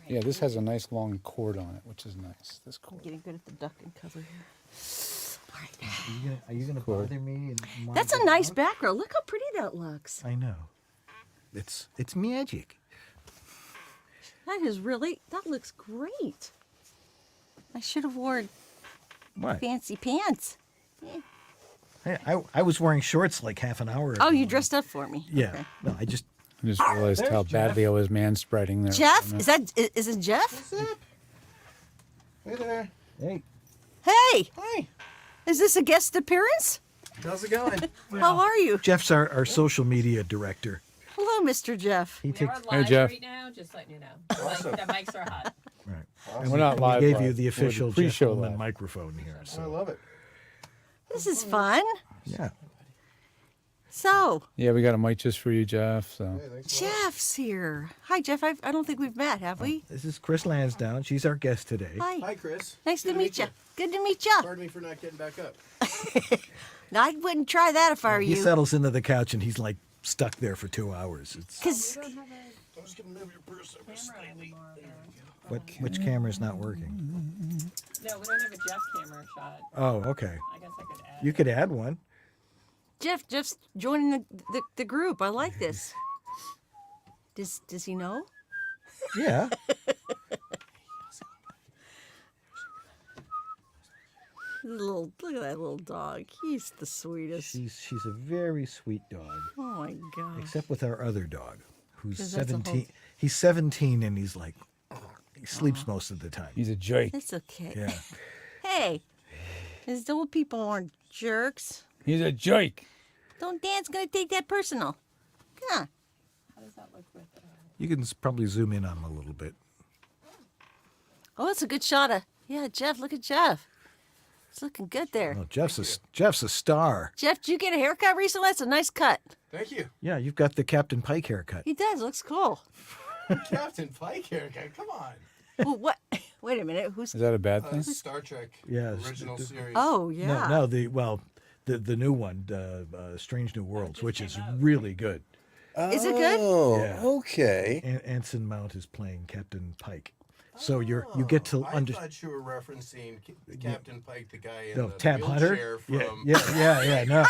Yeah, this has a nice long cord on it, which is nice. This cord. Getting good at the duck and cover here. All right. Are you gonna bother me? And That's a nice background. Look how pretty that looks. I know. It's magic. That looks great. I should have worn What? fancy pants. Hey, I was wearing shorts like half an hour ago. Oh, you dressed up for me. Yeah. Okay. No, I just. I just realized There's how Jeff. badly I was man-spreading there. Jeff? Is it Jeff? What's up? Hey there. Hey. Hey, Hi. is this a guest appearance? How's it going? How are you? Jeff's our social media director. Hello, Mr. Jeff. He We're takes. on live Jeff. right now, just letting you know. Like, the mics are hot. Right. We're not live. We gave you live. the We're official Jeff pre-show Holman live. microphone here. I So love it. This is fun. yeah. So, Yeah, we got a mic just for you, Jeff. So Hey, thanks a lot. Jeff's here. Hi, Jeff. I don't think we've met, have we? This is Chris Lansdowne. She's our guest today. Hi. Hi, Chris. Nice Good to meet you. Good to meet you. Pardon me for not getting back up. I wouldn't try that if I were He you. settles into the couch and he's like stuck there for 2 hours. It's Because We don't have I was going to move your purse over. a camera anymore. Though. which camera's not working? No, we don't have a Jeff camera shot. Oh, okay. I guess I could add. You could add one. Jeff's joining the group. I like this. Does he know? Yeah. Look at that little dog. He's the sweetest. She's a very sweet dog, Oh my gosh. except with our other dog, who's 'Cause that's a whole- 17. He's 17 and he's like, he sleeps most of the time. he's a joke. That's okay. Yeah. Hey, these old people aren't jerks. He's a joke. Don't Dan's gonna take that personal. Come on. How does that look with You can probably zoom in on him a little bit. Oh, that's a good shot of. Yeah, Jeff. Look at Jeff. It's looking good there. Oh, Jeff's a star. Jeff, did you get a haircut recently? That's a nice cut. Thank you. Yeah, you've got the Captain Pike haircut. He does. Looks cool. Captain Pike haircut. Come on. Well, what? Wait a minute. Who's? Is that a bad thing? Star Trek Yeah, it's- original series. Oh yeah. No, the new one, Strange New Worlds, which is really good. Is it good? Oh, Yeah. okay. Anson Mount is playing Captain Pike. So you get to I understand. thought you were referencing Captain Pike, the guy in No, the Tab Hunter. wheelchair from... Yeah. No.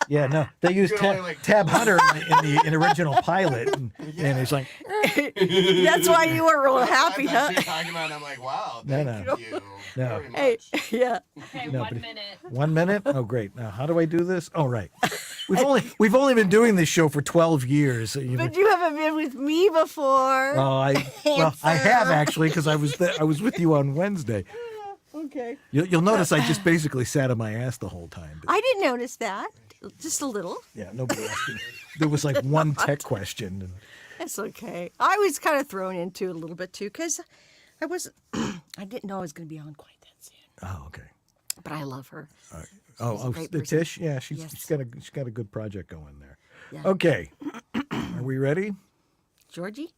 Yeah, no. They used Good only, like- Tab Hunter in the original pilot, and it's like, That's why you were real happy, I huh? thought you were talking about, I'm like, wow, No, thank no. you No. very Hey, much. yeah. Okay, No, 1 but- minute. 1 minute. Oh, great. Now, how do I do this? Oh, right. We've only been doing this show for 12 years. So But you haven't been with me before. I have actually because I was with you on Wednesday. Okay. You'll notice I just basically sat on my ass the whole time. But I didn't notice that. Just a little. yeah, nobody asked me. There was like one tech question. And, That's okay. I was kind of thrown into it a little bit too because I was I didn't know I was going to be on quite that soon. oh, okay. But I love her. Oh, great the person. Tish. Yeah, she's Yes. got a good project going there. Yeah. Okay, are we ready? Georgie,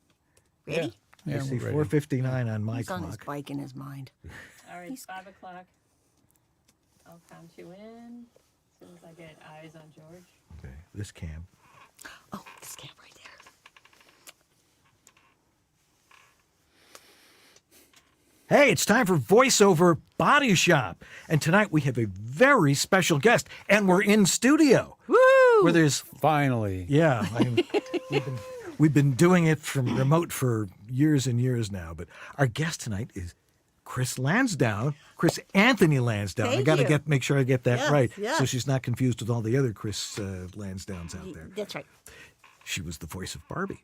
ready? Yeah, I see we're ready. 4:59 on my He's on his clock. bike in his mind. All right, 5 o'clock. I'll count you in as soon as I get eyes on George. Okay, this cam. Oh, this camp right there. Hey, it's time for Voiceover Body Shop. And tonight we have a very special guest, and we're in studio. Woo! Where there's, Finally. yeah, we've been doing it from remote for years and years now. But our guest tonight is Chris Lansdowne, Chris Anthony Lansdowne. I Thank got you. to make sure I get that Yes, right, so yes. she's not confused with all the other Chris Lansdownes out there. That's right. She was the voice of Barbie.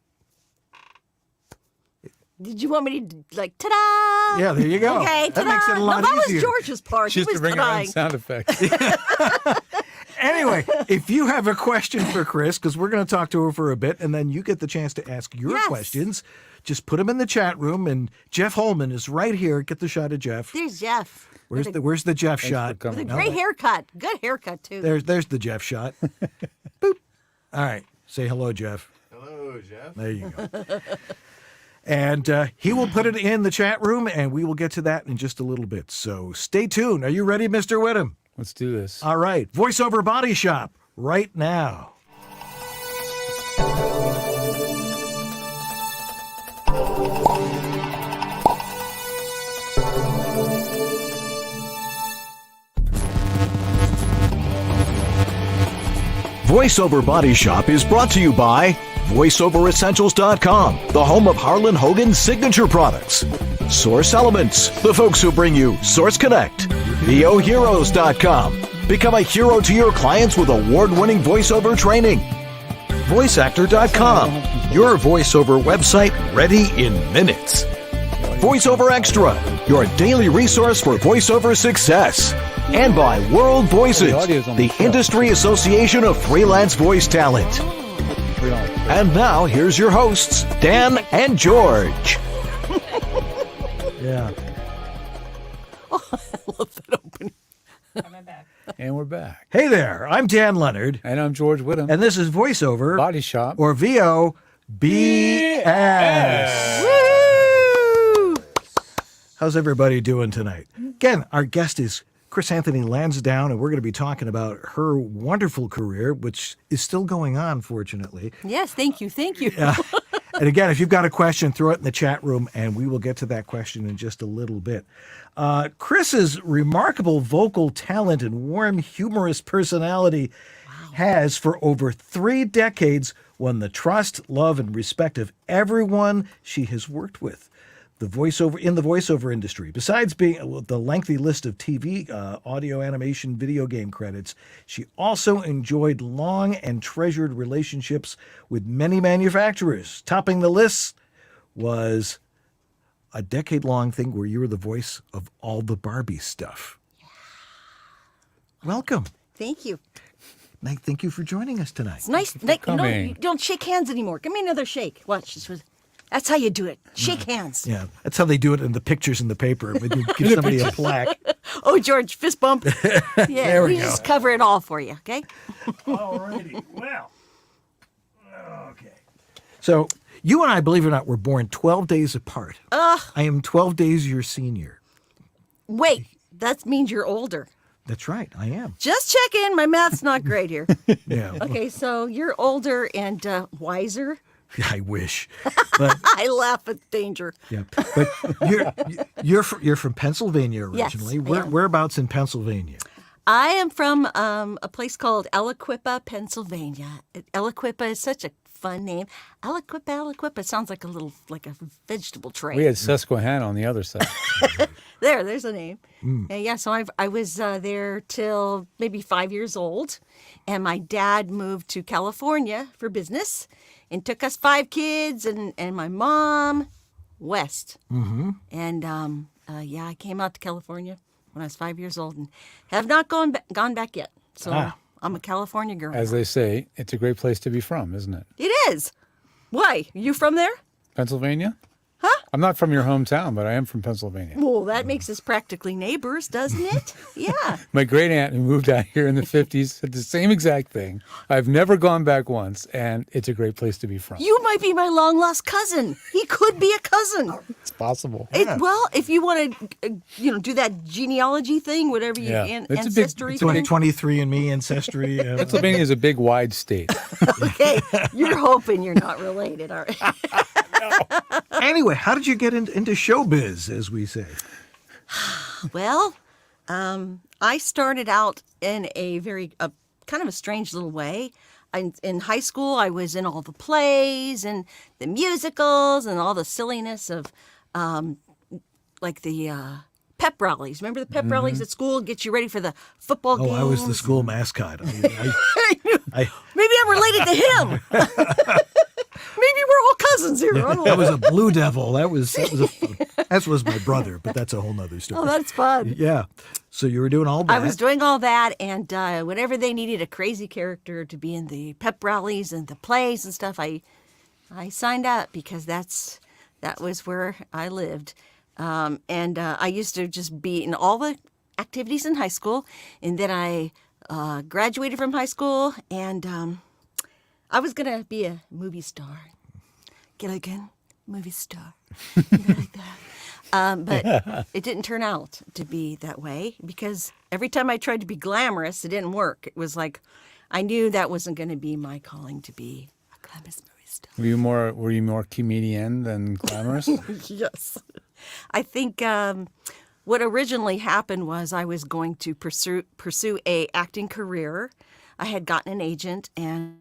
Did you want me to like ta-da? Yeah, there you go. Okay, That makes it a lot no, that easier. was George's part. She He used to was bring her own ta-daing. sound effects. Anyway, if you have a question for Chris, because we're going to talk to her for a bit, and then you get the chance to ask your Yes. questions, just put them in the chat room. And Jeff Holman is right here. Get the shot of Jeff. There's Jeff. Where's the Jeff shot? coming. With a great haircut. Good haircut too. There's the Jeff shot. Boop. All right. Say hello, Jeff. Hello, Jeff. There you go. And he will put it in the chat room, and we will get to that in just a little bit. So stay tuned. Are you ready, Mr. Whittam? Let's do this. All right. Voiceover Body Shop right now. VoiceOver Body Shop is brought to you by VoiceOverEssentials.com, the home of Harlan Hogan's signature products. Source Elements, the folks who bring you Source Connect. VOHeroes.com, become a hero to your clients with award-winning voiceover training. VoiceActor.com, your voiceover website ready in minutes. VoiceOver Extra, your daily resource for voiceover success. And by World Voices, the industry association of freelance voice talent. And now, here's your hosts, Dan and George. Yeah. Oh, I love that opening. Coming back. And we're back. Hey there, I'm Dan Leonard, And I'm George Whittam. and this is VoiceOver Body Shop. or VOBS. Woo! How's everybody doing tonight? Again, our guest is Chris Anthony Lansdowne, and we're going to be talking about her wonderful career, which is still going on, fortunately. Yes, thank you, thank you. And again, if you've got a question, throw it in the chat room, and we will get to that question in just a little bit. Chris's remarkable vocal talent and warm, humorous personality has, for over 3 decades, won the trust, love, and respect of everyone she has worked with. The voiceover industry. Besides being the lengthy list of TV, audio, animation, video game credits, she also enjoyed long and treasured relationships with many manufacturers. Topping the list was a decade-long thing where you were the voice of all the Barbie stuff. Welcome. Thank you. Thank you for joining us tonight. It's nice. You coming. you don't shake hands anymore. Give me another shake. Watch. That's how you do it. Shake hands. Yeah, that's how they do it in the pictures in the paper. When you give somebody a plaque. Oh, George, fist bump. Yeah, There we go. just cover it all for you, okay? All righty. Well, okay. So you and I, believe it or not, were born 12 days apart. I am 12 days your senior. Wait, that means you're older. That's right, I am. Just checking. My math's not great here. Yeah. Okay, so you're older and wiser. I wish. But I laugh at danger. yeah, but you're from Pennsylvania originally. Yes, I am. Whereabouts in Pennsylvania? I am from a place called Aliquippa, Pennsylvania. Aliquippa is such a fun name. Aliquippa. It sounds like a vegetable tray. We had Susquehanna on the other side. There's a name. Yeah, so I was there till maybe 5 years old, and my dad moved to California for business and took us 5 kids and my mom west. Mm-hmm. And I came out to California when I was 5 years old and have not gone back yet. So I'm a California girl. As they say, it's a great place to be from, isn't it? It is. Why? You from there? Pennsylvania? Huh? I'm not from your hometown, but I am from Pennsylvania. Well, that makes us practically neighbors, doesn't it? Yeah. My great aunt who moved out here in the 50s said the same exact thing. I've never gone back once, and it's a great place to be from. You might be my long lost cousin. He could be a cousin. It's possible. Well, if you want to, do that genealogy thing, whatever you Yeah. It's a big- ancestry it's a big- thing. 23andMe ancestry. Pennsylvania is a big, wide state. Okay, you're hoping you're not related, all right? Anyway, how did you get into showbiz, as we say? Well, I started out in a very kind of a strange little way. In high school, I was in all the plays and the musicals and all the silliness of like the pep rallies. Remember the pep rallies at school? Get you ready for the football games. Oh, I was the school mascot. Maybe I'm related to him. Maybe we're all cousins here. I don't know. That was a blue devil. That was my brother, but that's a whole nother story. Oh, that's fun. Yeah. So you were doing all that. I was doing all that, and whenever they needed a crazy character to be in the pep rallies and the plays and stuff, I signed up because that was where I lived. And I used to just be in all the activities in high school, and then I graduated from high school, and I was going to be a movie star. Get it again? Movie star. Like that. But it didn't turn out to be that way because every time I tried to be glamorous, it didn't work. It was like I knew that wasn't going to be my calling to be a glamorous movie Were you more comedian than glamorous? Yes. I think what originally happened was I was going to pursue a acting career. I had gotten an agent, and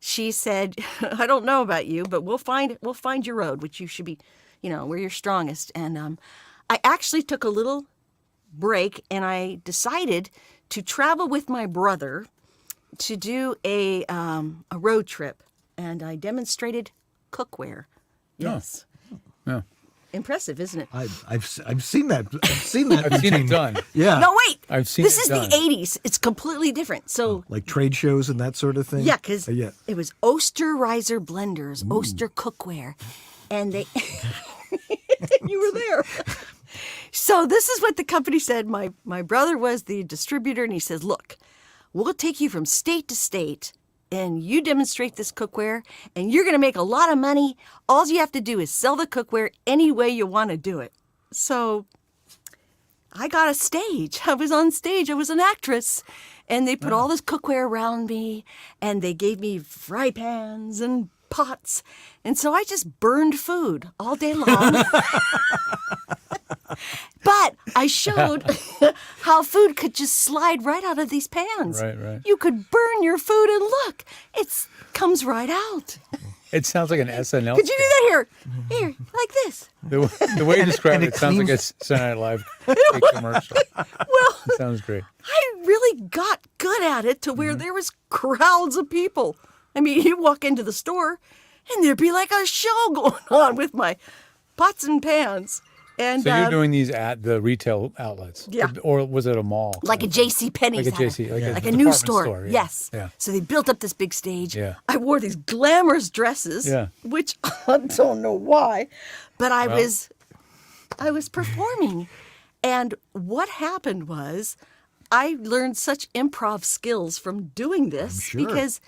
she said, "I don't know about you, but we'll find your road, which you should be, where you're strongest." And I actually took a little break, and I decided to travel with my brother to do a road trip, and I demonstrated cookware. Yes. Yeah. Impressive, isn't it? I've seen that. I've seen that. I've seen it routine. done. Yeah. No, wait. I've seen this it is done. the 80s. It's completely different. So, Like trade shows and that sort of thing. yeah, because Yeah. it was Osterreiser blenders, Oster cookware. And they, you were there. So this is what the company said. My brother was the distributor, and he says, "Look, we'll take you from state to state, and you demonstrate this cookware, and you're going to make a lot of money. All you have to do is sell the cookware any way you want to do it." So I got a stage. I was on stage. I was an actress. And they put all this cookware around me, and they gave me fry pans and pots. And so I just burned food all day long. But I showed how food could just slide right out of these pans. Right. You could burn your food, and look, it comes right out. It sounds like an SNL. Could you do that here? Here, like this. The way you describe and it, it sounds like a cleans- Saturday Night Live commercial. Well, It sounds great. I really got good at it to where there was crowds of people. I mean, you walk into the store, and there'd be like a show going on with my pots and pans. And So you're doing these at the retail outlets? Yeah. Or was it a mall? like a J.C. Penney's, Like a JC, like a like a department news store. store, yeah. Yes. Yeah. So they built up this big stage. Yeah. I wore these glamorous dresses, Yeah. which I don't know why, but I was performing, and what happened was I learned such improv skills from doing this sure. because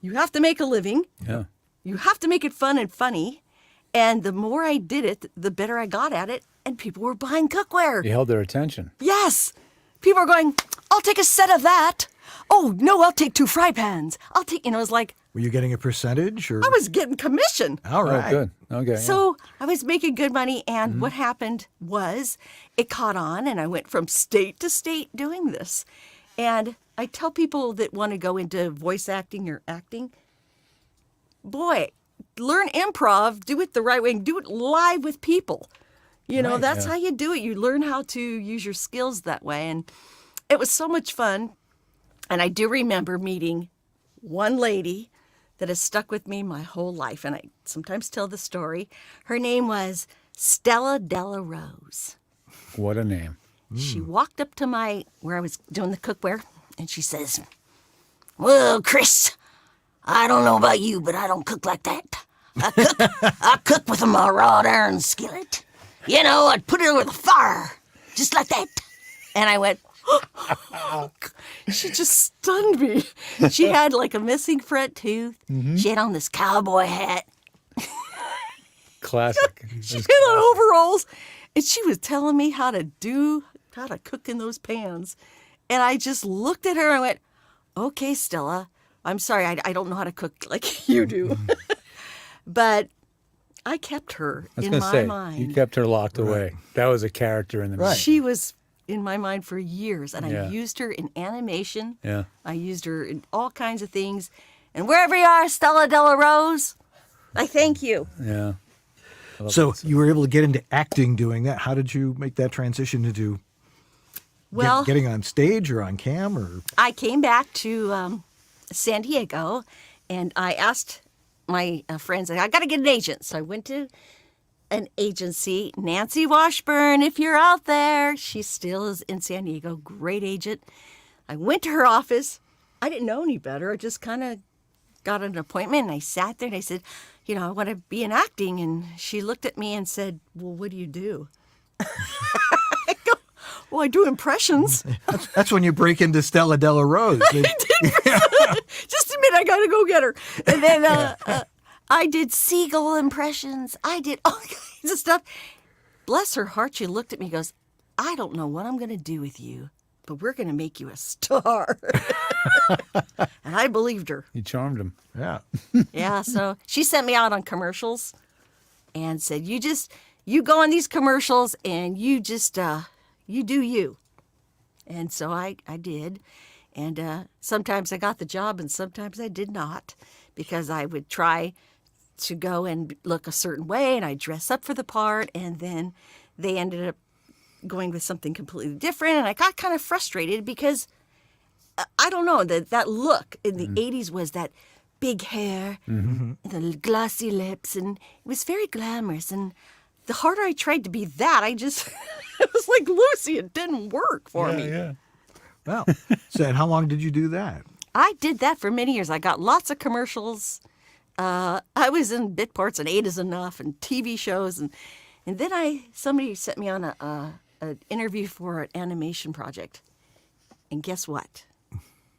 you have to make a living. Yeah. You have to make it fun and funny. And the more I did it, the better I got at it. And people were buying cookware. You held their attention. Yes. People are going, "I'll take a set of that. Oh, no, I'll take 2 fry pans. I'll take," it was like, Were you getting a percentage or? I was getting commission. All right. Oh, good. Okay. So I was making good money. And what happened was it caught on, and I went from state to state doing this. And I tell people that want to go into voice acting or acting, boy, learn improv, do it the right way, and do it live with people. That's how you do it. You learn how to use your skills that way. And it was so much fun. And I do remember meeting one lady that has stuck with me my whole life. And I sometimes tell the story. Her name was Stella Della Rose. What a name. She walked up to where I was doing the cookware, and she says, "Well, Chris, I don't know about you, but I don't cook like that. I cook with a wrought iron skillet. I'd put it over the fire, just like that." And I went, she just stunned me. She had like a missing front tooth. She had on this cowboy hat. Classic. She had on overalls. And she was telling me how to cook in those pans. And I just looked at her and I went, "Okay, Stella, I'm sorry, I don't know how to cook like you do." But I kept her I was in going to my say, mind. you kept her locked away. That was a character in the movie. She was in my mind for years, and Yeah. I used her in animation. Yeah. I used her in all kinds of things. And wherever you are, Stella Della Rose, I thank you. Yeah. So you were able to get into acting doing that. How did you make that transition to do Well, getting on stage or on cam or? I came back to San Diego, and I asked my friends, I got to get an agent. So I went to an agency, Nancy Washburn, if you're out there. She still is in San Diego, great agent. I went to her office. I didn't know any better. I just kind of got an appointment, and I sat there, and I said, I want to be in acting. And she looked at me and said, "Well, what do you do?" I go, "Well, I do impressions." That's when you break into Stella Della Rose. Just a minute, I gotta go get her. And then I did seagull impressions. I did all kinds of stuff. Bless her heart, she looked at me and goes, "I don't know what I'm gonna do with you, but we're gonna make you a star." And I believed her. You charmed him. Yeah. Yeah, so she sent me out on commercials and said, you go on these commercials and you just, you do you. And so I did. And sometimes I got the job and sometimes I did not, because I would try to go and look a certain way and I'd dress up for the part, and then they ended up going with something completely different. And I got kind of frustrated because I don't know, that look in the 80s was that big hair and the glossy lips, and it was very glamorous. And the harder I tried to be that, I just, it was like Lucy, it didn't work for me. Yeah. Well, so and how long did you do that? I did that for many years. I got lots of commercials. I was in bit parts and 8 is Enough and TV shows. And then somebody sent me on an interview for an animation project. And guess what?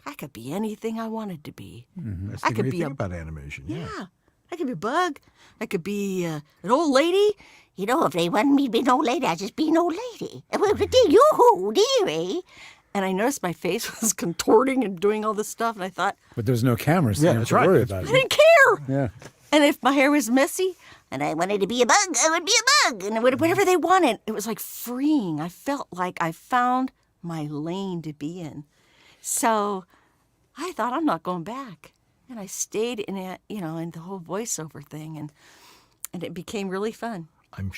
I could be anything I wanted to be. That's I the could great be thing a- about animation. Yeah. Yeah. I could be a bug. I could be an old lady. You know, if they wanted me to be an old lady, I'd just be an old lady. Yoo-hoo, dearie. And I noticed my face was contorting and doing all this stuff. And I thought, But there's no cameras, so Yeah, you don't that's have to right. worry about I it. didn't care. Yeah. And if my hair was messy, And I wanted to be a bug, I would be a bug. and whatever they wanted, it was like freeing. I felt like I found my lane to be in. So I thought, I'm not going back. And I stayed in it, in the whole voiceover thing, and it became really fun.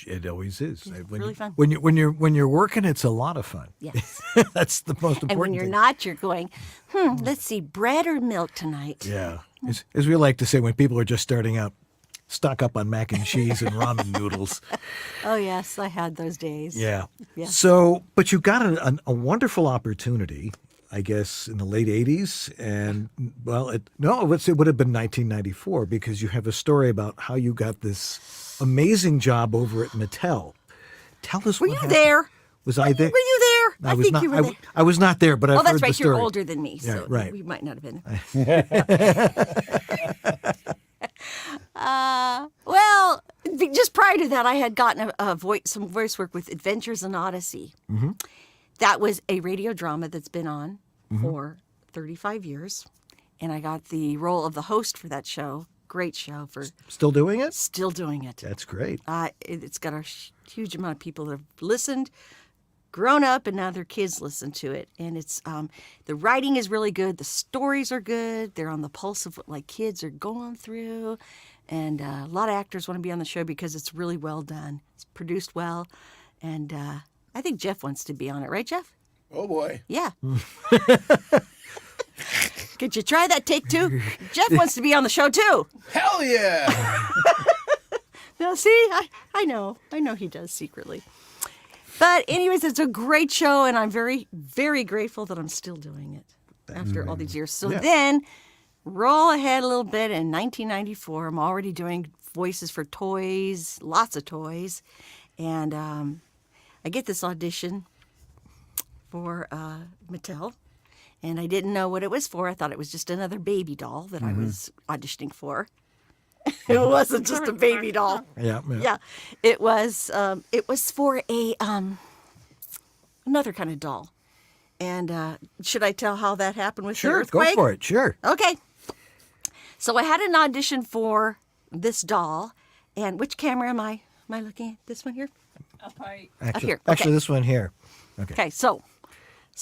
It always is. really fun. When you're working, it's a lot of fun. Yes. That's the most important And when you're thing. not, you're going, let's see, bread or milk tonight. Yeah. As we like to say, when people are just starting out, stock up on mac and cheese and ramen noodles. Oh, yes, I had those days. Yeah. Yeah. So, but you got a wonderful opportunity, I guess, in the late 80s. And, well, it would have been 1994, because you have a story about how you got this amazing job over at Mattel. Tell us Were what you happened. there? Was I there? Were you there? I was think not, you were there. I was not there, but I've Oh, that's heard the right. story. You're older than me, so Yeah, right. we might not have been there. Well, just prior to that, I had gotten some voice work with Adventures in Odyssey. Mm-hmm. That was a radio drama that's been on for 35 years. And I got the role of the host for that show. Great show for Still doing it? still doing it. That's great. It's got a huge amount of people that have listened, grown up, and now their kids listen to it. And it's the writing is really good. The stories are good. They're on the pulse of what like kids are going through. And a lot of actors want to be on the show because it's really well done. It's produced well. And I think Jeff wants to be on it. Right, Jeff? Oh boy. Yeah. Could you try that take 2? Jeff wants to be on the show too. Hell yeah! Now, see, I know he does secretly. But anyways, it's a great show, and I'm very, very grateful that I'm still doing it after all these years. So then, roll ahead a little bit. In 1994, I'm already doing voices for toys, lots of toys. And I get this audition for Mattel. And I didn't know what it was for. I thought it was just another baby doll that I was auditioning for. It wasn't just a baby doll. Yeah. Yeah, it was for a another kind of doll. And should I tell how that happened with the Sure, earthquake? go for it. Sure. Okay. So I had an audition for this doll, and which camera am I looking at? This one here? Up high. Actually, here, actually, okay. this one here. Okay. Okay, so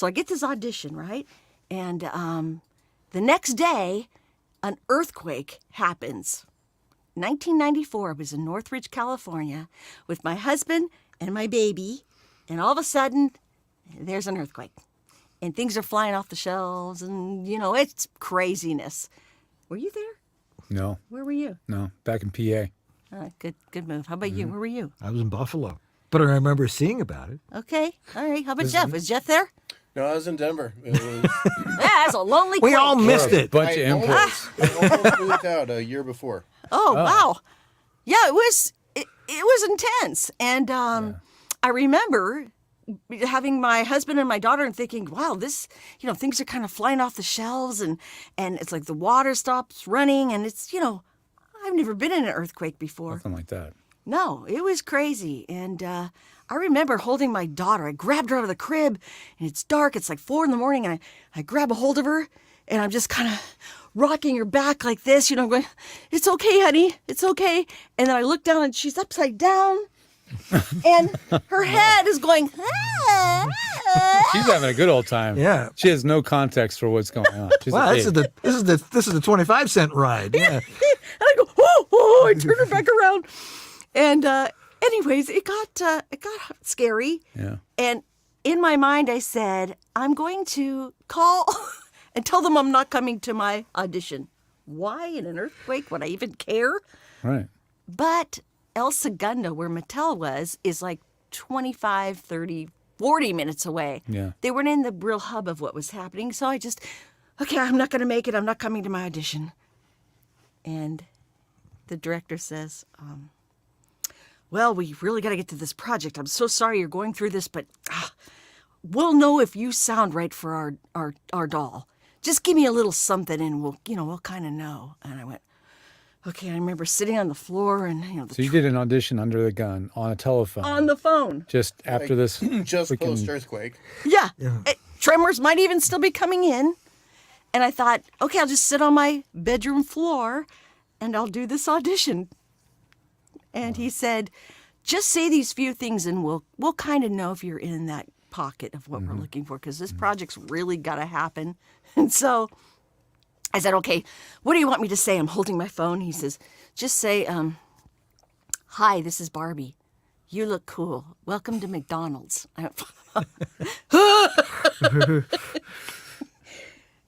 I get this audition, right? And the next day, an earthquake happens. 1994, I was in Northridge, California, with my husband and my baby, and all of a sudden, there's an earthquake. And things are flying off the shelves, and, it's craziness. Were you there? No, Where were you? no. Back in PA. Good move. How about you? Where were you? I was in Buffalo, but I remember seeing about it. Okay, all right. How about Jeff? Was Jeff there? No, I was in Denver. It was, Yeah, that's a lonely We quake. all missed it. Bunch of I input. almost moved out a year before. Oh, wow. Yeah, it was intense. And I remember having my husband and my daughter and thinking, wow, this, things are kind of flying off the shelves and it's like the water stops running and it's, I've never been in an earthquake before. Something like that. No, it was crazy. And I remember holding my daughter. I grabbed her out of the crib and it's dark. It's like 4 a.m. and I grab a hold of her And I'm just kind of rocking her back like this, you know, going, it's okay, honey, it's okay. And then I look down and she's upside down. And her head is going, She's having a good old time. Yeah. She has no context for what's going on. She's Wow, a this is the 25-cent ride. Yeah. And I go, oh, I turn her back around. And anyways, it got scary. Yeah. And in my mind, I said, I'm going to call and tell them I'm not coming to my audition. Why in an earthquake would I even care? Right. But El Segundo, where Mattel was, is like 25, 30, 40 minutes away. Yeah. They weren't in the real hub of what was happening. So I just, okay, I'm not going to make it. I'm not coming to my audition. And the director says, well, we really got to get to this project. I'm so sorry you're going through this, but we'll know if you sound right for our doll. Just give me a little something and we'll kind of know. And I went, okay. I remember sitting on the floor and, So you did an audition under the gun on a telephone. on the phone. Just after this. Just freaking- post-earthquake. Yeah. Tremors might even still be coming in. And I thought, okay, I'll just sit on my bedroom floor and I'll do this audition. And he said, just say these few things and we'll kind of know if you're in that pocket of what we're looking for, because this project's really got to happen. And so I said, okay, what do you want me to say? I'm holding my phone. He says, just say, hi, this is Barbie. You look cool. Welcome to McDonald's. I went,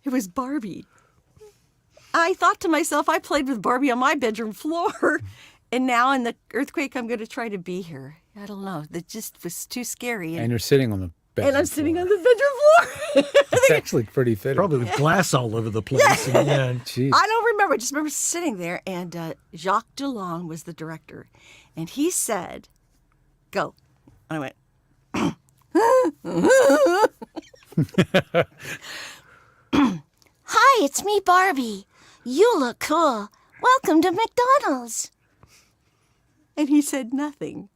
it was Barbie. I thought to myself, I played with Barbie on my bedroom floor. And now in the earthquake, I'm going to try to be here. I don't know. That just was too scary. And you're sitting on the bed. And I'm sitting on the bedroom floor. It's actually pretty fitting. Probably with glass all over the place. Yeah. Jeez. I don't remember. I just remember sitting there, and Jacques Delon was the director. And he said, go. And I went, Hi, it's me, Barbie. You look cool. Welcome to McDonald's. and he said nothing.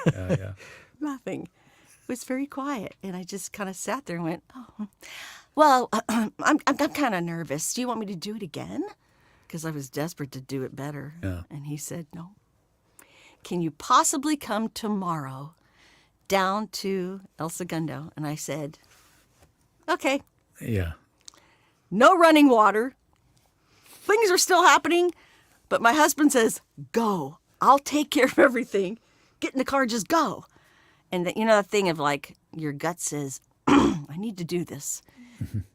Yeah. Nothing. It was very quiet. And I just kind of sat there and went, oh, well, I'm kind of nervous. Do you want me to do it again? Because I was desperate to do it better. Yeah. And he said, no. Can you possibly come tomorrow down to El Segundo? And I said, okay. Yeah. No running water. Things are still happening. But my husband says, go. I'll take care of everything. Get in the car, just go. And that thing of like, your gut says, I need to do this.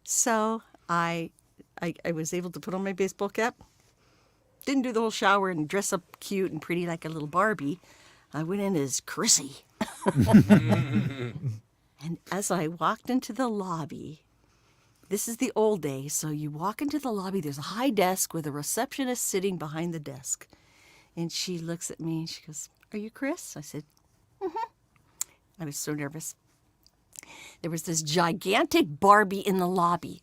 So I was able to put on my baseball cap. Didn't do the whole shower and dress up cute and pretty like a little Barbie. I went in as Chrissy. And as I walked into the lobby, this is the old days, so you walk into the lobby, there's a high desk with a receptionist sitting behind the desk. And she looks at me and she goes, are you Chris? I said, mm-hmm. I was so nervous. There was this gigantic Barbie in the lobby,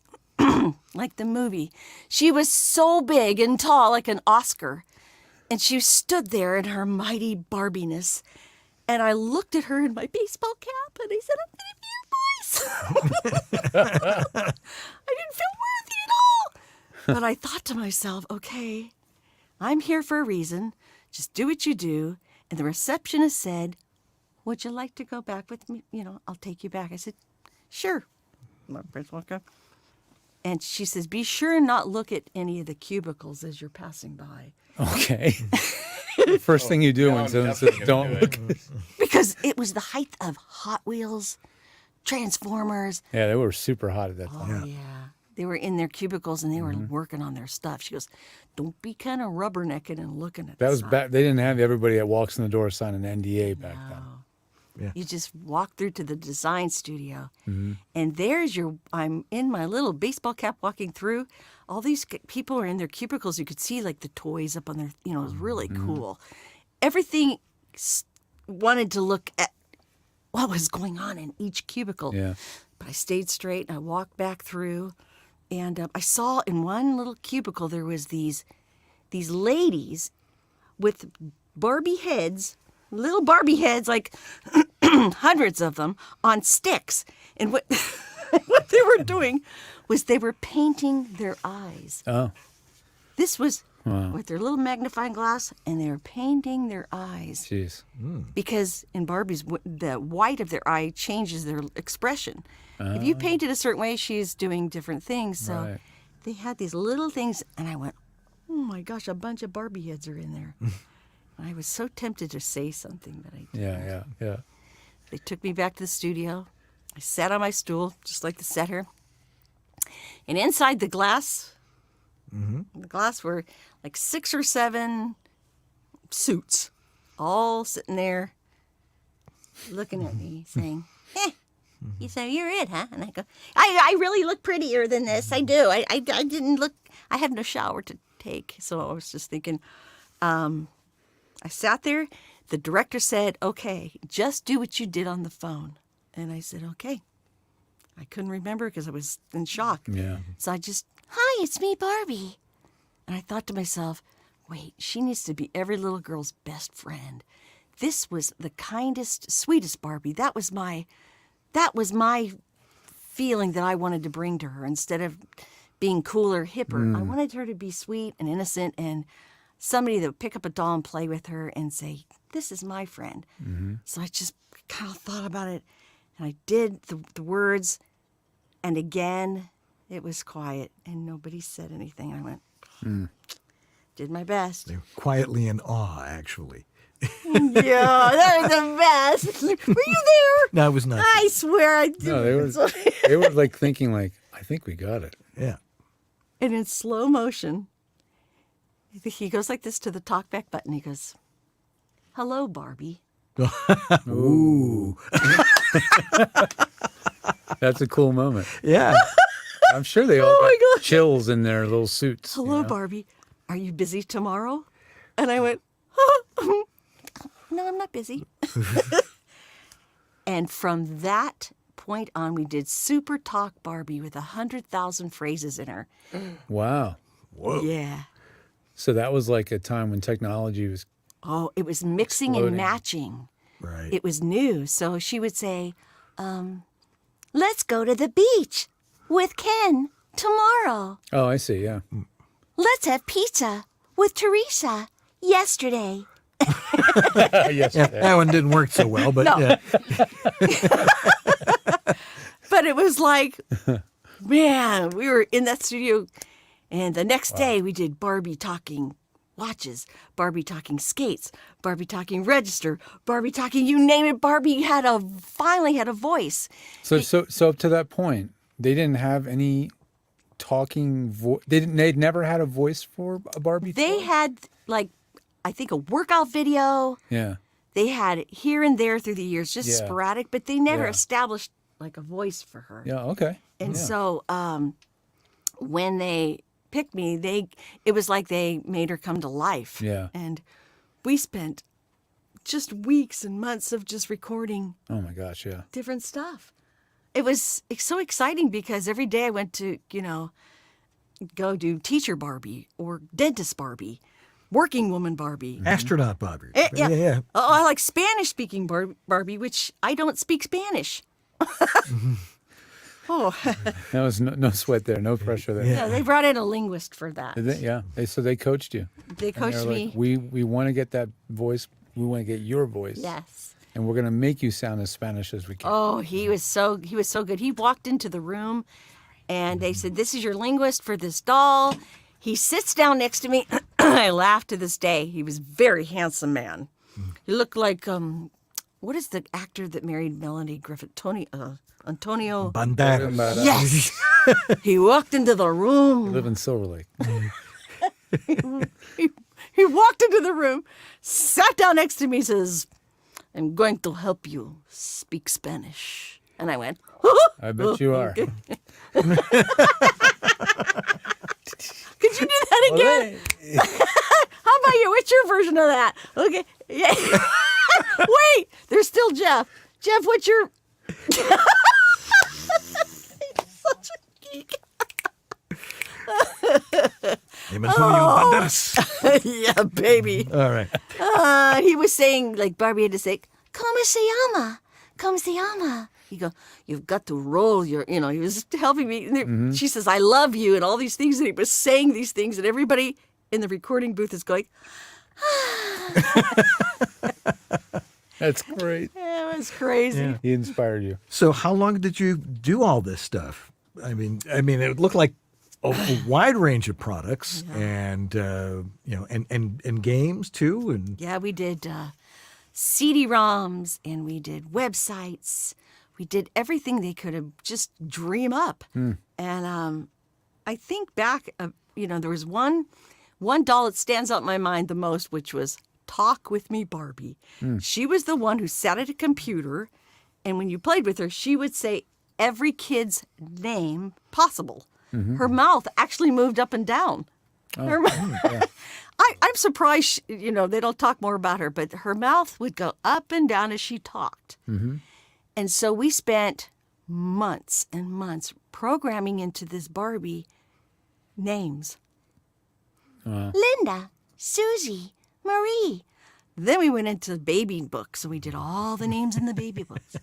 like the movie. She was so big and tall, like an Oscar. And she stood there in her mighty Barbiness. And I looked at her in my baseball cap and I said, I'm going to be your voice. I didn't feel worthy at all. But I thought to myself, okay, I'm here for a reason. Just do what you do. And the receptionist said, would you like to go back with me? I'll take you back. I said, sure. My baseball cap. And she says, be sure and not look at any of the cubicles as you're passing by. Okay. First thing you do when someone says don't look. Because it was the height of Hot Wheels, Transformers. Yeah, they were super hot at that time. Oh, yeah. They were in their cubicles and they were working on their stuff. She goes, don't be kind of rubbernecking and looking at That was stuff. back. They didn't have everybody that walks in the door sign an NDA back then. You just walk through to the design studio, and I'm in my little baseball cap walking through. All these people are in their cubicles. You could see like the toys up on their, it was really cool. Everything wanted to look at what was going on in each cubicle. Yeah. But I stayed straight and I walked back through, and I saw in one little cubicle there was these ladies with Barbie heads, little Barbie heads, like hundreds of them on sticks. And what what they were doing was they were painting their eyes. Oh, This was with their little magnifying glass, and they were painting their eyes. jeez. Because in Barbie's, the white of their eye changes their expression. If you paint it a certain way, she's doing different things. So Right. they had these little things, and I went, oh my gosh, a bunch of Barbie heads are in there. I was so tempted to say something, but I didn't. Yeah. They took me back to the studio. I sat on my stool, just like the setter. And inside the glass were like 6 or 7 suits, all sitting there looking at me, saying, you say you're it, huh? And I go, I really look prettier than this. I do. I didn't look, I had no shower to take. So I was just thinking, I sat there. The director said, okay, just do what you did on the phone. And I said, okay. I couldn't remember because I was in shock. Yeah. So I just, hi, it's me, Barbie. And I thought to myself, wait, she needs to be every little girl's best friend. This was the kindest, sweetest Barbie. That was my feeling that I wanted to bring to her instead of being cooler, hipper. I wanted her to be sweet and innocent and somebody that would pick up a doll and play with her and say, this is my friend. So I just kind of thought about it, and I did the words, and again, it was quiet, and nobody said anything. I went, did my best. Quietly in awe, actually. Yeah, that was the best. Were you there? No, it was not. I swear I did. No, they were like thinking like, I think we got it. Yeah. And in slow motion, he goes like this to the talkback button. He goes, hello, Barbie. Ooh. That's a cool moment. Yeah. I'm sure they all Oh my got gosh. chills in their little suits. Hello, you know? Barbie. Are you busy tomorrow? And I went, no, I'm not busy. And from that point on, we did Super Talk Barbie with 100,000 phrases in her. Wow. Yeah. So that was like a time when technology was. Oh, it was mixing Exploding. and matching. Right. It was new. So she would say, let's go to the beach with Ken tomorrow. Oh, I see. Yeah. Let's have pizza with Teresa yesterday. Yes. That one didn't work so well, but yeah. But it was like, man, we were in that studio, and the next day we did Barbie talking watches, Barbie talking skates, Barbie talking register, Barbie talking you name it. Barbie finally had a voice. So up to that point, they didn't have any talking voice. They'd never had a voice for a Barbie. They had like, I think, a workout video. Yeah. They had here and there through the years, just Yeah. sporadic, but they never Yeah. established like a voice for her. Yeah. Okay. And Yeah. so when they picked me, it was like they made her come to life. Yeah. And we spent just weeks and months of just recording Oh my gosh. Yeah. different stuff. It was so exciting because every day I went to, go do teacher Barbie or dentist Barbie, working woman Barbie. Astronaut Barbie. Yeah. Oh, I like Spanish speaking Barbie, which I don't speak Spanish. Oh, That was no sweat there, no pressure there. yeah, they brought in a linguist for that. Did they? Yeah. So they coached you. They And coached they're me. like, we want to get that voice. We want to get your voice. Yes. And we're going to make you sound as Spanish as we can. Oh, he was so good. He walked into the room and they said, "This is your linguist for this doll." He sits down next to me. I laugh to this day. He was a very handsome man. He looked like what is the actor that married Melanie Griffith? Antonio Banderas. Yes. He walked into the room. Live in Silver Lake. He walked into the room, sat down next to me, says, "I'm going to help you speak Spanish." And I went, I bet you are. Could you do that again? How about you? What's your version of that? Okay. Yeah. Wait, there's still Jeff. Jeff, what's your... He's such a geek. Antonio Banderas. Yeah, baby. All right. He was saying, like Barbie had to say, "Como se llama? Como se llama?" He go, you've got to roll your, he was helping me. She says, I love you, and all these things. And he was saying these things, and everybody in the recording booth is going, That's great. it was crazy. Yeah. He inspired you. So how long did you do all this stuff? I mean, it looked like a wide range of products and and games too. And Yeah, we did CD-ROMs, and we did websites. We did everything they could have just dream up. And I think back, there was one doll that stands out in my mind the most, which was Talk With Me Barbie. She was the one who sat at a computer, and when you played with her, she would say every kid's name possible. Her mouth actually moved up and down. I'm surprised, they don't talk more about her, but her mouth would go up and down as she talked. And so we spent months and months programming into this Barbie names. Linda, Susie, Marie. Then we went into baby books, and we did all the names in the baby books.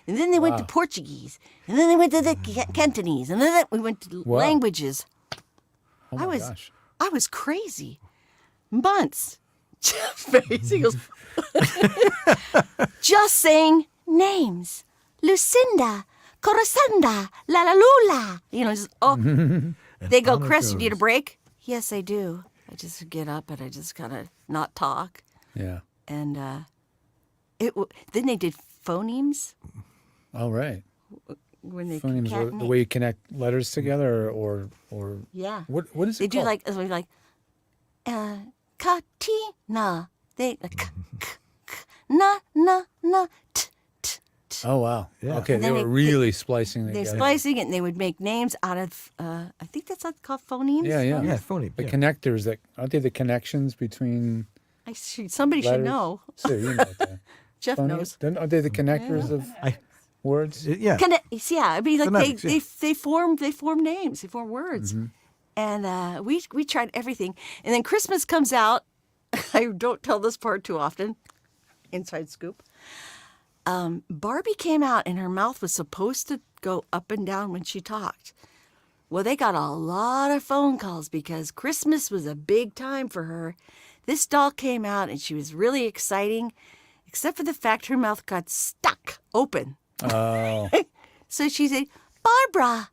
And then they went to Portuguese, and then they went to the Cantonese, and then we went to languages. Oh my gosh. I was crazy. Months. He goes, Just saying names. Lucinda, Coruscanda, La La Lula. They go, on it Chris, you need a goes. break? Yes, I do. I just get up and I just kind of not talk. Yeah. And then they did phonemes All right. when they Phonemes are the way you connect letters together, or Yeah. what is it They do called? like Katina. They na t. Oh wow. Yeah. Okay, And they then were really splicing it They're together. splicing it, and they would make names out of I think that's called phonemes. Yeah, yeah. yeah, phony. The Yeah. connectors that aren't they the connections between Somebody should letters? know. Sue, you know that. Jeff Phonemes? knows. Aren't they the connectors of words? Yeah. Yeah, I mean, like Phonetics, yeah. they form names, they form words, and we tried everything. And then Christmas comes out. I don't tell this part too often. Inside scoop. Barbie came out, and her mouth was supposed to go up and down when she talked. Well, they got a lot of phone calls because Christmas was a big time for her. This doll came out, and she was really exciting, except for the fact her mouth got stuck open. Oh, So she said, Barbara.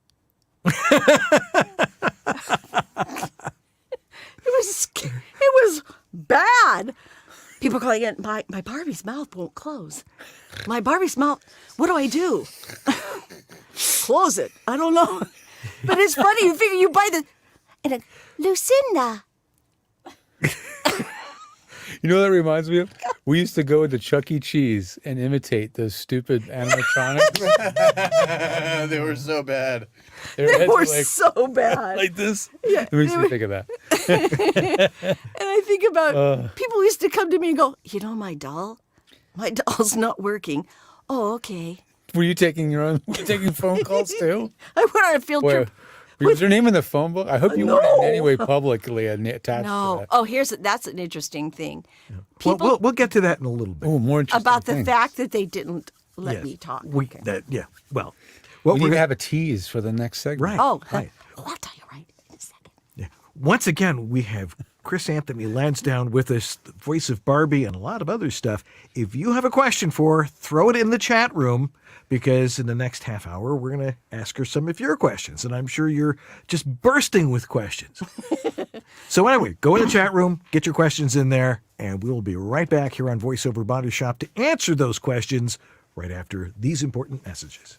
It was bad. People calling it, my Barbie's mouth won't close. My Barbie's mouth, what do I do? Close it. I don't know. But it's funny. You figure you buy the, and it, Lucinda. you know what that reminds me of? We used to go to Chuck E. Cheese and imitate those stupid animatronics. They were so bad. Their they heads were like, so bad. like this. Yeah, It makes they me were- think of that. And I think about people used to come to me and go, my doll's not working. Oh, okay. Were you taking phone calls too? I went on a field Wait, trip. was your name in the phone book? I hope you weren't in any way publicly attached to No. that. Oh, that's an interesting thing. Well, People we'll get to that in a little bit. Oh, more interesting about the things. fact that they didn't let Yes. me talk. Well, We what need we're to gonna have a tease for the next segment. right. Oh, right. I'll tell you right in a second. Yeah. Once again, we have Chris Anthony Lansdowne with us, the voice of Barbie, and a lot of other stuff. If you have a question for her, throw it in the chat room, because in the next half hour, we're going to ask her some of your questions. And I'm sure you're just bursting with questions. So anyway, go in the chat room, get your questions in there, and we'll be right back here on Voice Over Body Shop to answer those questions right after these important messages.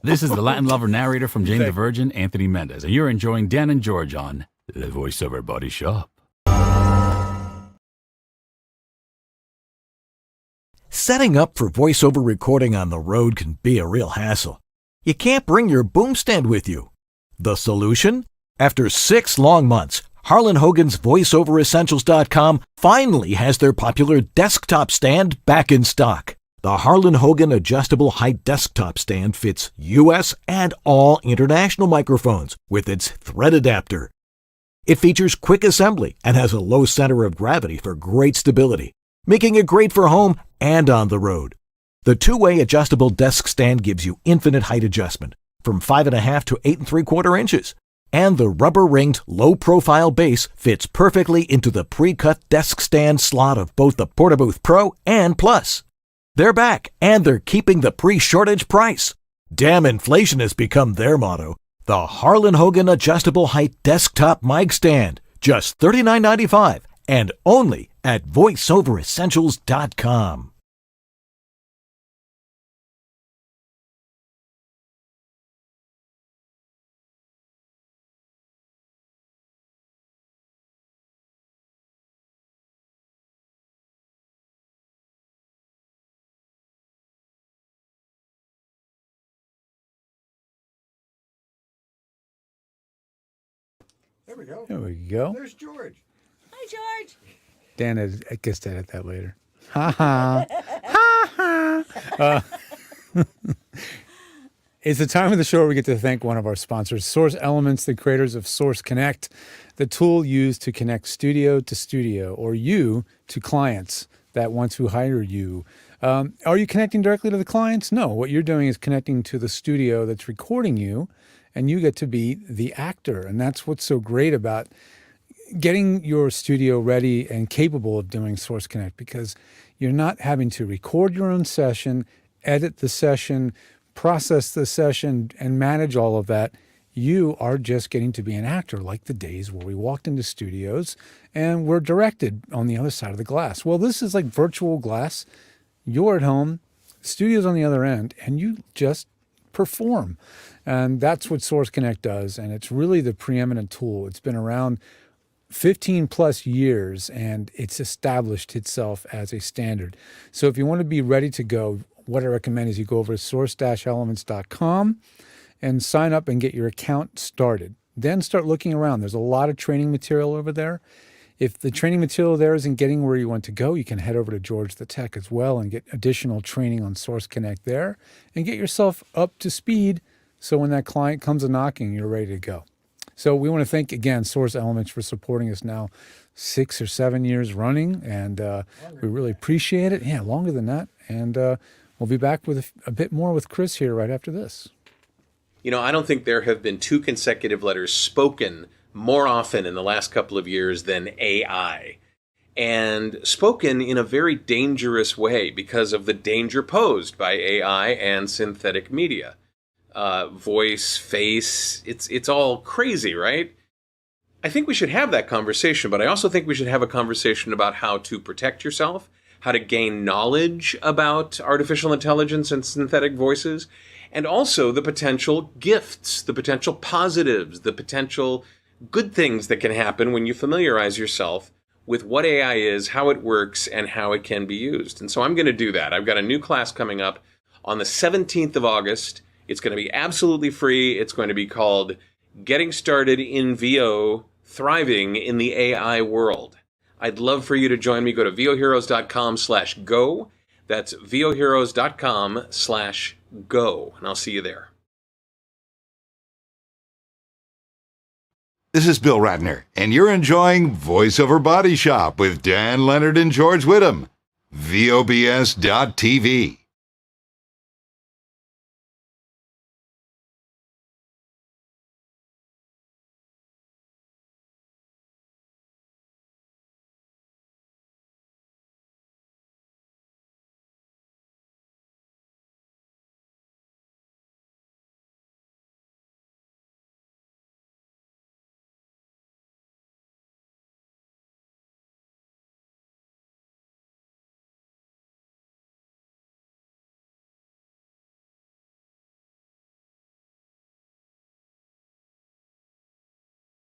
This is the Latin lover narrator from Jane the Virgin, Anthony Mendez, and you're enjoying Dan and George on the Voice Over Body Shop. Setting up for voiceover recording on the road can be a real hassle. You can't bring your boom stand with you. The solution? After 6 long months, Harlan Hogan's VoiceOverEssentials.com finally has their popular desktop stand back in stock. The Harlan Hogan adjustable height desktop stand fits US and all international microphones with its thread adapter. It features quick assembly and has a low center of gravity for great stability, making it great for home and on the road. The two-way adjustable desk stand gives you infinite height adjustment from 5.5 to 8.75 inches. And the rubber-ringed, low-profile base fits perfectly into the pre-cut desk stand slot of both the Portabooth Pro and Plus. They're back, and they're keeping the pre-shortage price. Damn inflation has become their motto. The Harlan Hogan Adjustable Height Desktop Mic Stand, just $39.95, and only at VoiceOverEssentials.com. There we go. There we go. There's George. Hi, George. Dan, I guess to edit that later. Ha ha. Ha ha. It's the time of the show where we get to thank one of our sponsors, Source Elements, the creators of Source Connect, the tool used to connect studio to studio, or you to clients that want to hire you. Are you connecting directly to the clients? No. What you're doing is connecting to the studio that's recording you, and you get to be the actor. And that's what's so great about getting your studio ready and capable of doing Source Connect, because you're not having to record your own session, edit the session, process the session, and manage all of that. You are just getting to be an actor, like the days where we walked into studios and we're directed on the other side of the glass. Well, this is like virtual glass. You're at home, the studio's on the other end, and you just perform. And that's what Source Connect does. And it's really the preeminent tool. It's been around 15 plus years, and it's established itself as a standard. So if you want to be ready to go, what I recommend is you go over to source-elements.com and sign up and get your account started. Then start looking around. There's a lot of training material over there. If the training material there isn't getting where you want to go, you can head over to George the Tech as well and get additional training on Source Connect there and get yourself up to speed so when that client comes a knocking, you're ready to go. So we want to thank, again, Source Elements for supporting us now 6 or 7 years running, and we really appreciate it. Yeah, longer than that. And we'll be back with a bit more with Chris here right after this. You know, I don't think there have been 2 consecutive letters spoken more often in the last couple of years than AI. And spoken in a very dangerous way because of the danger posed by AI and synthetic media. Voice, face, it's all crazy, right? I think we should have that conversation, but I also think we should have a conversation about how to protect yourself, how to gain knowledge about artificial intelligence and synthetic voices, and also the potential gifts, the potential positives, the potential good things that can happen when you familiarize yourself with what AI is, how it works, and how it can be used. And so I'm going to do that. I've got a new class coming up on the 17th of August. It's going to be absolutely free. It's going to be called Getting Started in VO, Thriving in the AI World. I'd love for you to join me. Go to voheroes.com/go. That's voheroes.com/go. And I'll see you there. This is Bill Ratner, and you're enjoying Voice Over Body Shop with Dan Leonard and George Whittam. VOBS.TV.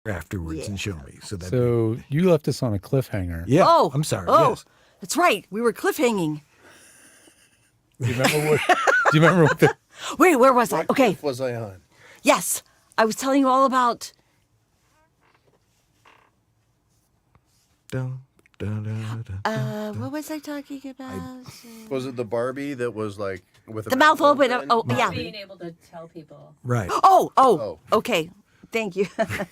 Afterwards and show me. So you left us on a cliffhanger. Yeah. Oh, I'm sorry. Oh, Yes. that's right. We were cliffhanging. Do you remember what the... Wait, where was I? What Okay. cliff was I on? Yes. I was telling you all about. Dun, dun, dun, dun. What was I talking about? Was it the Barbie that was like with The mouth open. Oh, Not yeah. being able to tell people. Right. Oh, okay. Thank you.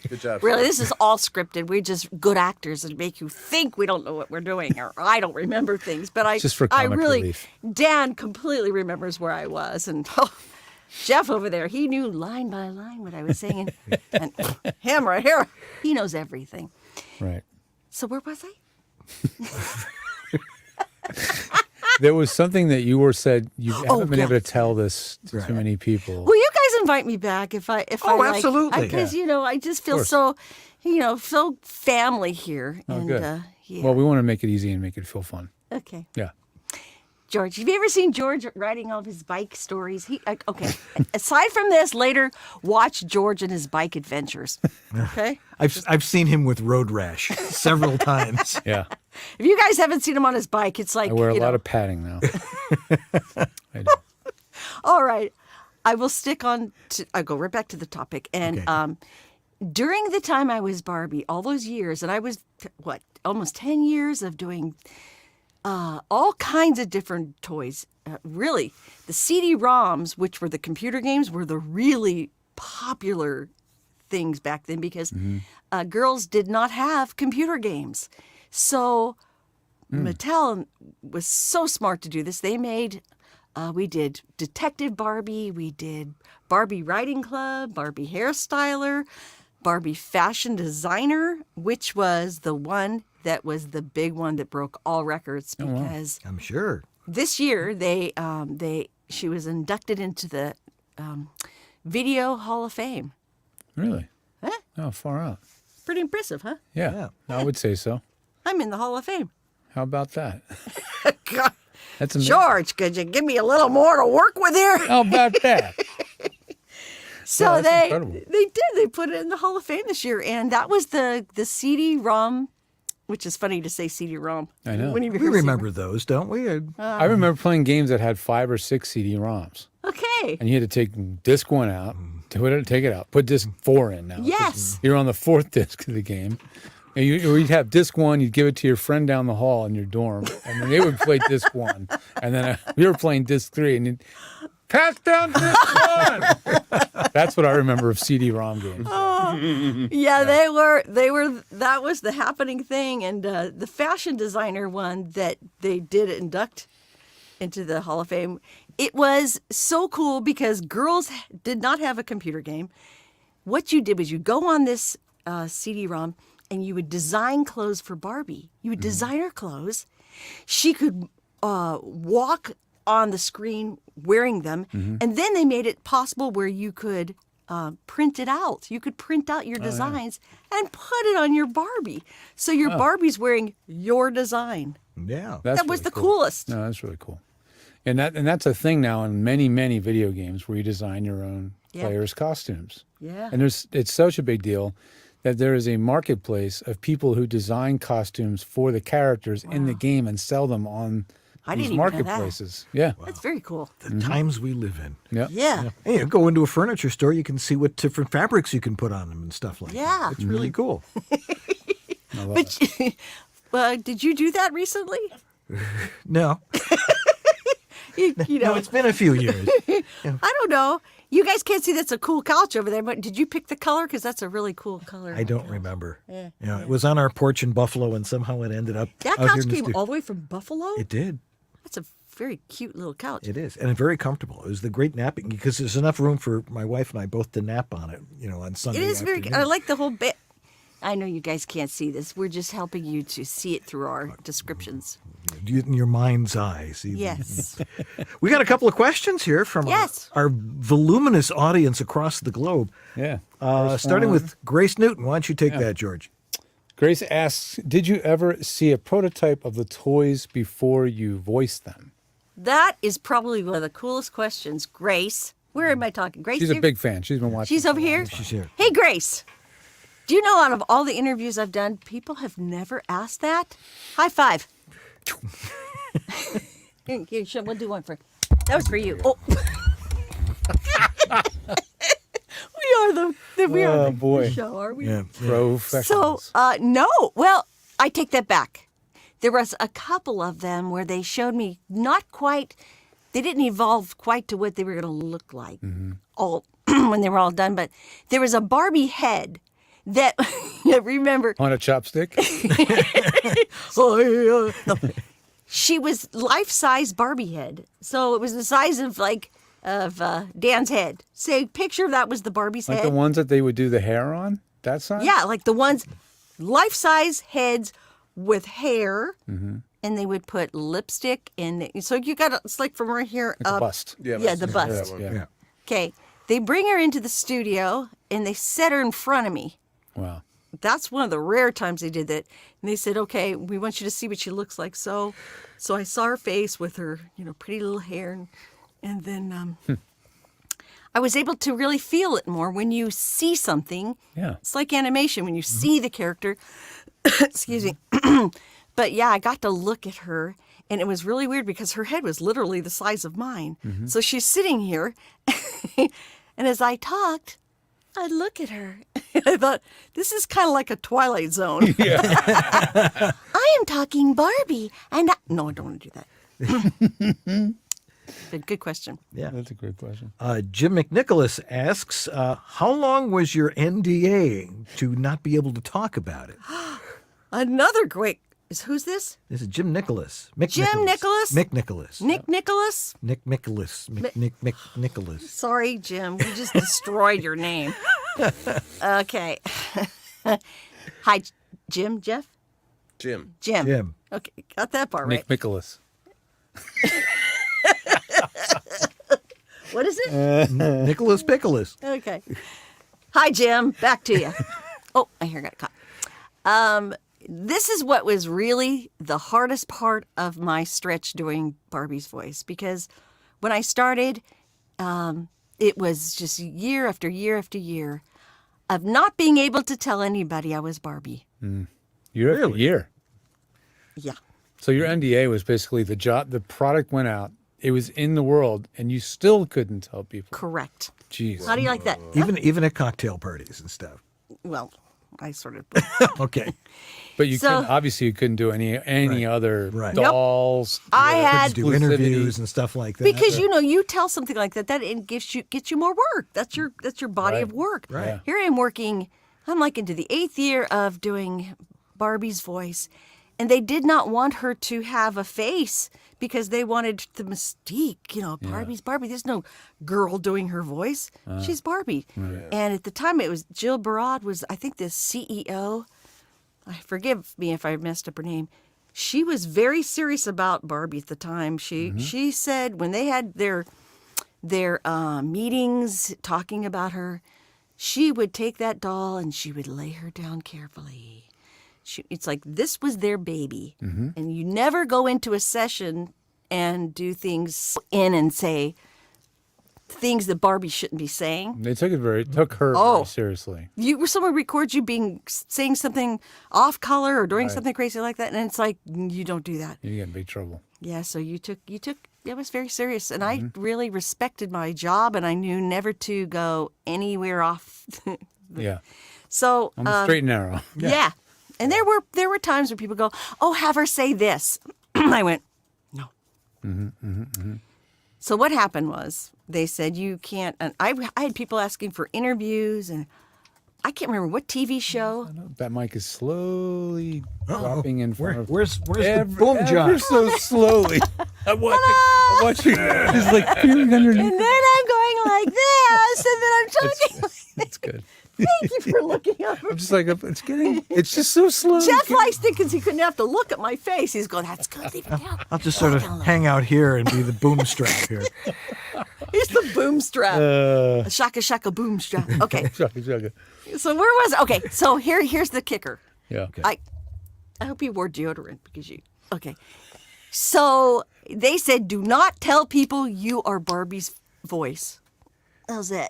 Good job. Really, this is all scripted. We're just good actors and make you think we don't know what we're doing, or I don't remember things. But Just for I comic really, relief. Dan completely remembers where I was, and Jeff over there, he knew line by line what I was saying, and him right here, he knows everything. Right. So where was I? There was something that you said you haven't been yeah. able to tell this to too many people. Will you guys invite me back if I absolutely. Because I just feel course. so, so family here. Oh, and good. yeah. Well, we want to make it easy and make it feel fun. Okay. Yeah. George, have you ever seen George writing all of his bike stories? Okay. Aside from this, later watch George and his bike adventures. Okay. I've seen him with road rash several times. Yeah. If you guys haven't seen him on his bike, it's like I wear a lot of padding now. I do. All right. I will stick on. I'll go right back to the topic. And during the time I was Barbie, all those years, and I was almost 10 years of doing all kinds of different toys. Really, the CD-ROMs, which were the computer games, were the really popular things back then because girls did not have computer games. So Mattel was so smart to do this. They made, we did Detective Barbie, we did Barbie Writing Club, Barbie Hairstyler, Barbie Fashion Designer, which was the one that was the big one that broke all records because I'm sure. this year she was inducted into the Video Hall of Fame. Really? Huh? Oh, far out. Pretty impressive, huh? Yeah. I would say so. I'm in the Hall of Fame. How about that? God. That's amazing. George, could you give me a little more to work with here? How about that? So that's incredible. they did. They put it in the Hall of Fame this year, and that was the CD-ROM, which is funny to say CD-ROM. I know. We remember those, don't we? I remember playing games that had 5 or 6 CD-ROMs. Okay. And you had to take disc 1 out, take it out, put disc 4 in now. Yes. You're on the 4th disc of the game. And you'd have disc 1, you'd give it to your friend down the hall in your dorm, and then they would play disc 1. And then we were playing disc 3, and you'd pass down disc 1. That's what I remember of CD-ROM games. Yeah, they were. That was the happening thing, and the fashion designer one that they did induct into the Hall of Fame. It was so cool because girls did not have a computer game. What you did was you go on this CD-ROM and you would design clothes for Barbie. You would design her clothes. She could walk on the screen wearing them, and then they made it possible where you could print it out. You could print out your designs and put it on your Barbie. So your Barbie's wearing your design. Yeah. That was really the cool. coolest. No, that's really cool. And that's a thing now in many, many video games where you design your own players' costumes. Yeah. And it's such a big deal that there is a marketplace of people who design costumes for the characters in the game and sell them on I these didn't even know that. marketplaces. Yeah. That's very cool. The times we live in. Yep. Yeah. And you go into a furniture store, you can see what different fabrics you can put on them and stuff like Yeah. that. It's really cool. I love But did you do that recently? No. You know, No, it's been a few years. I don't know. You guys can't see that's a cool couch over there, but did you pick the color? Because that's a really cool color. I don't remember. Yeah. It was on our porch in Buffalo, and somehow it ended up That out couch here in the came studio. all the way from Buffalo? It did. That's a very cute little couch. It is, and it's very comfortable. It was the great napping because there's enough room for my wife and I both to nap on it. On Sunday. It is very. afternoons. I like the whole bit. I know you guys can't see this. We're just helping you to see it through our descriptions. In your mind's eye. See? Yes. We got a couple of questions here from Yes. our voluminous audience across the globe. Yeah. Starting with Grace Newton. Why don't you take that, George? Grace asks, did you ever see a prototype of the toys before you voiced them? That is probably one of the coolest questions. Grace, where am I talking? Grace. She's a here? big fan. She's been watching. She's over here. She's here. Hey, Grace. Do you know out of all the interviews I've done, people have never asked that? High five. Here, we'll do one for. That was for you. Oh. we are the boy. show, are we? Yeah. So, Professionals. no. Well, I take that back. There was a couple of them where they showed me not quite. They didn't evolve quite to what they were going to look like. All when they were all done. But there was a Barbie head that I remember. On a chopstick? No. She was life-size Barbie head, so it was the size of Dan's head. Say, picture that was the Barbie's Like head. the ones that they would do the hair on? That size? Yeah, like the ones, life-size heads with hair, Mm-hmm. and they would put lipstick in. So you got it's like from right here Like up. a bust. Yeah, the bust. Yeah. Okay, they bring her into the studio and they set her in front of me. Wow. That's one of the rare times they did that. And they said, "Okay, we want you to see what she looks like." So I saw her face with her, pretty little hair, and then I was able to really feel it more when you see something. Yeah. It's like animation when you see the character. Excuse me. But yeah, I got to look at her, and it was really weird because her head was literally the size of mine. So she's sitting here, and as I talked, I'd look at her. I thought, this is kind of like a Twilight Zone. I am talking Barbie, and no, I don't want to do that. But good question. Yeah. That's a great question. Jim McNicholas asks, how long was your NDA to not be able to talk about it? Another great. Who's this? This is Jim Nicholas. Jim Nicholas? Mick Nicholas. Nick Nicholas? Nick Nicholas. Mick Nicholas. Sorry, Jim. We just destroyed your name. Okay. Hi, Jim. Jeff? Jim. Jim. Okay, got that part right. Nick Nicholas. What is it? Nicholas Pickles. Okay. Hi, Jim. Back to you. Oh, my hair got caught. This is what was really the hardest part of my stretch doing Barbie's voice, because when I started, it was just year after year after year of not being able to tell anybody I was Barbie. Year after year. Yeah. So your NDA was basically the product went out, it was in the world, and you still couldn't tell people. Correct. Jeez. How do you like that? Even at cocktail parties and stuff. Well, I sort of. Okay. But you So- couldn't, obviously you couldn't do any other Right. dolls. I had Do interviews and stuff like that. because you tell something like that it gets you more work. That's your body of work. Right. Yeah. Here I am working. I'm like into the 8th year of doing Barbie's voice, and they did not want her to have a face because they wanted the mystique. Barbie's Barbie. There's no girl doing her voice. She's Barbie. And at the time, it was Jill Barad was, I think, the CEO. Forgive me if I messed up her name. She was very serious about Barbie at the time. She said when they had their meetings talking about her, she would take that doll and she would lay her down carefully. It's like this was their baby, and you never go into a session and do things in and say things that Barbie shouldn't be saying. They took her very seriously. Someone records you saying something off color or doing something crazy like that, and it's like you don't do that. You get in big trouble. Yeah, so you took it was very serious, and I really respected my job, and I knew never to go anywhere off. Yeah. So On the straight and narrow. yeah. And there were times where people go, "Oh, have her say this." I went, "No." So what happened was they said you can't. And I had people asking for interviews, and I can't remember what TV show. That mic is slowly dropping in front of Where's the boom ever job? so slowly. I'm watching. It's like peering underneath. And then I'm going like this, and then I'm talking. That's good. Thank you for looking up. I'm just like, it's just so slow. Jeff likes it because he couldn't have to look at my face. He's going, "That's good. Leave it down." I'll just sort of hang out here and be the boom strap here. He's the boom strap. Shaka shaka boom strap. Okay. Shaka. So where was it? Okay. So here's the kicker. Yeah. I hope you wore deodorant because you. Okay. So they said, do not tell people you are Barbie's voice. That was it.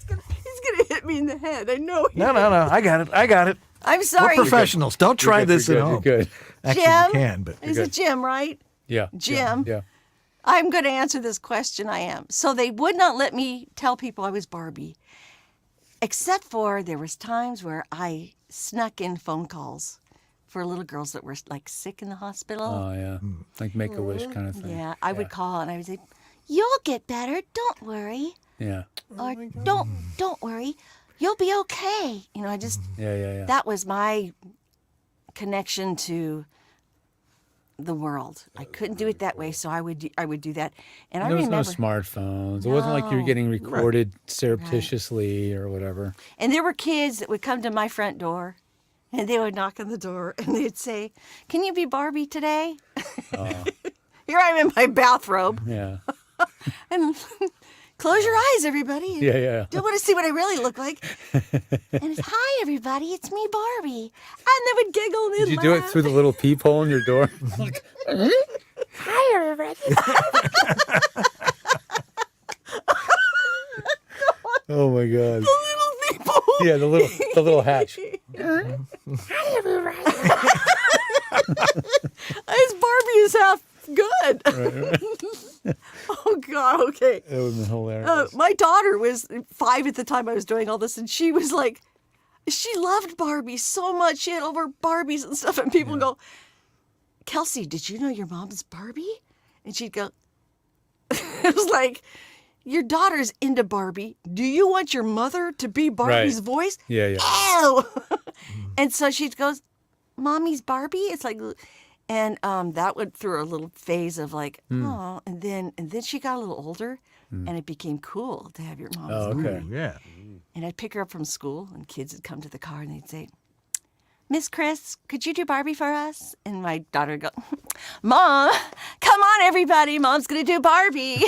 He's gonna hit me in the head. I know. No. I got it. I'm We're sorry. professionals. Don't try good, this you're at good, home. you're good. Actually, Jim. you can, but Is it Jim, right? Yeah. Jim. Yeah. I'm going to answer this question. I am. So they would not let me tell people I was Barbie, except for there was times where I snuck in phone calls for little girls that were like sick in the hospital. Oh yeah. Like Make a Wish kind of thing. Yeah, I would call and I would say, You'll get better. Don't worry. Yeah. Or don't worry. You'll be okay. You know, I just Yeah. that was my connection to the world. I couldn't do it that way, so I would do that. And I There was remember no smartphones. It wasn't like you were getting recorded Right. surreptitiously or whatever. And there were kids that would come to my front door, and they would knock on the door, and they'd say, "Can you be Barbie today?" Here I am in my bathrobe, Yeah. and close your eyes, everybody. Yeah. Don't want to see what I really look like. and it's, hi everybody, it's me Barbie. And they would giggle and Did you do it through the little peephole in your door? Hi everybody. Oh my God. little people? Yeah, the little hatch. Hi everybody. His Barbie is half good. Oh God. Okay. That would have been hilarious. My daughter was 5 at the time I was doing all this, and she was like, she loved Barbie so much. She had over Barbies and stuff, and people go, "Kelsey, did you know your mom's Barbie?" And she'd go, it was like, your daughter's into Barbie. Do you want your mother to be Barbie's Right. voice? Yeah. Ew. And so she goes, "Mommy's Barbie?" It's like, and that went through a little phase of like, oh, and then she got a little older, and it became cool to have your mom's Oh, Barbie. okay. Yeah. And I'd pick her up from school, and kids would come to the car, and they'd say, "Miss Chris, could you do Barbie for us?" And my daughter would go, "Mom, come on, everybody. Mom's going to do Barbie."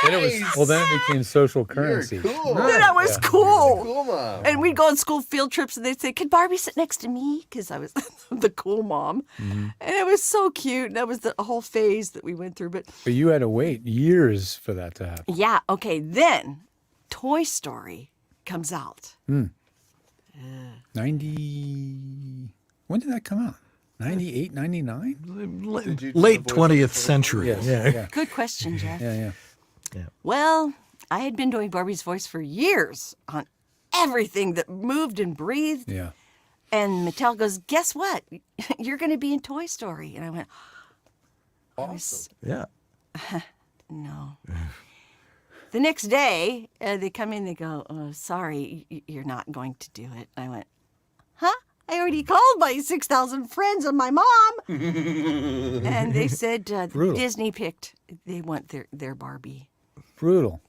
Then it became social currency. Cool. That was cool. Cool, Mom. And we'd go on school field trips, and they'd say, "Can Barbie sit next to me?" Because I was the cool mom. And it was so cute. That was the whole phase that we went through. But But you had to wait years for that to happen. yeah, okay, then Toy Story comes out. 90. When did that come out? 98, 99? Did you do Late the voice 20th century. Yes. Yeah. Yeah. Good question, Jeff. Yeah. Well, I had been doing Barbie's voice for years on everything that moved and breathed. Yeah. And Mattel goes, "Guess what? You're going to be in Toy Story." And I went, Awesome. Yeah. "No." The next day, they come in, they go, "Oh, sorry, you're not going to do it." And I went, "Huh? I already called my 6,000 friends and my mom." And they said Brutal. Disney picked, they want their Barbie. Brutal.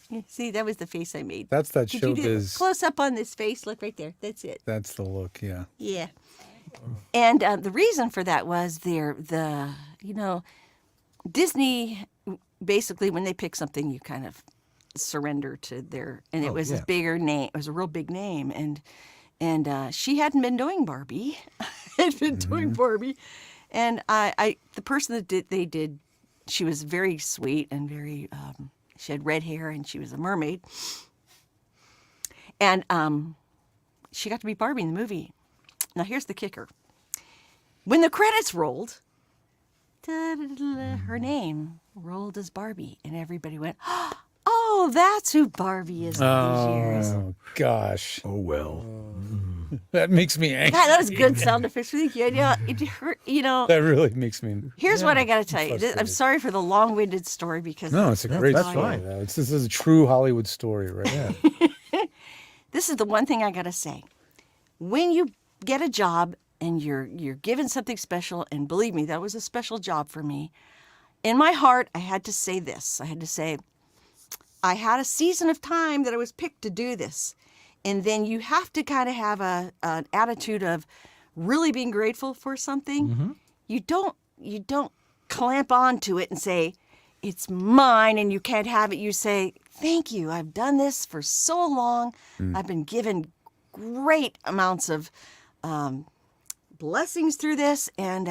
Yeah, see, that was the face I made. That's that Could you do showbiz. close up on this face? Look right there. That's it. That's the look, yeah. Yeah. And the reason for that was Disney, basically, when they pick something, you kind of surrender to their, and it was a bigger name. It was a real big name. And she hadn't been doing Barbie. Had been doing Barbie. And the person that they did, she was very sweet and very, she had red hair and she was a mermaid. And she got to be Barbie in the movie. Now, here's the kicker. When the credits rolled, her name rolled as Barbie, and everybody went, "Oh, that's who Barbie is all these years." Oh, gosh. Oh, well. That makes me angry. God, that was good sound effects. Yeah, it hurt, That really makes me. Here's what I got to tell you. I'm frustrated. sorry for the long-winded story because No, it's a great that's story. fine. This is a true Hollywood story, right? Yeah. this is the one thing I got to say. When you get a job and you're given something special, and believe me, that was a special job for me. In my heart, I had to say this. I had to say, I had a season of time that I was picked to do this. And then you have to kind of have an attitude of really being grateful for something. You don't clamp onto it and say, "It's mine and you can't have it." You say, "Thank you. I've done this for so long. I've been given great amounts of blessings through this." And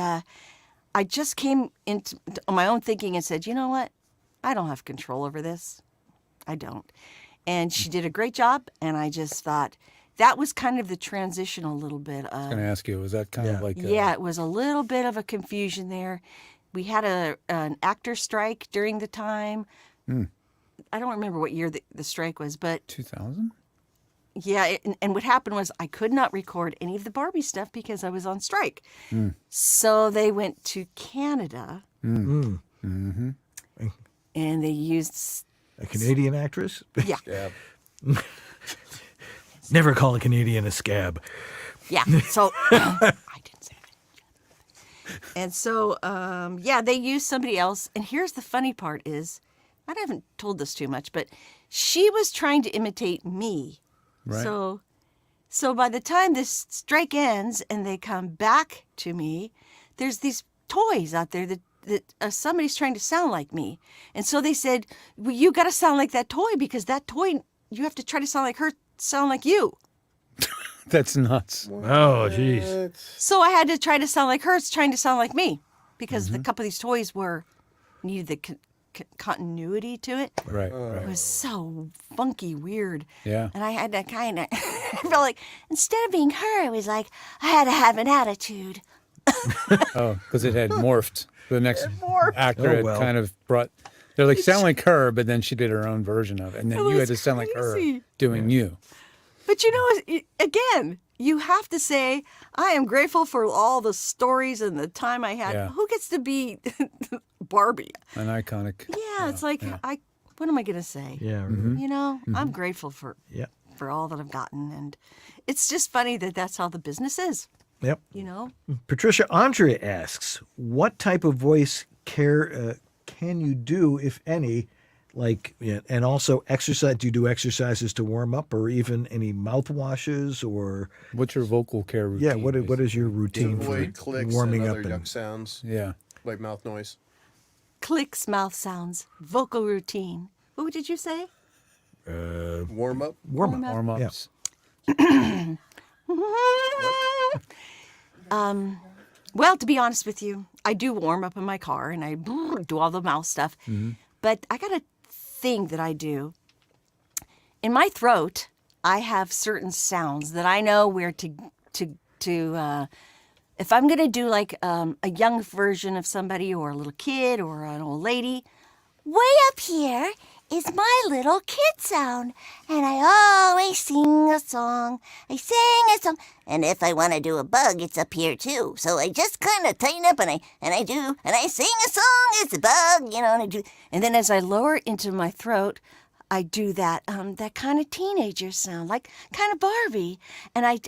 I just came into my own thinking and said, "You know what? I don't have control over this. I don't." And she did a great job, and I just thought that was kind of the transition a little bit. I was going to ask you, was that kind of like Yeah, it was a little bit of a confusion there. We had an actor strike during the time. I don't remember what year the strike was, but 2000? yeah, and what happened was I could not record any of the Barbie stuff because I was on strike. So they went to Canada. Mm-hmm. And they used A Canadian actress? yeah. Yeah. Never call a Canadian a scab. Yeah. So I didn't say that. And so, they used somebody else. And here's the funny part is, I haven't told this too much, but she was trying to imitate me. Right. So by the time this strike ends and they come back to me, there's these toys out there that somebody's trying to sound like me. And so they said, well, you got to sound like that toy because that toy, you have to try to sound like her, sound like you. That's nuts. Oh, jeez. So I had to try to sound like her, trying to sound like me, because the couple of these toys needed the continuity to it. Right. It Right. was so funky, weird. Yeah. And I had to kind of, I felt like instead of being her, it was like I had to have an attitude. Oh, because it had morphed. The next actor Oh, had well. kind of brought. They're like sound like her, but then she did her own version of it, and then It you had was to sound like her crazy. doing you. But again, you have to say, I am grateful for all the stories and the time I had. Yeah. Who gets to be Barbie? An iconic. Yeah, it's like, what am I going to say? Yeah. You know, I'm grateful for Yeah. all that I've gotten. And it's just funny that that's how the business is, Yep. you know? Patricia Andre asks, what type of voice care can you do, if any? Like, and also exercise. Do you do exercises to warm up, or even any mouthwashes, or What's your vocal care routine? yeah? What is your routine Avoid for clicks warming and up? other yuck sounds, Yeah. like mouth noise. Clicks, mouth sounds, vocal routine. What did you say? Warm up. warm up. Warm ups. Well, to be honest with you, I do warm up in my car and I do all the mouth stuff. But I got a thing that I do. In my throat, I have certain sounds that I know where to if I'm going to do like a young version of somebody or a little kid or an old lady, way up here is my little kid sound. And I always sing a song. I sing a song. And if I want to do a bug, it's up here too. So I just kind of tighten up and I sing a song. It's a bug, you know, and I do. And then as I lower into my throat, I do that that kind of teenager sound, like kind of Barbie. And I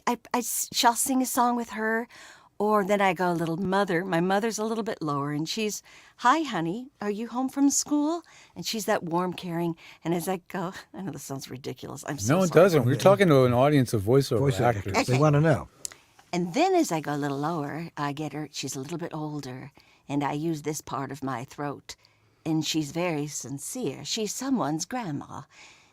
shall sing a song with her. Or then I go a little mother. My mother's a little bit lower, and she's, hi, honey, are you home from school? And she's that warm, caring. And as I go, I know this sounds ridiculous. I'm so No, it sorry. doesn't. We're talking to an audience of voiceover Voice actors. actors. They want to know. And then as I go a little lower, I get her, she's a little bit older, and I use this part of my throat. And she's very sincere. She's someone's grandma,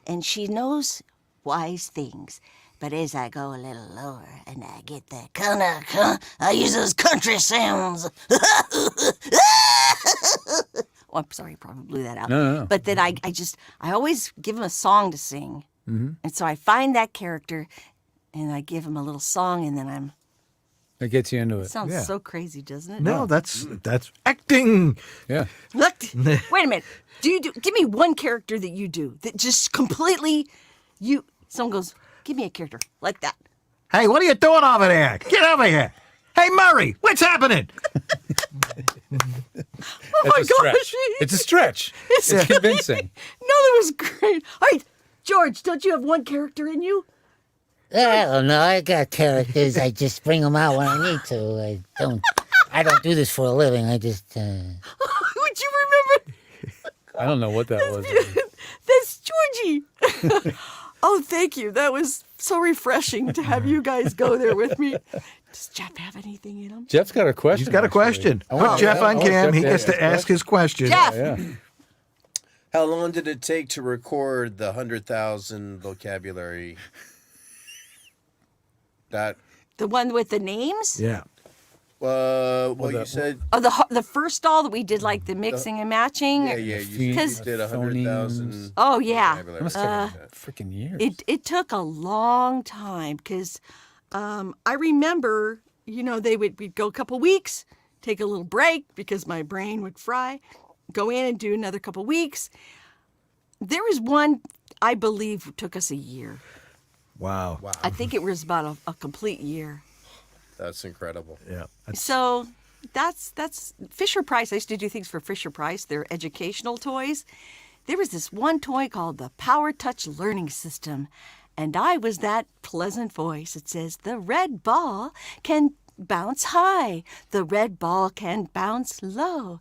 and she knows wise things. But as I go a little lower and I get that kind of, I use those country sounds. Oh, I'm sorry, I probably blew that out. No. But then I always give them a song to sing. And so I find that character and I give them a little song and then It gets you into it. sounds Yeah. so crazy, doesn't it? No, that's acting. Yeah. Look, wait a minute. Give me one character that you do that just completely, someone goes, give me a character like that. Hey, what are you doing over there? Get over here. Hey, Murray, what's happening? Oh my It's a stretch. gosh. It's a stretch. It's convincing. No, that was great. All right, George, don't you have one character in you? I don't know. I got characters. I just bring them out when I need to. I don't do this for a living. I just. Would you remember? I don't know what that was. That's Georgie. Oh, thank you. That was so refreshing to have you guys go there with me. Does Jeff have anything in him? Jeff's got a question. He's got a actually. question. I want Put Jeff on I want cam. Jeff He to gets to ask his question. Jeff! Yeah. How long did it take to record the 100,000 vocabulary? That The one with the names? Yeah. well, you said Oh, the first doll that we did, like the mixing and matching? yeah, you Because- did 100,000. Oh, yeah. vocabulary. Must take freaking years. It took a long time because I remember, we'd go a couple weeks, take a little break because my brain would fry, go in and do another couple weeks. There was one, I believe, took us a year. Wow. I think it was about a complete year. That's incredible. Yeah. So that's Fisher Price. I used to do things for Fisher Price. They're educational toys. There was this one toy called the Power Touch Learning System, and I was that pleasant voice. It says, the red ball can bounce high. The red ball can bounce low.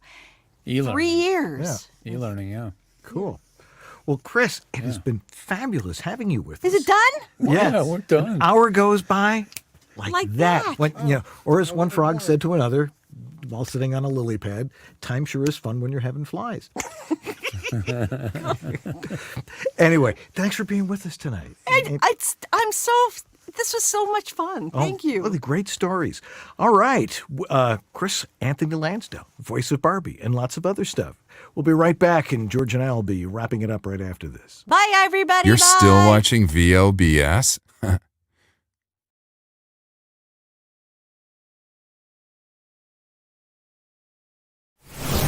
E-learning. 3 years. Yeah. E-learning, yeah. Cool. Well, Chris, it has been fabulous having you with us. Is it done? Yeah, we're done. An hour goes by Like that. that. When, you know, or as one frog said to another while sitting on a lily pad, time sure is fun when you're having flies. Anyway, thanks for being with us tonight. This was so much fun. Thank you. Really great stories. All right. Chris Anthony Lansdowne, voice of Barbie, and lots of other stuff. We'll be right back, and George and I will be wrapping it up right after this. Bye, everybody. You're Bye. still watching VLBS?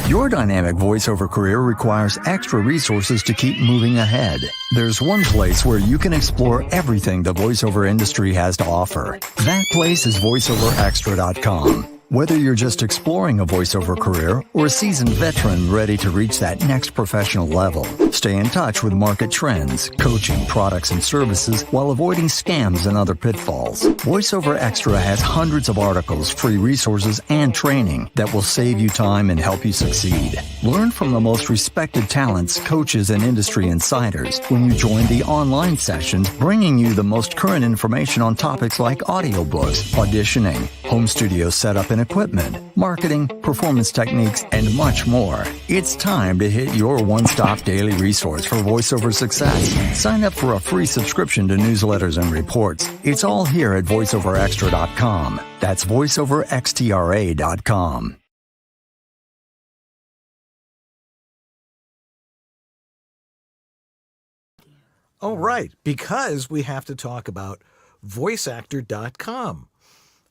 Your dynamic voiceover career requires extra resources to keep moving ahead. There's one place where you can explore everything the voiceover industry has to offer. That place is voiceoverextra.com. Whether you're just exploring a voiceover career or a seasoned veteran ready to reach that next professional level, stay in touch with market trends, coaching, products, and services while avoiding scams and other pitfalls. VoiceOver Extra has hundreds of articles, free resources, and training that will save you time and help you succeed. Learn from the most respected talents, coaches, and industry insiders when you join the online sessions, bringing you the most current information on topics like audiobooks, auditioning, home studio setup and equipment, marketing, performance techniques, and much more. It's time to hit your one-stop daily resource for voiceover success. Sign up for a free subscription to newsletters and reports. It's all here at voiceoverextra.com. That's voiceoverextra.com. All right, because we have to talk about voiceactor.com.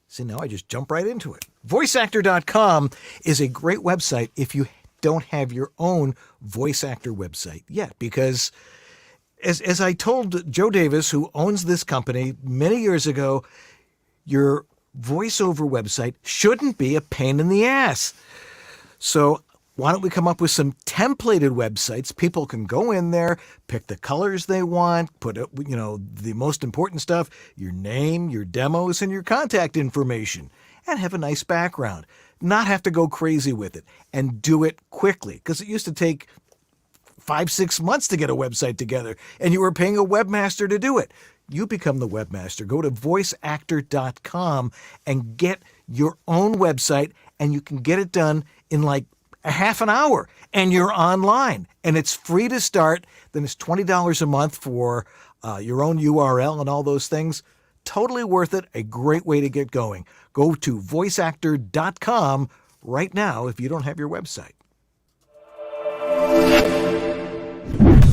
See, now I just jump right into it. VoiceActor.com is a great website if you don't have your own voice actor website yet, because as I told Joe Davis, who owns this company many years ago, your voiceover website shouldn't be a pain in the ass. So why don't we come up with some templated websites? People can go in there, pick the colors they want, put, the most important stuff, your name, your demos, and your contact information, and have a nice background. Not have to go crazy with it, and do it quickly, because it used to take 5-6 months to get a website together, and you were paying a webmaster to do it. You become the webmaster. Go to voiceactor.com and get your own website, and you can get it done in like a half an hour, and you're online, and it's free to start. Then it's $20 a month for your own URL and all those things. Totally worth it. A great way to get going. Go to voiceactor.com right now if you don't have your website.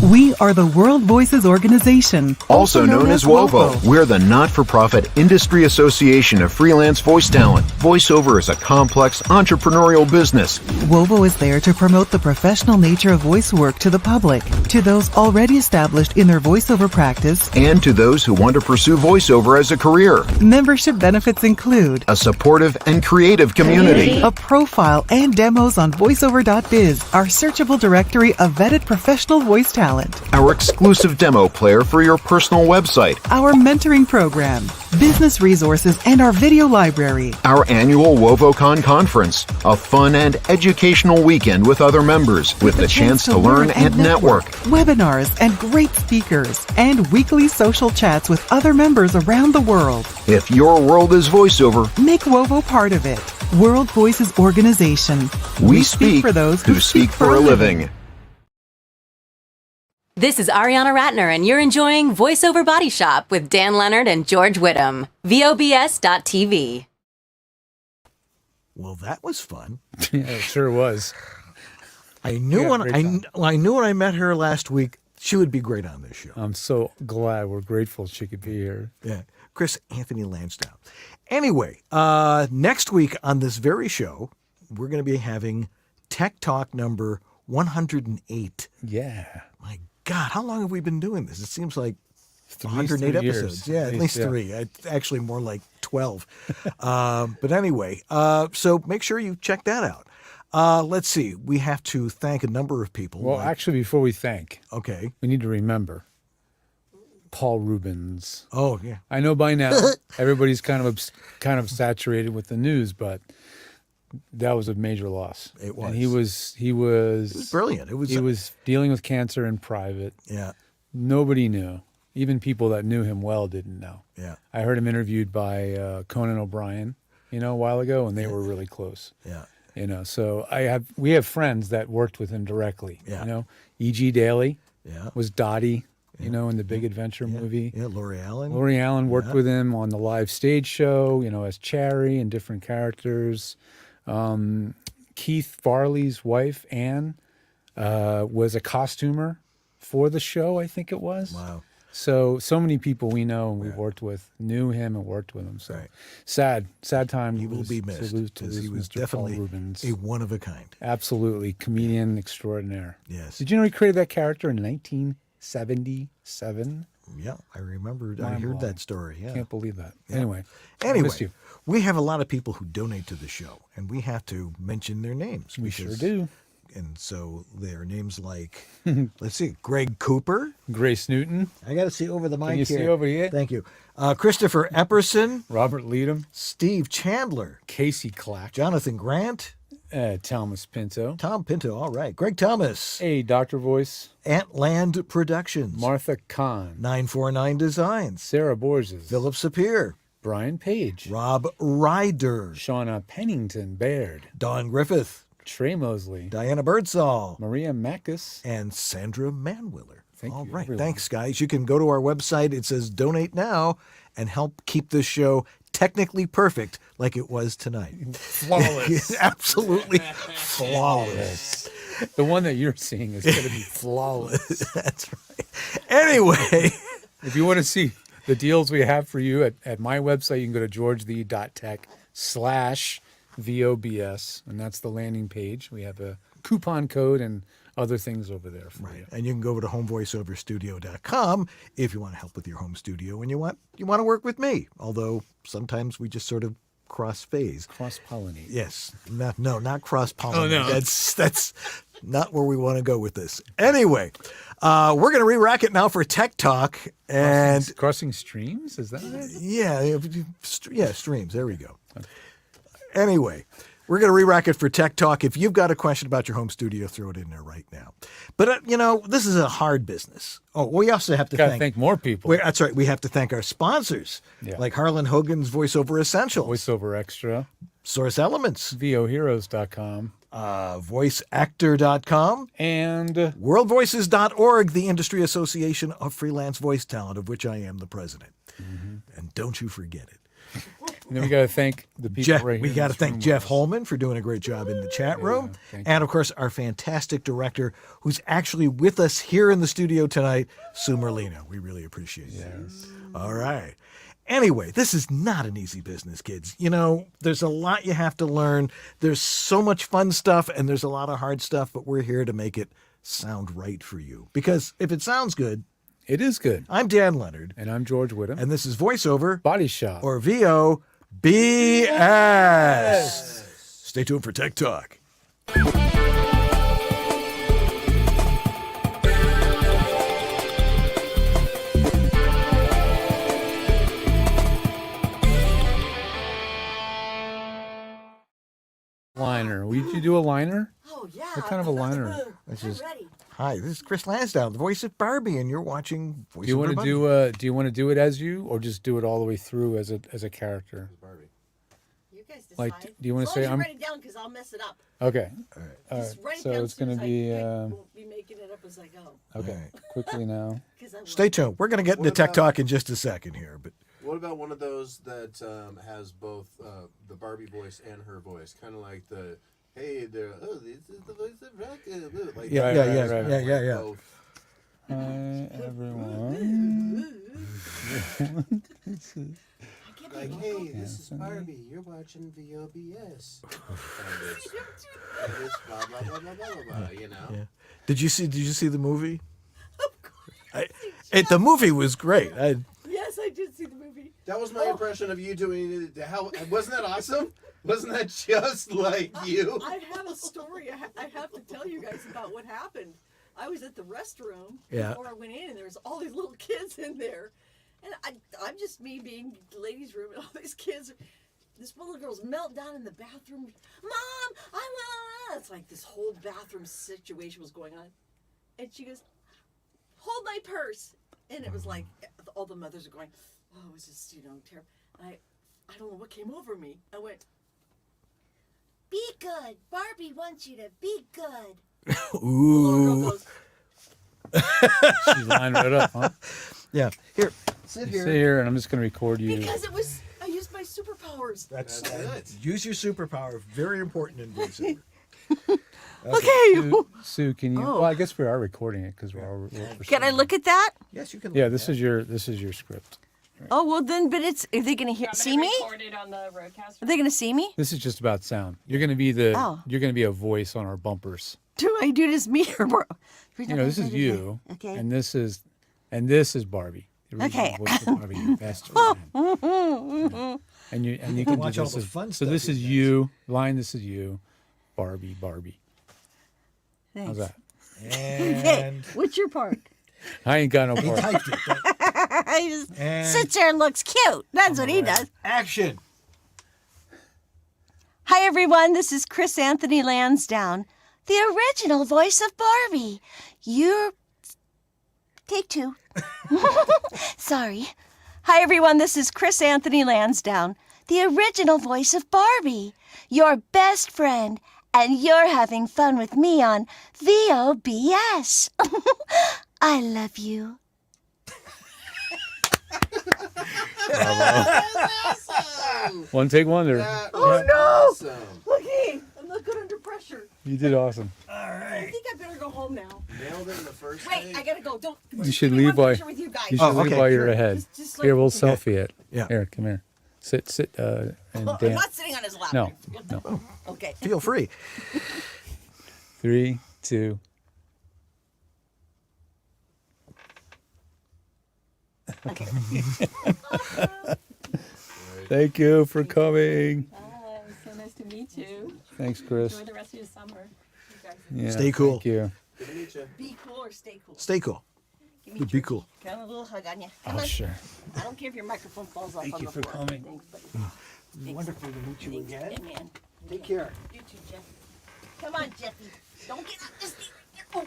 We are the World Voices Organization, also known as WOVO. We're the not-for-profit industry association of freelance voice talent. Voiceover is a complex entrepreneurial business. WOVO is there to promote the professional nature of voice work to the public, to those already established in their voiceover practice, and to those who want to pursue voiceover as a career. Membership benefits include a supportive and creative community, a profile and demos on voiceover.biz, our searchable directory of vetted professional voice talent, our exclusive demo player for your personal website, our mentoring program, business resources, and our video library, our annual WovoCon conference, a fun and educational weekend with other members with the chance to learn and network, webinars and great speakers, and weekly social chats with other members around the world. If your world is voiceover, make WOVO part of it. World Voices Organization. We speak for those who speak for a living. This is Ariana Ratner, and you're enjoying Voice Over Body Shop with Dan Leonard and George Whittam. VOBS.TV. Well, that was fun. Yeah, it sure was. I knew when I met her last week, she would be great on this show. I'm so glad. We're grateful she could be here. Yeah, Chris Anthony Lansdowne. Anyway, next week on this very show, we're going to be having Tech Talk number 108. Yeah. My God, how long have we been doing this? It seems like 108 episodes. Yeah, at least 3. Actually, more like 12. But anyway, so make sure you check that out. Let's see. We have to thank a number of people. Well, actually, before we thank, okay, we need to remember Paul Rubens. Oh, yeah. I know by now everybody's kind of saturated with the news, but that was a major loss. It was. And he was brilliant. He was dealing with cancer in private. Yeah. Nobody knew. Even people that knew him well didn't know. Yeah. I heard him interviewed by Conan O'Brien, a while ago, and they were really close. Yeah. So we have friends that worked with him directly. Yeah. E.G. Daly Yeah. was Dottie, in the Big Adventure movie. Yeah, Lori Allen. Lori Allen worked with him on the live stage show, as Cherry and different characters. Keith Farley's wife, Anne, was a costumer for the show, I think it was. Wow. So many people we know and we've worked with knew him and worked with him. So sad time. He will be missed because he was Mr. definitely Paul Rubens. a one of a kind. Absolutely. Comedian extraordinaire. Yes. Did you know he created that character in 1977? Yeah, I remember. I heard that story. Yeah. Can't believe that. Yeah. Anyway, I missed you. We have a lot of people who donate to the show, and we have to mention their names. We sure do. And so their names like, let's see, Greg Cooper. Grace Newton. I got to see over the mic Can you here. see over here? Thank you. Christopher Epperson. Robert Leadham. Steve Chandler. Casey Clack. Jonathan Grant. Thomas Pinto. Tom Pinto, all right. Greg Thomas. Hey, Dr. Voice. Antland Productions. Martha Kahn. 949 Designs. Sarah Borges. Philip Sapir. Brian Page. Rob Ryder. Shauna Pennington Baird. Don Griffith. Trey Mosley. Diana Birdsall. Maria Mackis. And Sandra Manwiller. All right. everyone. Thanks, guys. You can go to our website. It says donate now and help keep this show technically perfect like it was tonight. Flawless. Absolutely flawless. The one that you're seeing is going to be flawless. That's right. Anyway. If you want to see the deals we have for you at my website, you can go to georgethe.tech/VOBS, and that's the landing page. We have a coupon code and other things over there for you. And you can go over to homevoiceoverstudio.com if you want to help with your home studio and you want to work with me. Although sometimes we just sort of cross-phase. Cross-pollinate. Yes. Not cross-pollinate. Oh, no. That's not where we want to go with this. Anyway, we're going to re-rack it now for Tech Talk. And Crossing streams? Is that it? Yeah, streams. There we go. Anyway, we're going to re-rack it for Tech Talk. If you've got a question about your home studio, throw it in there right now. But, this is a hard business. Oh, we also have to thank more people. That's right. We have to thank our sponsors, like Harlan Hogan's VoiceOver Essentials. VoiceOver Extra. Source Elements. VOHeroes.com. VoiceActor.com. And WorldVoices.org, the industry association of freelance voice talent, of which I am the president. Mm-hmm. And don't you forget it. And then we got to thank the people right here. We got to thank Jeff Holman for doing a great job in the chat room. And, of course, our fantastic director who's actually with us here in the studio tonight, Sue Merlino. We really appreciate it. Yes. All right. Anyway, this is not an easy business, kids. There's a lot you have to learn. There's so much fun stuff and there's a lot of hard stuff, but we're here to make it sound right for you. Because if it sounds good, it is good. I'm Dan Leonard. And I'm George Whittam. And this is VoiceOver Body Shop. Or VOBS. Stay tuned for Tech Talk. Liner. Would you do a liner? Oh, yeah. What kind of a liner? I'm ready. Hi, this is Chris Lansdowne, the voice of Barbie, and you're watching Voice Do you want Over to Barbie. do you want to do it as you, or just do it all the way through as a character? You guys decide. Like, do you want to say I'm I'm? write it down because I'll mess it up. Okay. All right. All Just right. write it So down it's going to soon as be. I won't be making it up as I go. Okay. All right. Quickly now. Stay tuned. We're going to get into What Tech about- Talk in just a second here, but What about one of those that has both the Barbie voice and her voice? Kind of like the, hey, this is the voice of rock. Like yeah. both. Hi, everyone. Like, hey, this is Barbie. You're watching VOBS. And it's blah, blah, blah, blah, blah, blah, you know? yeah. Did you see the movie? The movie was great. Yes, I did see the movie. That was my impression of you doing it. How wasn't that awesome? Wasn't that just like you? I have a story I have to tell you guys about what happened. I was at the restroom before I went in, and there was all these little kids in there. And I'm just me being the ladies' room, and all these kids. This one little girl's melt down in the bathroom. Mom, it's like this whole bathroom situation was going on. And she goes, hold my purse. And it was like, all the mothers are going, oh, it was just, terrible. And I don't know what came over me. I went, be good. Barbie wants you to be good. Ooh. She's lined right up, huh? Yeah. Here. Sit here, and I'm just going to record you. Because I used my superpowers. That's good. Use your superpower. Very important in voiceover. Okay. Sue, can you? Well, I guess we are recording it because we're Can I look at that? Yes, you can. Yeah, this is your script. Oh well, then. But are they going to see me? Record it on the roadcaster. Are they going to see me? This is just about sound. You're going to be You're going to be a voice on our bumpers. Do I do this me or more? This is you. Okay. And this is Barbie. The original Okay. voice of Barbie, your best friend. And you can watch do all this the as- fun So stuff this you is guys. you. Line. This is you. Barbie. Thanks. How's that? Okay. And What's your part? I ain't got no he part. typed it. He just And- sits there and looks cute. That's what he does. Action. Hi, everyone. This is Chris Anthony Lansdowne, the original voice of Barbie. Take two. Sorry. Hi, everyone. This is Chris Anthony Lansdowne, the original voice of Barbie, your best friend, and you're having fun with me on VOBS. I love you. Awesome. One take wonder. That Oh, was no. awesome. Okay. I'm not good under pressure. You did awesome. I think I better go home now. Nailed it in the first Wait, take. I gotta go. Don't. You should give me leave one while picture with you guys. you should leave while you're sure. ahead. Just Here, we'll like- selfie it. Yeah. Here, come here. Sit. And I'm Dan. not sitting on his lap. No. Okay. Feel free. 3, 2. Okay. Thank you for coming. Hi, so nice to meet you. Thanks, Chris. Enjoy the rest of your summer. You guys. Yeah, Stay cool. Thank you. Good to meet you. Be cool or stay cool. Stay cool. Give me Be Georgie. cool. Can I have a little hug on you? Come Oh, on. sure. I don't care if your microphone falls off Thank on you the for floor. coming. Thanks, buddy. Wonderful to meet you Thanks. again. Yeah, man. Take care. You too, Jeff. Come on, Jeffy. Don't get up this thing. Oh.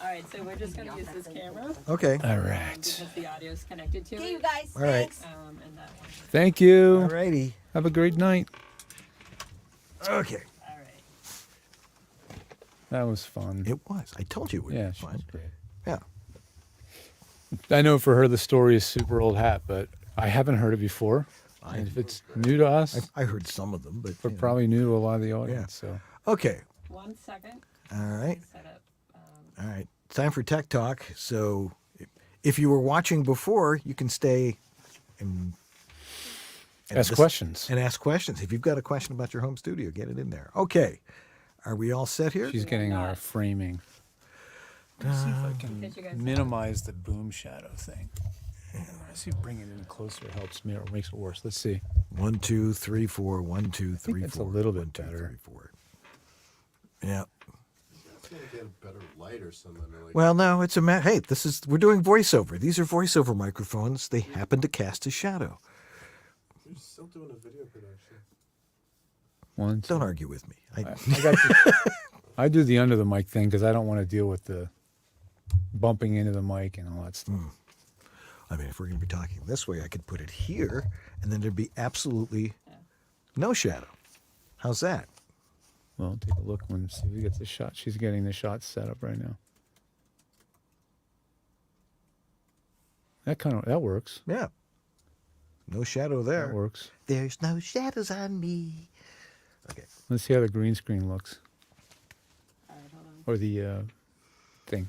All right, so we're just going to use this camera Okay. All right. because the audio is connected to Okay, it. you guys. All right. Thanks. And that one. Thank you. All righty. Have a great night. Okay. All right. That was fun. It was. I told you it would Yeah, be she was fun. great. Yeah. I know for her the story is super old hat, but I haven't heard it before. And if it's new to us, I heard some of them, but we're probably new to a lot of the audience. So okay. 1 second. All right. Set up. All right. Time for Tech Talk. So if you were watching before, you can stay and ask questions. And ask questions. If you've got a question about your home studio, get it in there. Okay. Are we all set here? She's getting our framing. Let me see if I Get you guys can minimize the boom shadow thing. Let's see if bringing it in closer helps me or makes it worse. Let's see. 1, 2, 3, 4. 1, 2, 3, It's a 4. little bit 1, 2, better. 3, 4. Yeah. That's gonna get a better light or something. Like Well, no, it's a hey, we're doing voiceover. These are voiceover microphones. They happen to cast a shadow. We're still doing a video production. One, Don't argue with me. I got I do the under the mic thing because I don't want to deal with the bumping into the mic and all that stuff. I mean, if we're going to be talking this way, I could put it here, and then there'd be absolutely no shadow. How's that? Well, take a look when see if we get the shot. She's getting the shot set up right now. That works. Yeah. No shadow there. That works. There's no shadows on me. Okay. Let's see how the green screen looks. All right, hold on. Or the thing.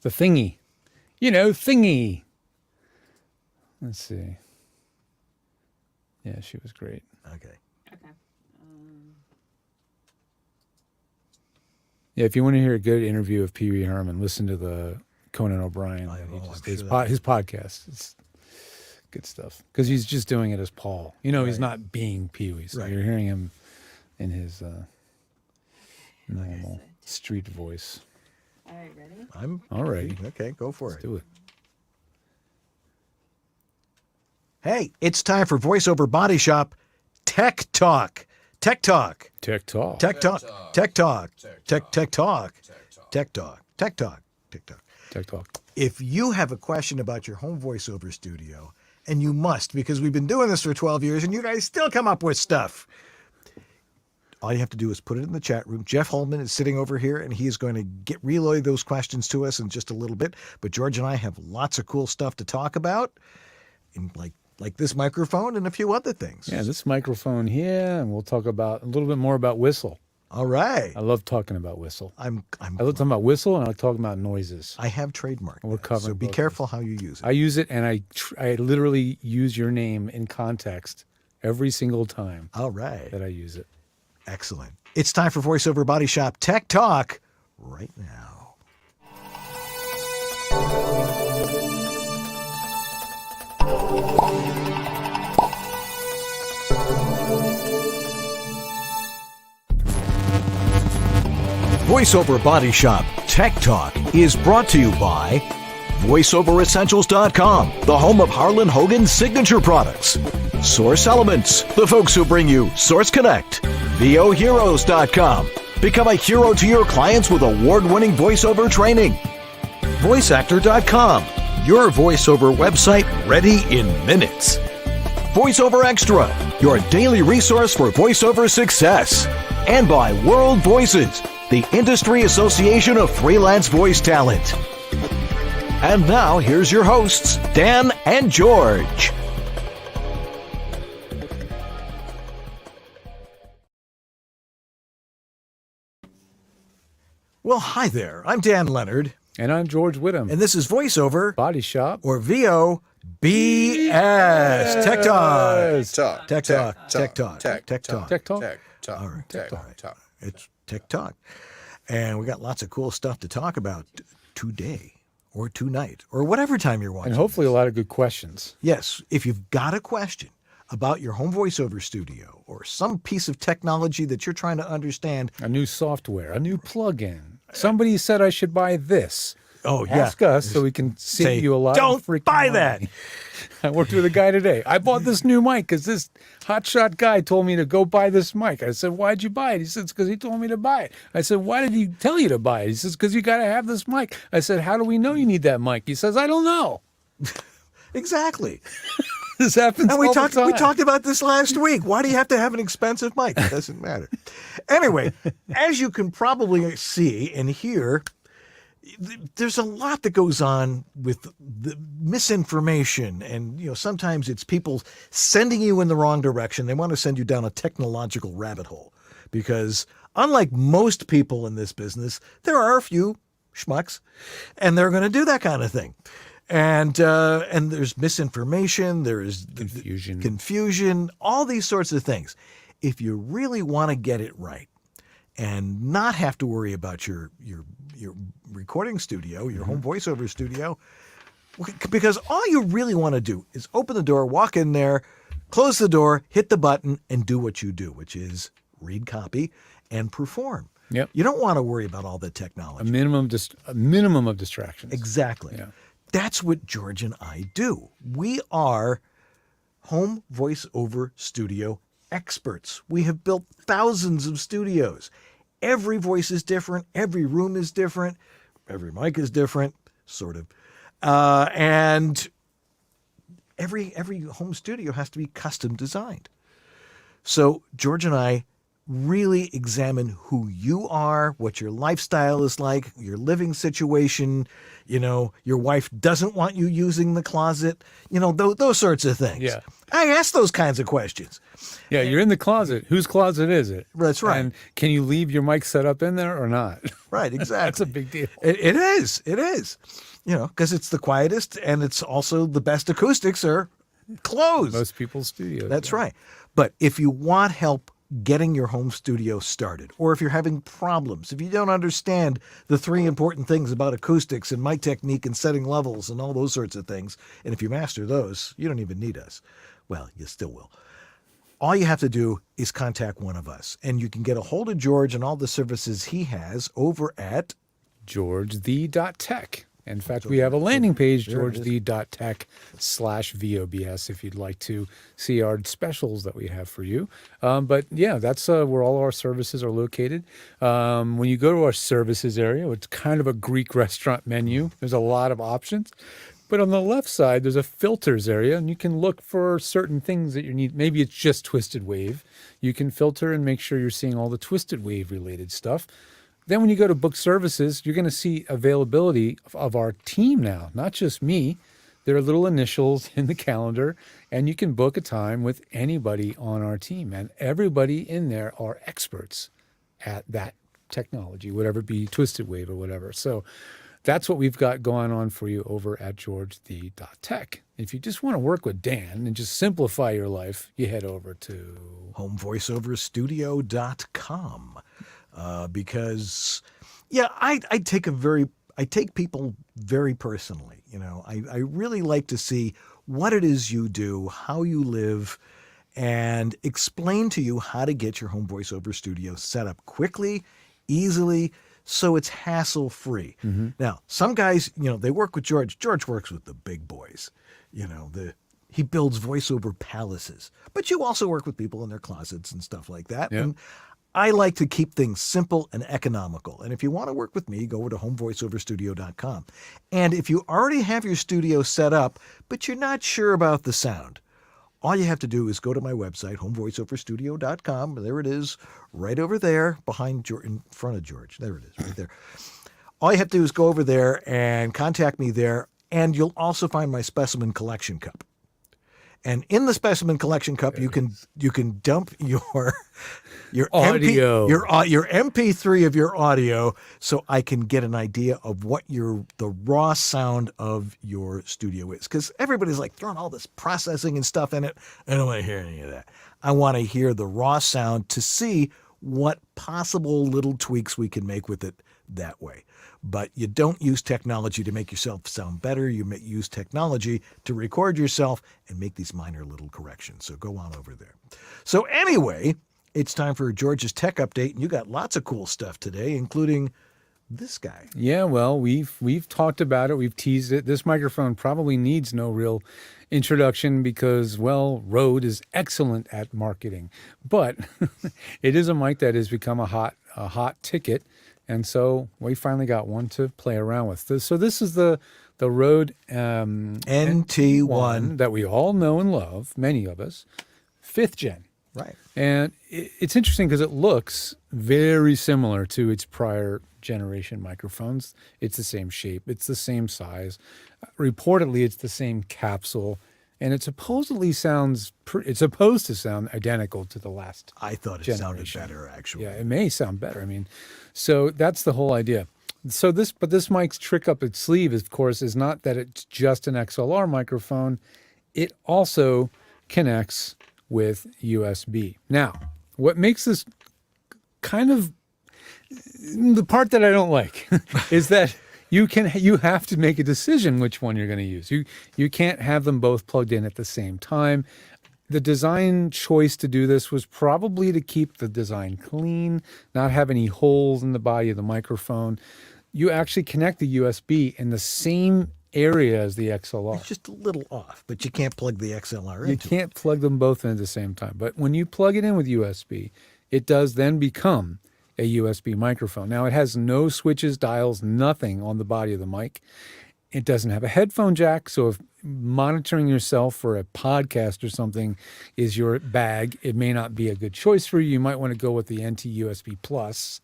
The thingy. Thingy. Let's see. Yeah, she was great. Okay. Okay. Yeah, if you want to hear a good interview of Pee Wee Herman, listen to the Conan O'Brien. I know, He just- I'm his, sure his podcast. It's Good stuff. Because he's just doing it as Paul. He's not being Pee-wee. So you're hearing him in his normal street voice. All right, ready? I'm all ready. Okay, go for Let's it. do it. Hey, it's time for VoiceOver Body Shop Tech Talk. Tech Talk. Tech Talk. Tech Talk. Tech Talk. Tech Talk. Tech Talk. Tech Talk. Tech Talk. Tech Talk. If you have a question about your home voiceover studio, and you must, because we've been doing this for 12 years and you guys still come up with stuff, all you have to do is put it in the chat room. Jeff Holman is sitting over here, and he is going to relay those questions to us in just a little bit. But George and I have lots of cool stuff to talk about, and like this microphone and a few other things. Yeah, this microphone here, and we'll talk about a little bit more about Whistle. All right. I love talking about Whistle. I love talking about Whistle, and I talk about noises. I have trademarked. We're covering. So be careful how you use it. I use it, and I literally use your name in context every single time. All right. That I use it. Excellent. It's time for VoiceOver Body Shop Tech Talk right now. VoiceOver Body Shop Tech Talk is brought to you by VoiceOverEssentials.com, the home of Harlan Hogan's signature products. Source Elements, the folks who bring you Source Connect. VOHeroes.com. Become a hero to your clients with award-winning voiceover training. VoiceActor.com. Your voiceover website ready in minutes. VoiceOver Extra, your daily resource for voiceover success. And by World Voices, the industry association of freelance voice talent. And now, here's your hosts, Dan and George. Well, hi there. I'm Dan Leonard. And I'm George Whittam. And this is VoiceOver Body Shop, or VOBS. Tech Talk. Tech Talk. Tech Talk. Tech Talk. Tech Talk. All right. Tech Talk. It's Tech Talk. And we got lots of cool stuff to talk about today or tonight or whatever time you're watching. And hopefully a lot of good questions. Yes. If you've got a question about your home voiceover studio or some piece of technology that you're trying to understand. A new software, a new plugin. Somebody said I should buy this. Oh, yeah. Ask us so we can save you a lot of freaking buy money. that. I worked with a guy today. I bought this new mic because this hotshot guy told me to go buy this mic. I said, why'd you buy it? He said, it's because he told me to buy it. I said, why did he tell you to buy it? He says, because you got to have this mic. I said, how do we know you need that mic? He says, I don't know. Exactly. This happens and we all talked the time. We talked about this last week. Why do you have to have an expensive mic? It doesn't matter. Anyway, as you can probably see and hear, there's a lot that goes on with the misinformation, and sometimes it's people sending you in the wrong direction. They want to send you down a technological rabbit hole because unlike most people in this business, there are a few schmucks, and they're going to do that kind of thing. And there's misinformation, there is confusion, all these sorts of things. If you really want to get it right and not have to worry about your recording studio, your home voiceover studio, because all you really want to do is open the door, walk in there, close the door, hit the button, and do what you do, which is read copy and perform. Yep. You don't want to worry about all the technology. A minimum of distractions. Exactly. Yeah. That's what George and I do. We are home voiceover studio experts. We have built thousands of studios. Every voice is different. Every room is different. Every mic is different, sort of. And every home studio has to be custom designed. So George and I really examine who you are, what your lifestyle is like, your living situation. Your wife doesn't want you using the closet, those sorts of things. Yeah. I ask those kinds of questions. Yeah, you're in the closet. Whose closet is it? That's right. And can you leave your mic set up in there or not? Right, exactly. That's a big deal. It is. It is. Because it's the quietest and it's also the best acoustics are closed. Most people's studios. That's right. But if you want help getting your home studio started, or if you're having problems, if you don't understand the 3 important things about acoustics and mic technique and setting levels and all those sorts of things, and if you master those, you don't even need us. Well, you still will. All you have to do is contact one of us, and you can get a hold of George and all the services he has over at georgethe.tech. In fact, we have a landing page, georgethe.tech/VOBS, if you'd like to see our specials that we have for you. But yeah, that's where all our services are located. When you go to our services area, it's kind of a Greek restaurant menu. There's a lot of options. But on the left side, there's a filters area, and you can look for certain things that you need. Maybe it's just twisted wave. You can filter and make sure you're seeing all the twisted wave related stuff. Then when you go to book services, you're going to see availability of our team now, not just me. There are little initials in the calendar, and you can book a time with anybody on our team. And everybody in there are experts at that technology, whatever it be, twisted wave or whatever. So that's what we've got going on for you over at georgethe.tech. If you just want to work with Dan and just simplify your life, you head over to homevoiceoverstudio.com. Because, yeah, I take people very personally. You know, I really like to see what it is you do, how you live, and explain to you how to get your home voiceover studio set up quickly, easily, so it's hassle-free. Mm-hmm. Now, some guys, you know, they work with George. George works with the big boys. You know, he builds voiceover palaces. But you also work with people in their closets and stuff like that. Yeah. And I like to keep things simple and economical. And if you want to work with me, go over to homevoiceoverstudio.com. And if you already have your studio set up, but you're not sure about the sound, all you have to do is go to my website, homevoiceoverstudio.com. There it is, right over there, in front of George. There it is, right there. All you have to do is go over there and contact me there, and you'll also find my specimen collection cup. And in the specimen collection cup, you can dump your audio, your MP3 of your audio, so I can get an idea of what the raw sound of your studio is. Because everybody's like throwing all this processing and stuff in it. I don't want to hear any of that. I want to hear the raw sound to see what possible little tweaks we can make with it that way. But you don't use technology to make yourself sound better. You use technology to record yourself and make these minor little corrections. So go on over there. So anyway, it's time for George's tech update, and you got lots of cool stuff today, including this guy. Yeah, well, we've talked about it. We've teased it. This microphone probably needs no real introduction because, well, Rode is excellent at marketing. But it is a mic that has become a hot ticket. And so we finally got one to play around with. So this is the Rode NT1 that we all know and love, many of us, 5th gen. Right. And it's interesting because it looks very similar to its prior generation microphones. It's the same shape. It's the same size. Reportedly, it's the same capsule. And it supposedly it's supposed to sound identical to the last I thought it generation. sounded better, actually. Yeah, it may sound better. I mean, so that's the whole idea. So this mic's trick up its sleeve, of course, is not that it's just an XLR microphone. It also connects with USB. Now, what makes this kind of the part that I don't like is that you have to make a decision which one you're going to use. You can't have them both plugged in at the same time. The design choice to do this was probably to keep the design clean, not have any holes in the body of the microphone. You actually connect the USB in the same area as the XLR. It's just a little off, but you can't plug the XLR into You can't plug them both in at the same time. But when you plug it in with USB, it does then become a USB microphone. Now, it has no switches, dials, nothing on the body of the mic. It doesn't have a headphone jack, so if monitoring yourself for a podcast or something is your bag, it may not be a good choice for you. You might want to go with the NT USB Plus,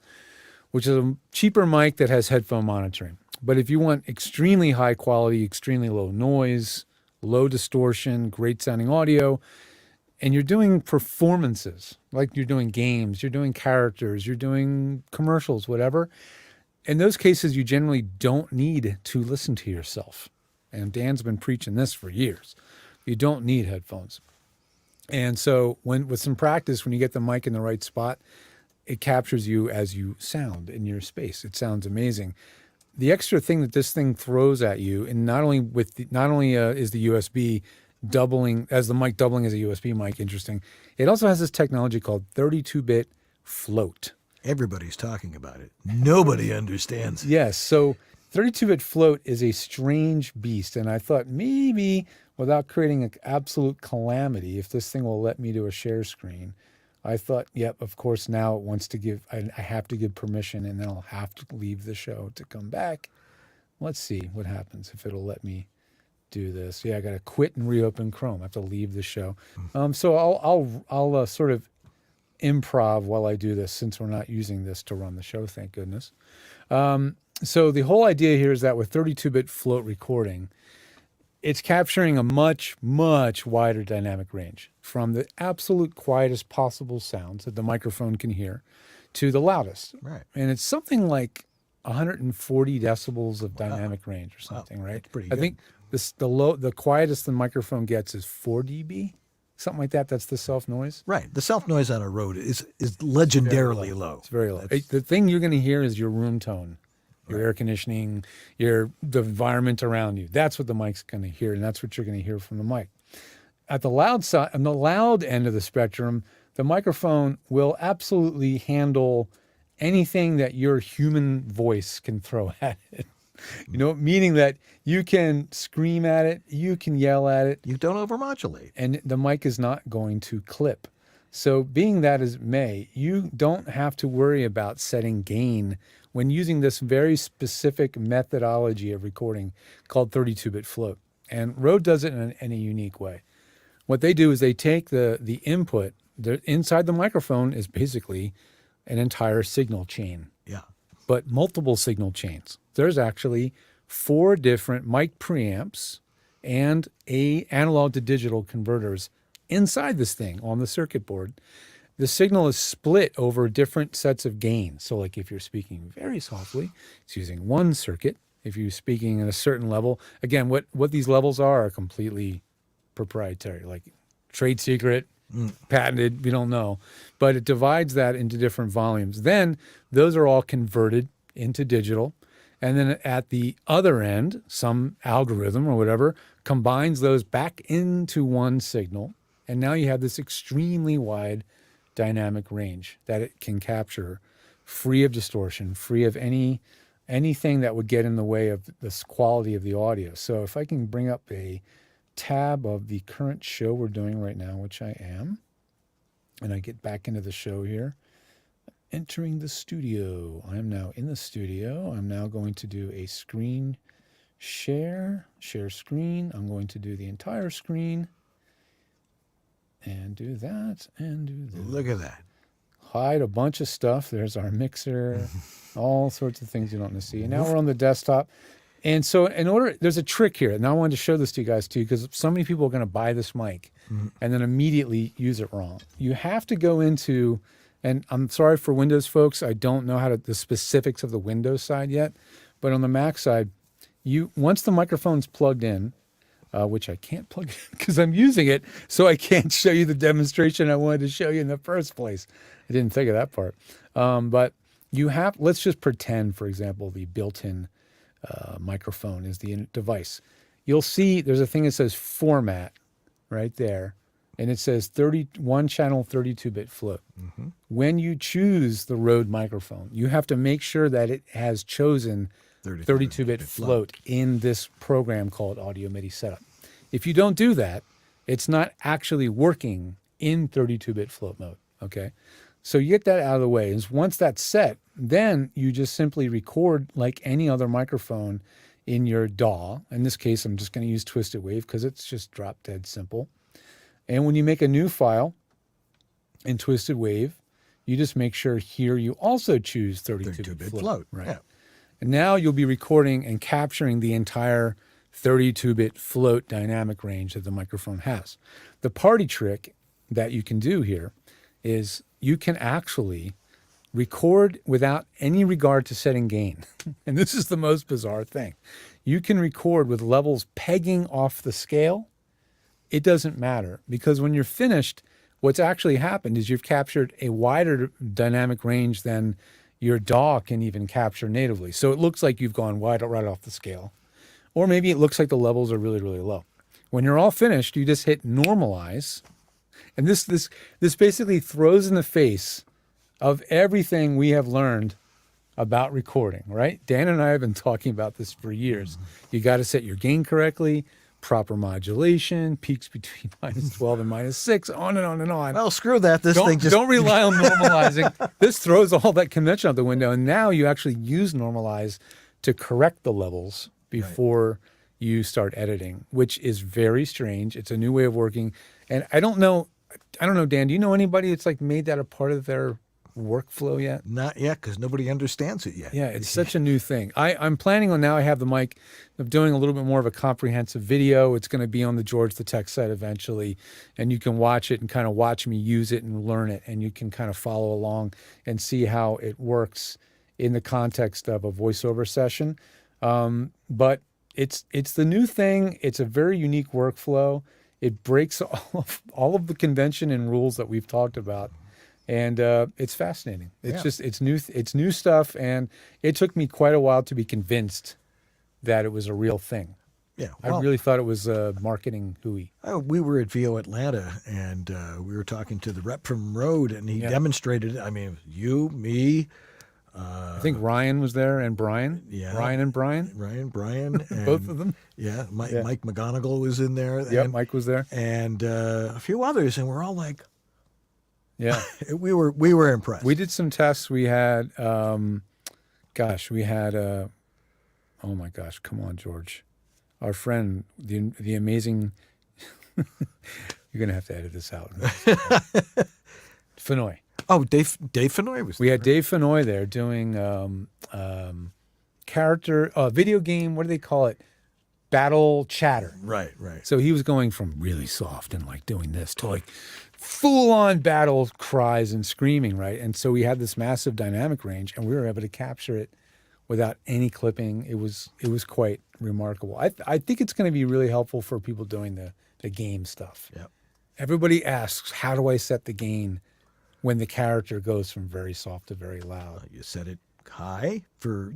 which is a cheaper mic that has headphone monitoring. But if you want extremely high quality, extremely low noise, low distortion, great sounding audio, and you're doing performances, like you're doing games, you're doing characters, you're doing commercials, whatever, in those cases, you generally don't need to listen to yourself. And Dan's been preaching this for years. You don't need headphones. And so with some practice, when you get the mic in the right spot, it captures you as you sound in your space. It sounds amazing. The extra thing that this thing throws at you, and not only is the USB doubling as the mic doubling as a USB mic interesting, it also has this technology called 32-bit float. Everybody's talking about it. Nobody understands it. Yes. So 32-bit float is a strange beast, and I thought maybe without creating an absolute calamity, if this thing will let me do a share screen, I thought, yep, of course now it wants to give, I have to give permission, and then I'll have to leave the show to come back. Let's see what happens if it'll let me do this. Yeah, I got to quit and reopen Chrome. I have to leave the show. So I'll sort of improv while I do this, since we're not using this to run the show, thank goodness. So the whole idea here is that with 32-bit float recording, it's capturing a much, much wider dynamic range, from the absolute quietest possible sounds that the microphone can hear to the loudest. Right. And it's something like 140 decibels of dynamic range or something, right? That's pretty I good. think the quietest the microphone gets is 4 dB, something like that. That's the self noise. Right. The self noise on a road is legendarily low. It's very low. The thing you're going to hear is your room tone, your air conditioning, the environment around you. That's what the mic's going to hear, and that's what you're going to hear from the mic. At the loud side, on the loud end of the spectrum, the microphone will absolutely handle anything that your human voice can throw at it. Meaning that you can scream at it, you can yell at it. You don't overmodulate. And the mic is not going to clip. So being that as may, you don't have to worry about setting gain when using this very specific methodology of recording called 32-bit float. And Rode does it in a unique way. What they do is they take the input, inside the microphone is basically an entire signal chain. Yeah. But multiple signal chains. There's actually 4 different mic preamps and analog to digital converters inside this thing on the circuit board. The signal is split over different sets of gains. So like if you're speaking very softly, it's using one circuit. If you're speaking at a certain level, again, what these levels are completely proprietary, like trade secret, patented, we don't know. But it divides that into different volumes. Then those are all converted into digital. And then at the other end, some algorithm or whatever combines those back into one signal. And now you have this extremely wide dynamic range that it can capture, free of distortion, free of anything that would get in the way of this quality of the audio. So if I can bring up a tab of the current show we're doing right now, which I am, and I get back into the show here, entering the studio. I am now in the studio. I'm now going to do a screen share screen. I'm going to do the entire screen and do that and do that. Look at that. Hide a bunch of stuff. There's our mixer, all sorts of things you don't want to see. And now we're on the desktop. And so there's a trick here. Now I wanted to show this to you guys too, because so many people are going to buy this mic and then immediately use it wrong. You have to go into, and I'm sorry for Windows folks, I don't know the specifics of the Windows side yet, but on the Mac side, once the microphone's plugged in, which I can't plug in because I'm using it, so I can't show you the demonstration I wanted to show you in the first place. I didn't think of that part. But let's just pretend, for example, the built-in microphone is the device. You'll see there's a thing that says format right there, and it says 31 channel 32-bit float. When you choose the Rode microphone, you have to make sure that it has chosen 32-bit float in this program called Audio MIDI Setup. If you don't do that, it's not actually working in 32-bit float mode, okay? So you get that out of the way. And once that's set, then you just simply record like any other microphone in your DAW. In this case, I'm just going to use Twisted Wave because it's just drop dead simple. And when you make a new file in Twisted Wave, you just make sure here you also choose 32-bit float. Right. Yeah. And now you'll be recording and capturing the entire 32-bit float dynamic range that the microphone has. The party trick that you can do here is you can actually record without any regard to setting gain. And this is the most bizarre thing. You can record with levels pegging off the scale it doesn't matter, because when you're finished, what's actually happened is you've captured a wider dynamic range than your DAW can even capture natively. So it looks like you've gone right off the scale. Or maybe it looks like the levels are really, really low. When you're all finished, you just hit normalize. And this basically throws in the face of everything we have learned about recording, right? Dan and I have been talking about this for years. You got to set your gain correctly, proper modulation, peaks between -12 and -6, on and on and on. Well, screw that. Don't rely on normalizing. This throws all that convention out the window, and now you actually use normalize to correct the levels before you start editing, which is very strange. It's a new way of working, and I don't know, Dan, do you know anybody that's like made that a part of their workflow yet? Not yet, because nobody understands it yet. Yeah, it's such a new thing. I'm planning on, now I have the mic, of doing a little bit more of a comprehensive video. It's going to be on the George the Tech site eventually, and you can watch it and kind of watch me use it and learn it, and you can kind of follow along and see how it works in the context of a voiceover session. But it's the new thing. It's a very unique workflow. It breaks all of the convention and rules that we've talked about. And it's fascinating. It's new stuff, and it took me quite a while to be convinced that it was a real thing. Yeah, I really thought it was a marketing hooey. We were at VO Atlanta, and we were talking to the rep from Rode, and he demonstrated it. I mean, you, me. I think Ryan was there, and Brian. Yeah, Ryan and Brian. Brian, and, both of them. Yeah, Mike McGonigal was in there. Yeah, Mike was there, and a few others, and we're all like. Yeah, we were impressed. We did some tests. We had, oh my gosh, come on, George, our friend, the amazing. You're gonna have to edit this out. Fenoy. Oh, Dave Fenoy was there. We had Dave Fenoy there doing video game. What do they call it? Battle chatter. Right. So he was going from really soft and like doing this to like full-on battle cries and screaming, right? And so we had this massive dynamic range, and we were able to capture it without any clipping. It was quite remarkable. I think it's going to be really helpful for people doing the game stuff. Yep. Everybody asks, how do I set the gain when the character goes from very soft to very loud? You set it high for,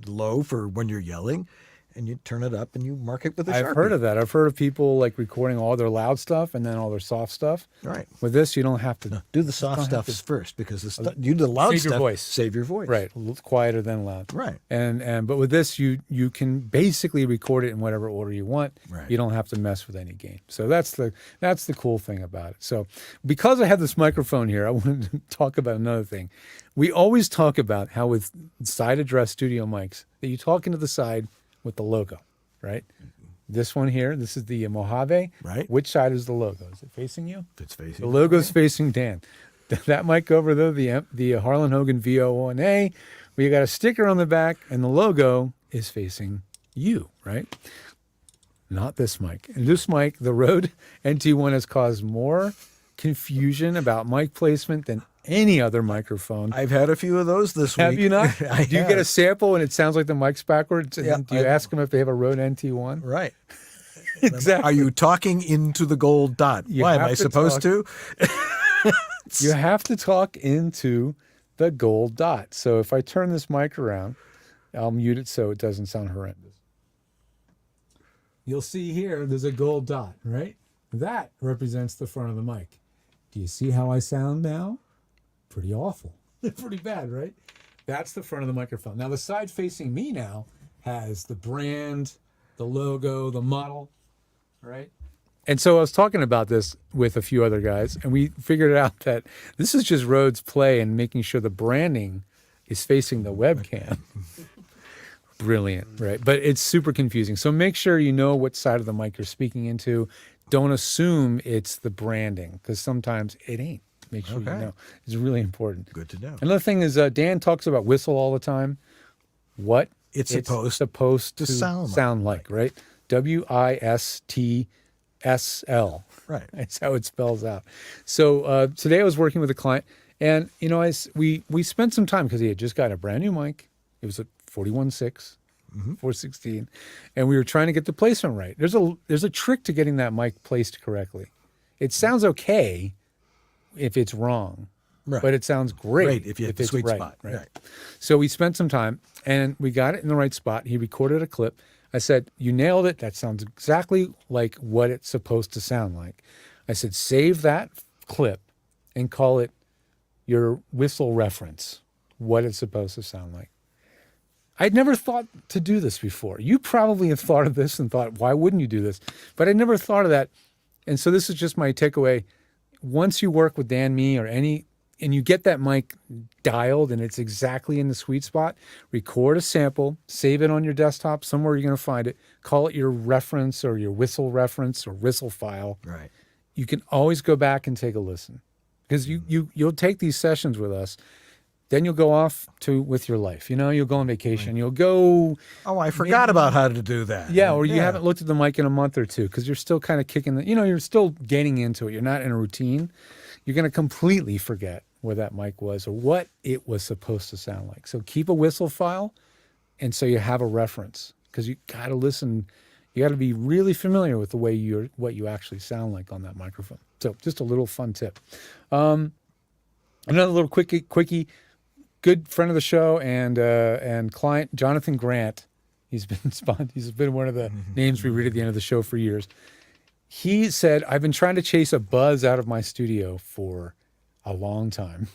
low for when you're yelling, and you turn it up and you mark it with a Sharpie. I've heard of that. I've heard of people like recording all their loud stuff and then all their soft stuff. Right. With this, you don't have to. No, do the soft stuff first, because you do the loud save stuff. Your voice. Save your voice. Right. A little quieter than loud. Right. But with this, you can basically record it in whatever order you want. Right. You don't have to mess with any gain. So that's the cool thing about it. So because I have this microphone here, I wanted to talk about another thing. We always talk about how with side address studio mics that you talk into the side with the logo. Right? This one here, this is the Mojave. Right. Which side is the logo? Is it facing you? It's facing the logo's facing Dan. That mic over there, the Harlan Hogan VO1A, where you got a sticker on the back, and the logo is facing you, right? Not this mic. And this mic, the Rode NT1, has caused more confusion about mic placement than any other microphone. I've had a few of those this week. Have you not? Do you have. get a sample and it sounds like the mic's backwards? Yeah, Do you ask them if they have a Rode NT1? Right. Exactly. Are you talking into the gold dot? Why am I supposed to? You have to talk into the gold dot. So if I turn this mic around, I'll mute it so it doesn't sound horrendous. You'll see here, there's a gold dot, right? That represents the front of the mic. Do you see how I sound now? Pretty awful. Pretty bad, right? That's the front of the microphone. Now the side facing me now has the brand, the logo, the model, right? And so I was talking about this with a few other guys, and we figured out that this is just Rode's play and making sure the branding is facing the webcam. Brilliant, right? But it's super confusing. So make sure you know what side of the mic you're speaking into. Don't assume it's the branding, because sometimes it ain't. Make sure you know. It's really important. Good to know. Another thing is Dan talks about whistle all the time. What it's supposed to sound like, right? WISTSL. Right. That's how it spells out. So today I was working with a client, and we spent some time because he had just got a brand new mic. It was a 41.6, 416, and we were trying to get the placement right. There's a trick to getting that mic placed correctly. It sounds okay if it's wrong, but it sounds great if you hit the it's sweet right, spot. right. So we spent some time, and we got it in the right spot. He recorded a clip. I said, "You nailed it. That sounds exactly like what it's supposed to sound like." I said, "Save that clip and call it your whistle reference, what it's supposed to sound like." I'd never thought to do this before. You probably have thought of this and thought, why wouldn't you do this? But I never thought of that. And so this is just my takeaway. Once you work with Dan, me, or any, and you get that mic dialed and it's exactly in the sweet spot, record a sample, save it on your desktop, somewhere you're going to find it, call it your reference or your whistle reference or whistle file. Right. You can always go back and take a listen. Because you'll take these sessions with us, then you'll go off with your life. You'll go on vacation. You'll go. Oh, I forgot about how to do that. Yeah, or you haven't looked at the mic in a month or two because you're still kind of kicking you're still getting into it. You're not in a routine. You're going to completely forget where that mic was or what it was supposed to sound like. So keep a whistle file, and so you have a reference because you got to listen. You got to be really familiar with the way what you actually sound like on that microphone. So just a little fun tip. Another little quickie. Good friend of the show and client, Jonathan Grant. He's been one of the names we read at the end of the show for years. He said, "I've been trying to chase a buzz out of my studio for a long time."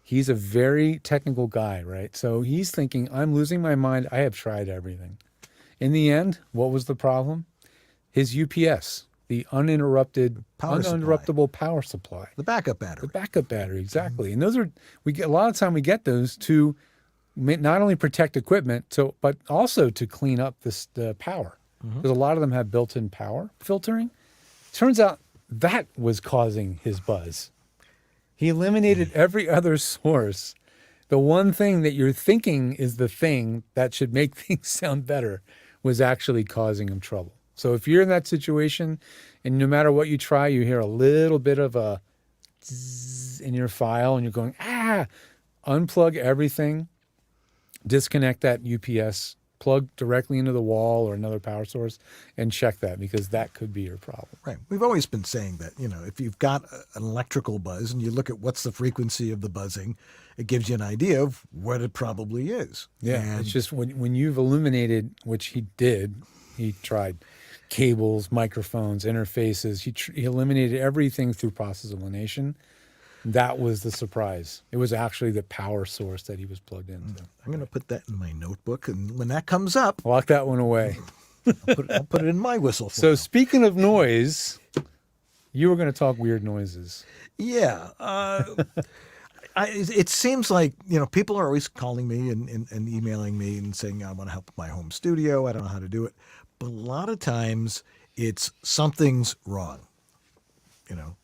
He's a very technical guy, right? So he's thinking, I'm losing my mind. I have tried everything. In the end, what was the problem? His UPS, the uninterruptible power supply. The backup battery. The backup battery, exactly. And those are, a lot of time we get those to not only protect equipment, but also to clean up the power. Because a lot of them have built-in power filtering. Turns out that was causing his buzz. He eliminated every other source. The one thing that you're thinking is the thing that should make things sound better was actually causing him trouble. So if you're in that situation and no matter what you try, you hear a little bit of a zzz in your file and you're going, unplug everything, disconnect that UPS, plug directly into the wall or another power source and check that because that could be your problem. Right. We've always been saying that, if you've got an electrical buzz and you look at what's the frequency of the buzzing, it gives you an idea of what it probably is. Yeah. And it's just when you've illuminated, which he did, he tried cables, microphones, interfaces. He eliminated everything through process elimination. That was the surprise. It was actually the power source that he was plugged into. I'm going to put that in my notebook, and when that comes up, lock that one away. I'll put it in my whistle file. So speaking of noise, you were going to talk weird noises. Yeah. It seems like, people are always calling me and emailing me and saying, I want to help with my home studio. I don't know how to do it. But a lot of times it's something's wrong.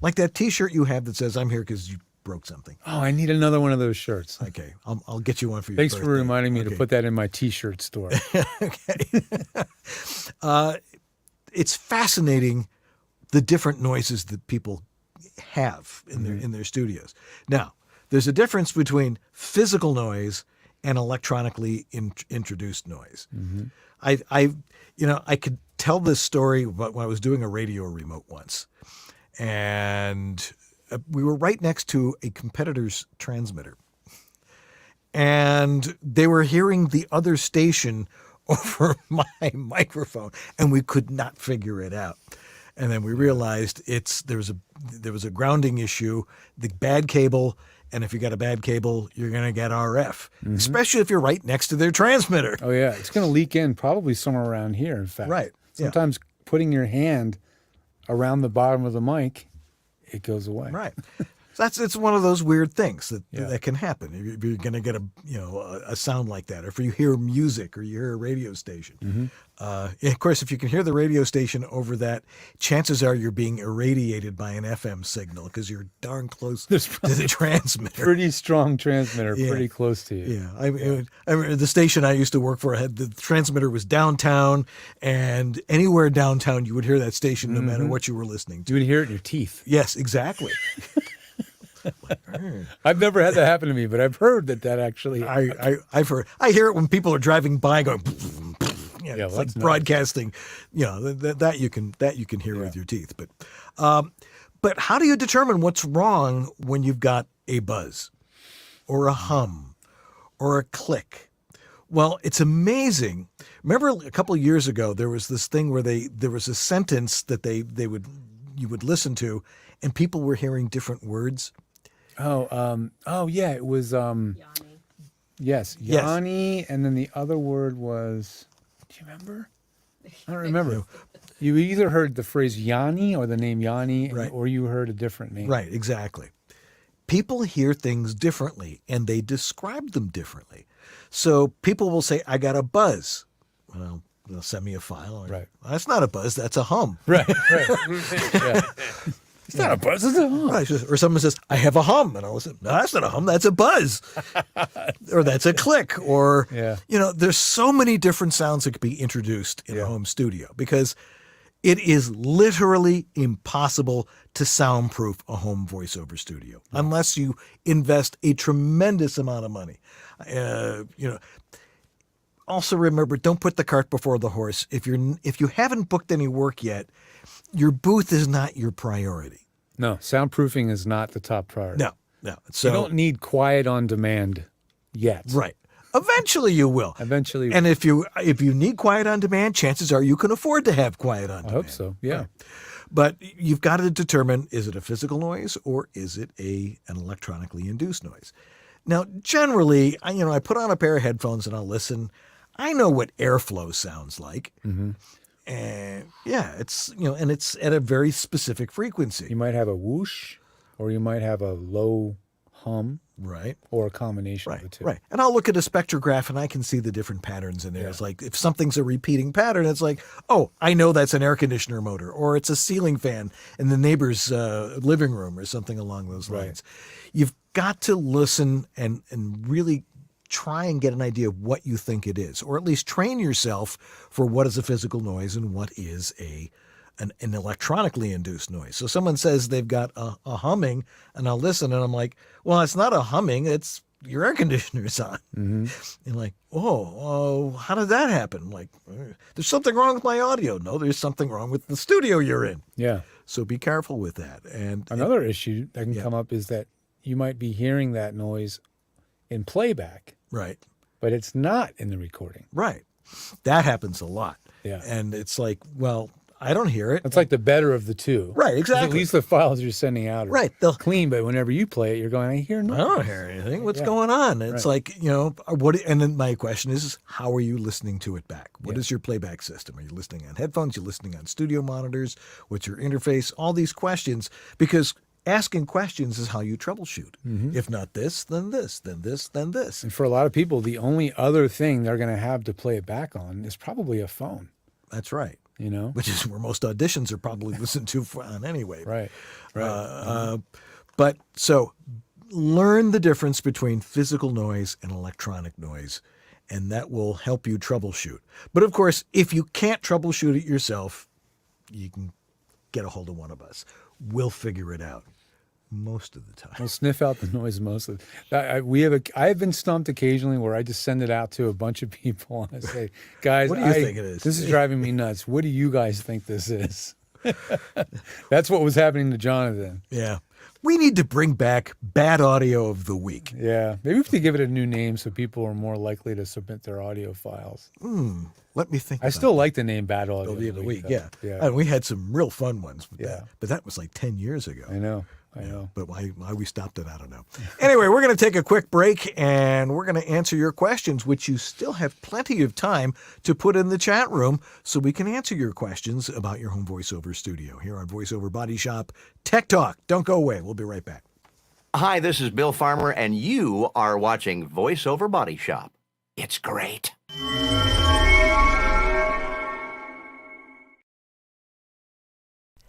Like that T-shirt you have that says, I'm here because you broke something. Oh, I need another one of those shirts. Okay. I'll get you one for your Thanks birthday. for reminding me to put that in my T-shirt store. Okay. It's fascinating the different noises that people have in their studios. Now, there's a difference between physical noise and electronically introduced noise. I could tell this story about when I was doing a radio remote once, and we were right next to a competitor's transmitter, and they were hearing the other station over my microphone, and we could not figure it out. And then we realized there was a grounding issue, the bad cable. And if you got a bad cable, you're going to get RF, especially if you're right next to their transmitter. Oh, yeah. It's going to leak in probably somewhere around here, in fact. Right. Sometimes putting your hand around the bottom of the mic, it goes away. Right. So it's one of those weird things that can happen. If you're going to get a sound like that, or if you hear music or you hear a radio station. Of course, if you can hear the radio station over that, chances are you're being irradiated by an FM signal because you're darn close to the transmitter. Pretty strong transmitter, pretty close to you. Yeah. I mean, the station I used to work for, the transmitter was downtown, and anywhere downtown you would hear that station no matter what you were listening to. You would hear it in your teeth. Yes, exactly. I've never had that happen to me, but I've heard that actually. I've heard. I hear it when people are driving by, going. It's like broadcasting, that you can hear with your teeth. But how do you determine what's wrong when you've got a buzz or a hum or a click? Well, it's amazing. Remember a couple of years ago, there was this thing where there was a sentence that you would listen to, and people were hearing different words. Yeah, it was yes, Yanni, and then the other word was, do you remember? I don't remember. You either heard the phrase Yanni or the name Yanni, or you heard a different name. Right, exactly. People hear things differently, and they describe them differently. So people will say, I got a buzz. Well, they'll send me a file. Right. Well, that's not a buzz, that's a hum. Right. It's not a buzz, it's a hum. Right. Or someone says, I have a hum. And I'll say, no, that's not a hum, that's a buzz. Or that's a click. Or, there's so many different sounds that could be introduced in a home studio because it is literally impossible to soundproof a home voiceover studio unless you invest a tremendous amount of money. Also remember, don't put the cart before the horse. If you haven't booked any work yet, your booth is not your priority. No, soundproofing is not the top priority. No. So you don't need quiet on demand yet. Right. Eventually you will. Eventually. And if you need quiet on demand, chances are you can afford to have quiet on demand. I hope so, yeah. Right. But you've got to determine, is it a physical noise or is it an electronically induced noise? Now, generally, I put on a pair of headphones and I'll listen. I know what airflow sounds like. Mm-hmm. And it's, and it's at a very specific frequency. You might have a whoosh or you might have a low hum. Right. Or a combination of the two. Right. And I'll look at a spectrograph and I can see the different patterns in there. It's like if something's a repeating pattern, it's like, oh, I know that's an air conditioner motor or it's a ceiling fan in the neighbor's living room or something along those lines. You've got to listen and really try and get an idea of what you think it is, or at least train yourself for what is a physical noise and what is an electronically induced noise. So someone says they've got a humming, and I'll listen, and I'm like, well, it's not a humming, it's your air conditioner's on. Mm-hmm. And like, how did that happen? I'm like, there's something wrong with my audio. No, there's something wrong with the studio you're in. Yeah. So be careful with that. And another issue that can come up is that you might be hearing that noise in playback. Right. But it's not in the recording. Right. That happens a lot. Yeah. And it's like, well, I don't hear it. It's like the better of the two. Right, exactly. At least the files you're sending out are clean, but whenever you play it, you're going, I hear nothing. I don't hear anything. What's going on? It's like, what? And then my question is, how are you listening to it back? What is your playback system? Are you listening on headphones? Are you listening on studio monitors? What's your interface? All these questions, because asking questions is how you troubleshoot. Mm-hmm. If not this, then this, then this, then this. And for a lot of people, the only other thing they're going to have to play it back on is probably a phone. That's right. Which is where most auditions are probably listened to on anyway. Right. But so learn the difference between physical noise and electronic noise, and that will help you troubleshoot. But of course, if you can't troubleshoot it yourself, you can get a hold of one of us. We'll figure it out most of the time. We'll sniff out the noise most of the I've been stumped occasionally where I just send it out to a bunch of people and I say, guys, what do you think it is? This is driving me nuts. What do you guys think this is? That's what was happening to Jonathan. Yeah. We need to bring back Bad Audio of the Week. Yeah. Maybe we have to give it a new name so people are more likely to submit their audio files. Let me think. I still like the name Bad Audio of the Week. Yeah. And we had some real fun ones with that. But that was like 10 years ago. I know. But why we stopped it, I don't know. Anyway, we're going to take a quick break and we're going to answer your questions, which you still have plenty of time to put in the chat room so we can answer your questions about your home voiceover studio here on VoiceOver Body Shop Tech Talk. Don't go away. We'll be right back. Hi, this is Bill Farmer, and you are watching VoiceOver Body Shop. It's great.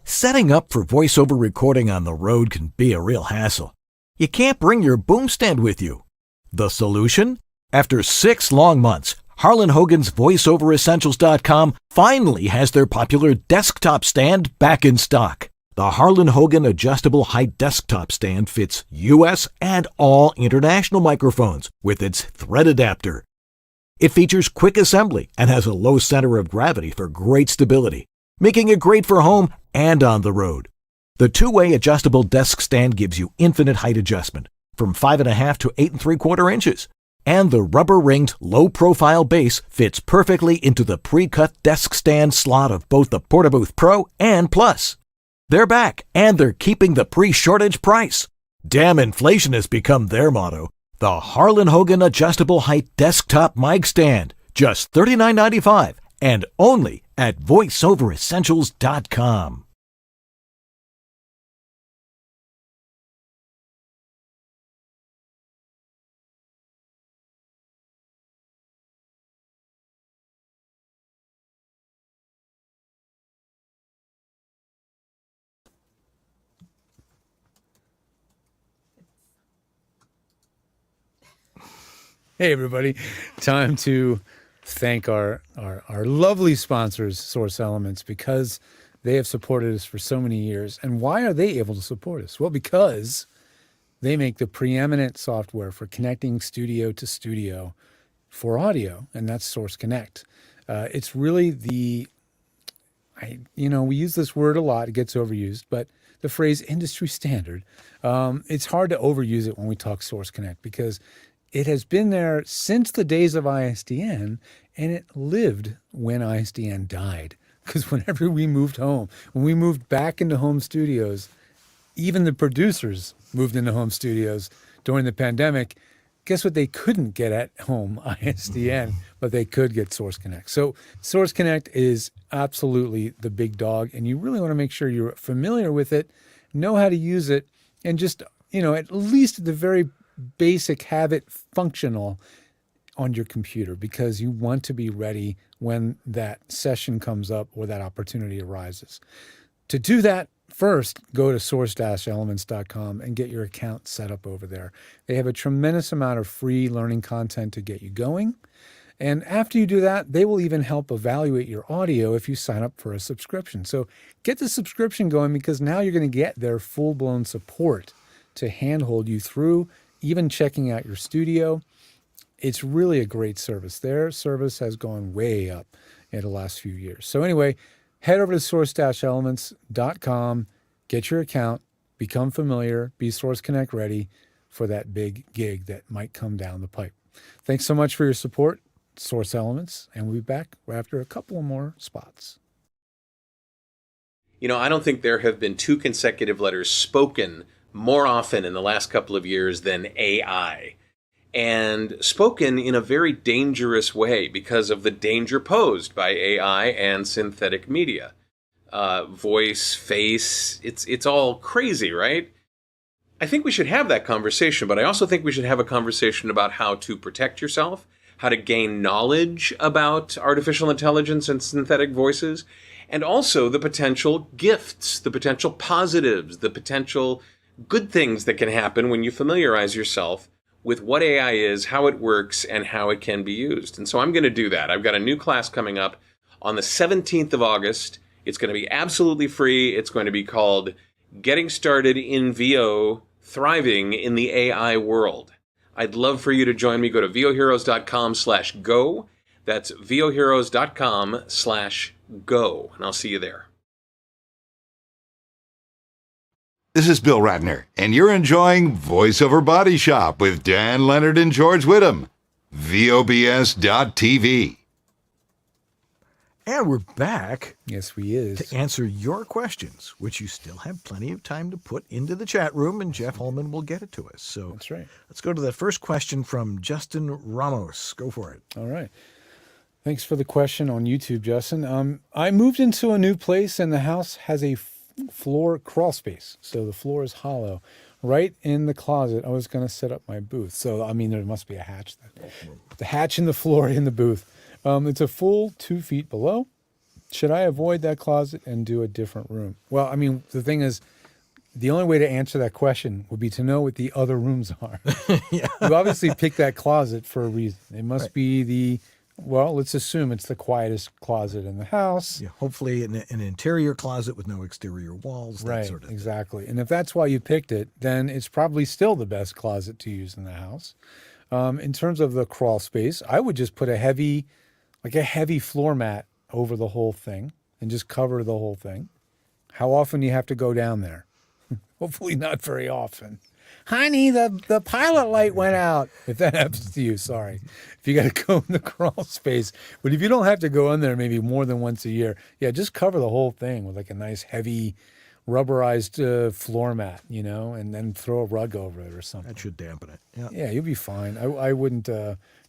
Setting up for voiceover recording on the road can be a real hassle. You can't bring your boom stand with you. The solution? After 6 long months, Harlan Hogan's VoiceOverEssentials.com finally has their popular desktop stand back in stock. The Harlan Hogan adjustable height desktop stand fits US and all international microphones with its thread adapter. It features quick assembly and has a low center of gravity for great stability, making it great for home and on the road. The two-way adjustable desk stand gives you infinite height adjustment from 5.5 to 8.75 inches. And the rubber-ringed, low-profile base fits perfectly into the pre-cut desk stand slot of both the Portabooth Pro and Plus. They're back, and they're keeping the pre-shortage price. Damn inflation has become their motto. The Harlan Hogan Adjustable Height Desktop Mic Stand, just $39.95, and only at VoiceOverEssentials.com. Hey, everybody. Time to thank our lovely sponsors, Source Elements, because they have supported us for so many years. And why are they able to support us? Well, because they make the preeminent software for connecting studio to studio for audio, and that's Source Connect. It's really we use this word a lot. It gets overused, but the phrase industry standard, it's hard to overuse it when we talk Source Connect because it has been there since the days of ISDN, and it lived when ISDN died. Because whenever we moved home, when we moved back into home studios, even the producers moved into home studios during the pandemic. Guess what they couldn't get at home? ISDN, but they could get Source Connect. So Source Connect is absolutely the big dog, and you really want to make sure you're familiar with it, know how to use it, and just, at least at the very basic, have it functional on your computer because you want to be ready when that session comes up or that opportunity arises. To do that, first, go to source-elements.com and get your account set up over there. They have a tremendous amount of free learning content to get you going. And after you do that, they will even help evaluate your audio if you sign up for a subscription. So get the subscription going because now you're going to get their full-blown support to handhold you through even checking out your studio. It's really a great service. Their service has gone way up in the last few years. So anyway, head over to source-elements.com, get your account, become familiar, be Source Connect ready for that big gig that might come down the pipe. Thanks so much for your support, Source Elements, and we'll be back after a couple more spots. I don't think there have been two consecutive letters spoken more often in the last couple of years than AI, and spoken in a very dangerous way because of the danger posed by AI and synthetic media. Voice, face, it's all crazy, right? I think we should have that conversation, but I also think we should have a conversation about how to protect yourself, how to gain knowledge about artificial intelligence and synthetic voices, and also the potential gifts, the potential positives, the potential good things that can happen when you familiarize yourself with what AI is, how it works, and how it can be used. And so I'm going to do that. I've got a new class coming up on the 17th of August. It's going to be absolutely free. It's going to be called Getting Started in VO, Thriving in the AI World. I'd love for you to join me. Go to voheroes.com/go. That's voheroes.com/go. And I'll see you there. This is Bill Ratner, and you're enjoying Voice Over Body Shop with Dan Leonard and George Whittam. VOBS.TV. And we're back. Yes, we is. To answer your questions, which you still have plenty of time to put into the chat room, and Jeff Holman will get it to us. So that's right. Let's go to the first question from Justin Ramos. Go for it. All right. Thanks for the question on YouTube, Justin. I moved into a new place, and the house has a floor crawl space. So the floor is hollow. Right in the closet, I was going to set up my booth. So, there must be a hatch. The hatch in the floor in the booth. It's a full 2 feet below. Should I avoid that closet and do a different room? Well, the thing is, the only way to answer that question would be to know what the other rooms are. Yeah. You obviously picked that closet for a reason. It must be let's assume it's the quietest closet in the house. Yeah, hopefully an interior closet with no exterior walls, that sort of thing. Exactly. And if that's why you picked it, then it's probably still the best closet to use in the house. In terms of the crawl space, I would just put a heavy floor mat over the whole thing and just cover the whole thing. How often do you have to go down there? Hopefully not very often. Honey, the pilot light went out. If that happens to you, sorry. If you got to go in the crawl space. But if you don't have to go in there maybe more than once a year, yeah, just cover the whole thing with like a nice heavy rubberized floor mat, and then throw a rug over it or something. That should dampen it. Yeah, yeah, you'll be fine. I wouldn't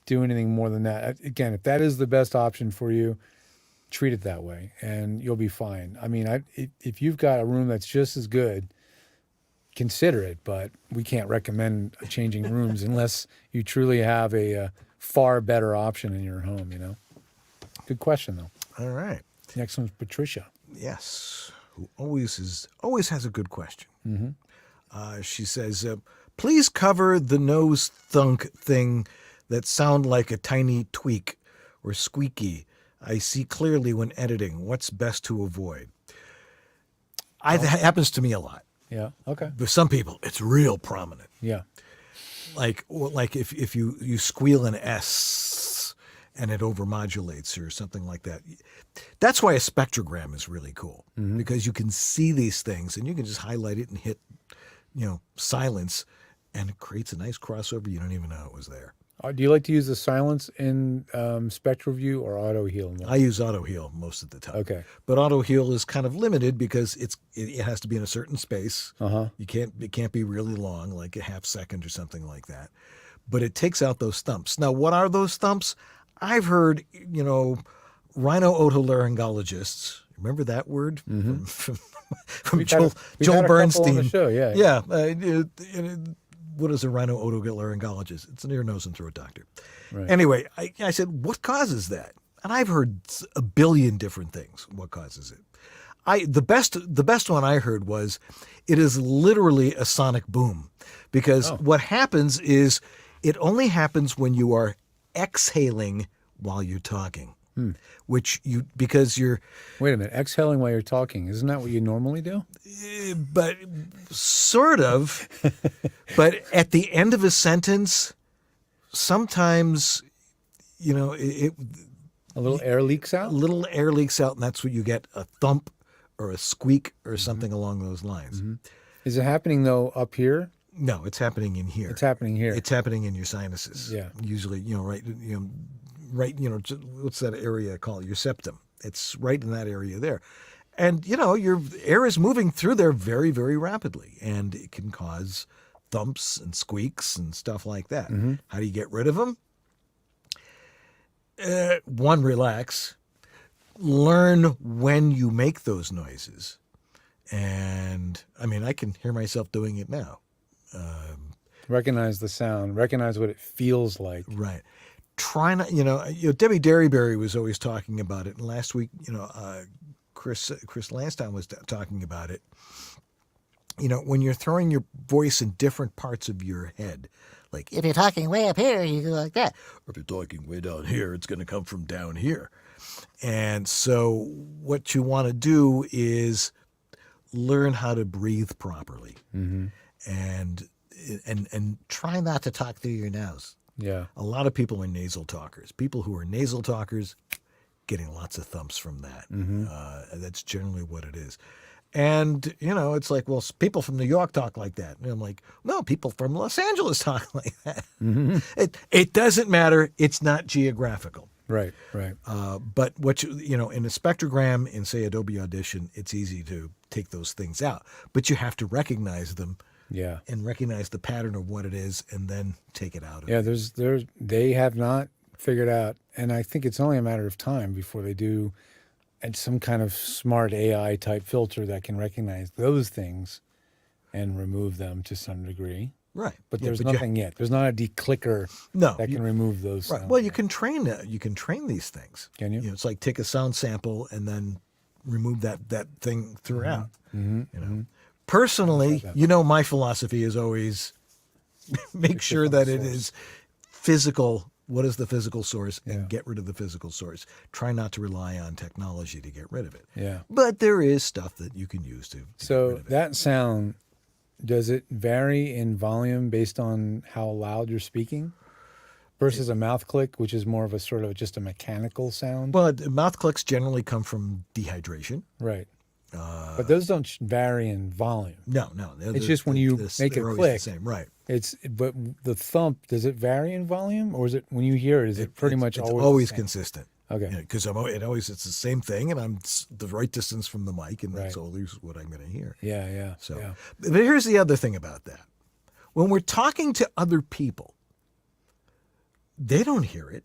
do anything more than that. Again, if that is the best option for you, treat it that way, and you'll be fine. I mean, if you've got a room that's just as good, consider it, but we can't recommend changing rooms unless you truly have a far better option in your home, Good question, though. All right. Next one's Patricia. Yes, who always has a good question. Mm-hmm. She says, please cover the nose thunk thing that sound like a tiny tweak or squeaky. I see clearly when editing. What's best to avoid? That happens to me a lot. Yeah. Okay. For some people, it's real prominent. Yeah. Like if you squeal an S and it overmodulates or something like that. That's why a spectrogram is really cool, because you can see these things and you can just highlight it and hit, silence, and it creates a nice crossover. You don't even know it was there. Do you like to use the silence in SpectroView or Auto Heal? I use Auto Heal most of the time. Okay. But Auto Heal is kind of limited because it has to be in a certain space. It can't be really long, like a half second or something like that. But it takes out those thumps. Now, what are those thumps? I've heard, rhino-otolaryngologists. Remember that word from Joel Bernstein? On the show, yeah. Yeah. What is a rhino-otolaryngologist? It's an ear, nose, and throat doctor. Right. Anyway, I said, what causes that? And I've heard a billion different things. What causes it? The best one I heard was, it is literally a sonic boom, because what happens is it only happens when you are exhaling while you're talking. Because you're... Wait a minute. Exhaling while you're talking. Isn't that what you normally do? But sort of. But at the end of a sentence, sometimes, a little air leaks out? A little air leaks out, and that's what you get, a thump or a squeak or something along those lines. Is it happening, though, up here? No, it's happening in here. It's happening here. It's happening in your sinuses. Yeah. Usually, what's that area called? Your septum. It's right in that area there. And, your air is moving through there very, very rapidly, and it can cause thumps and squeaks and stuff like that. How do you get rid of them? One, relax. Learn when you make those noises. And, I can hear myself doing it now. Recognize the sound. Recognize what it feels like. Right. Try not, Debbie Derryberry was always talking about it. And last week, Chris Lansdowne was talking about it. When you're throwing your voice in different parts of your head, like If you're talking way up here, you go like that. Or if you're talking way down here, it's going to come from down here. And so what you want to do is learn how to breathe properly. And try not to talk through your nose. Yeah. A lot of people are nasal talkers. People who are nasal talkers, getting lots of thumps from that. That's generally what it is. And, it's like, well, people from New York talk like that. And I'm like, no, people from Los Angeles talk like that. It doesn't matter. It's not geographical. Right. But in a spectrogram, in, say, Adobe Audition, it's easy to take those things out. But you have to recognize them. Yeah. And recognize the pattern of what it is, and then take it out of it. They have not figured out, and I think it's only a matter of time before they do some kind of smart AI type filter that can recognize those things and remove them to some degree. Right. But there's nothing yet. There's not a declicker that can remove those. Right. Well, you can train these things. Can you? It's like take a sound sample and then remove that thing throughout. Personally, my philosophy is always make sure that it is physical. What is the physical source? And get rid of the physical source. Try not to rely on technology to get rid of it. Yeah. But there is stuff that you can use to So get rid of it. that sound, does it vary in volume based on how loud you're speaking? versus a mouth click, which is more of a sort of just a mechanical sound. Well, mouth clicks generally come from dehydration. Right. But those don't vary in volume. No. It's just when you make a always click. the same, right? But the thump, does it vary in volume, or is it when you hear it? Is it pretty much it's always always the same? consistent? Okay. Because it's the same thing, and I'm the right distance from the mic, and that's always what I'm going to hear. Yeah. So, yeah. but here's the other thing about that: when we're talking to other people, they don't hear it.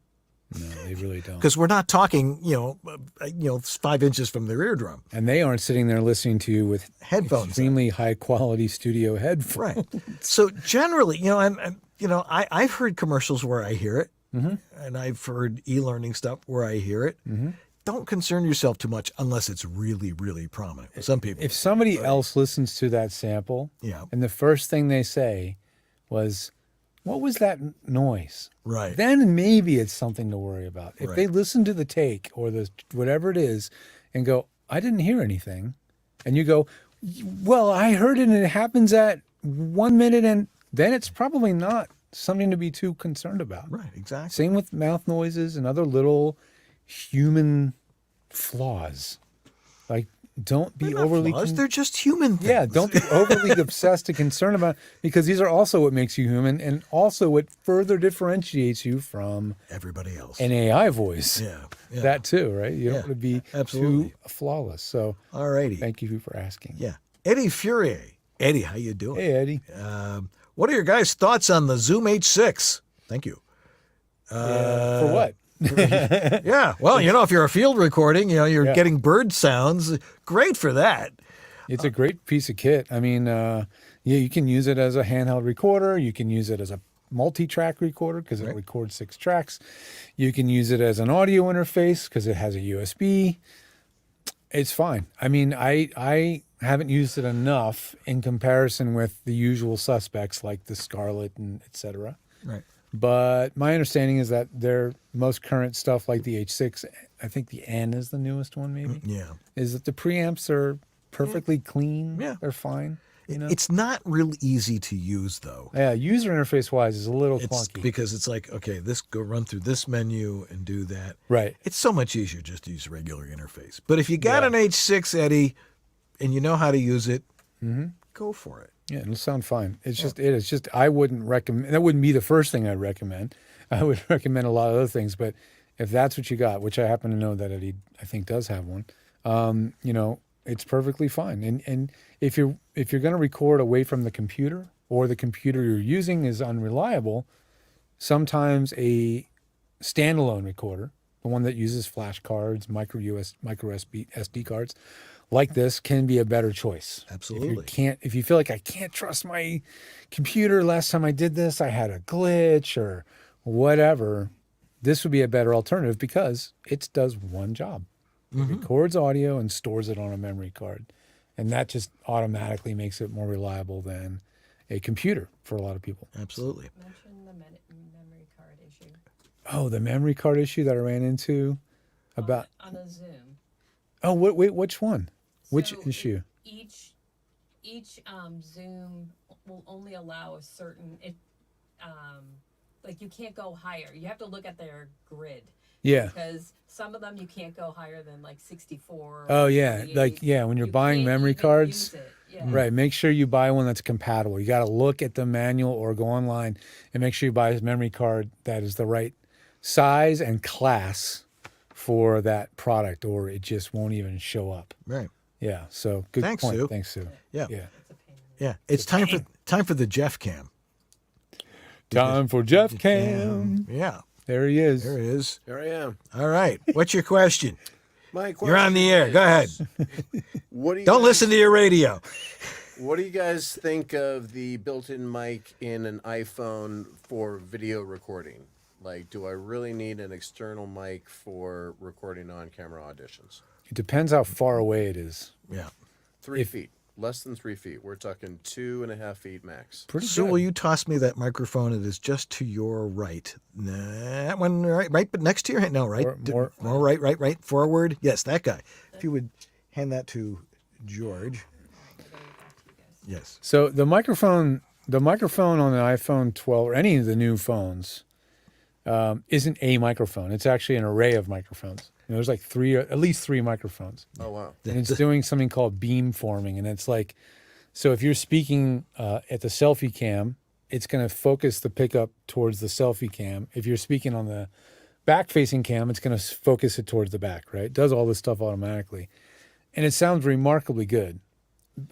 No, they really don't. Because we're not talking, 5 inches from their eardrum. And they aren't sitting there listening to you with headphones, extremely high quality studio headphones. Right. So generally, I've heard commercials where I hear it, and I've heard e-learning stuff where I hear it. Don't concern yourself too much unless it's really, really prominent. Some people. If somebody else listens to that sample, and the first thing they say was, "What was that noise?" Right. Then maybe it's something to worry about. If Right. they listen to the take or the whatever it is and go, "I didn't hear anything," and you go, "Well, I heard it and it happens at 1 minute," and then it's probably not something to be too concerned about. Right, exactly. Same with mouth noises and other little human flaws. Like, don't be overly... They're just human things. Yeah, don't be overly obsessed and concerned about, because these are also what makes you human and also what further differentiates you from everybody else. An AI voice. Yeah. That too, right? You don't want to be absolutely too flawless. So, alrighty. Thank you for asking. Yeah. Eddie Furier. Eddie, how you doing? Hey, Eddie. What are your guys' thoughts on the Zoom H6? Thank you. For what? Yeah. Well, if you're a field recording, you're getting bird sounds. Great for that. It's a great piece of kit. I mean, you can use it as a handheld recorder. You can use it as a multi-track recorder because it records 6 tracks. You can use it as an audio interface because it has a USB. It's fine. I mean, I haven't used it enough in comparison with the usual suspects like the Scarlett and et cetera. Right. But my understanding is that their most current stuff, like the H6, I think the N is the newest one, maybe. Yeah. Is that the preamps are perfectly clean. Yeah. They're fine. It's not real easy to use, though. Yeah, user interface wise is a little clunky. Because it's like, okay, go run through this menu and do that. Right. It's so much easier just to use a regular interface. But if you got an H6, Eddie, and you know how to use it, go for it. Yeah, it'll sound fine. It's just I wouldn't recommend. That wouldn't be the first thing I'd recommend. I would recommend a lot of other things, but if that's what you got, which I happen to know that Eddie, I think, does have one, it's perfectly fine. And if you're going to record away from the computer, or the computer you're using is unreliable, sometimes a standalone recorder, the one that uses flash cards, micro SD cards, like this, can be a better choice. Absolutely. If you feel like I can't trust my computer, last time I did this, I had a glitch or whatever, this would be a better alternative because it does one job. It records audio and stores it on a memory card. And that just automatically makes it more reliable than a computer for a lot of people. Absolutely. Mention the memory card issue. Oh, the memory card issue that I ran into about... On a Zoom. Oh, wait, which one? Which issue? Each Zoom will only allow a certain like you can't go higher. You have to look at their grid. Yeah. Because some of them you can't go higher than like 64. Oh yeah, when you're buying memory cards, right? Make sure you buy one that's compatible. You got to look at the manual or go online and make sure you buy a memory card that is the right size and class for that product, or it just won't even show up. Right. Yeah. So good Thanks, point. Sue. Thanks, Sue. Yeah. Yeah. It's time for the Jeff Cam. Time for Jeff Cam. Yeah. There he is. There he is. Here I am. All right. What's your question? My question. You're on the air. Go ahead. Don't Don't listen to your radio. What do you guys think of the built-in mic in an iPhone for video recording? Like, do I really need an external mic for recording on-camera auditions? It depends how far away it is. Yeah. 3 feet. Less than 3 feet. We're talking 2.5 feet max. Pretty Sue, good. will you toss me that microphone? It is just to your right. That one, right, but next to your hand. No, right. More right. Forward. Yes, that guy. If you would hand that to George. Yes. So the microphone on the iPhone 12 or any of the new phones, isn't a microphone. It's actually an array of microphones. There's like at least three microphones. Oh, wow. And it's doing something called beam forming. And it's like, so if you're speaking at the selfie cam, it's going to focus the pickup towards the selfie cam. If you're speaking on the back-facing cam, it's going to focus it towards the back, right? It does all this stuff automatically. And it sounds remarkably good.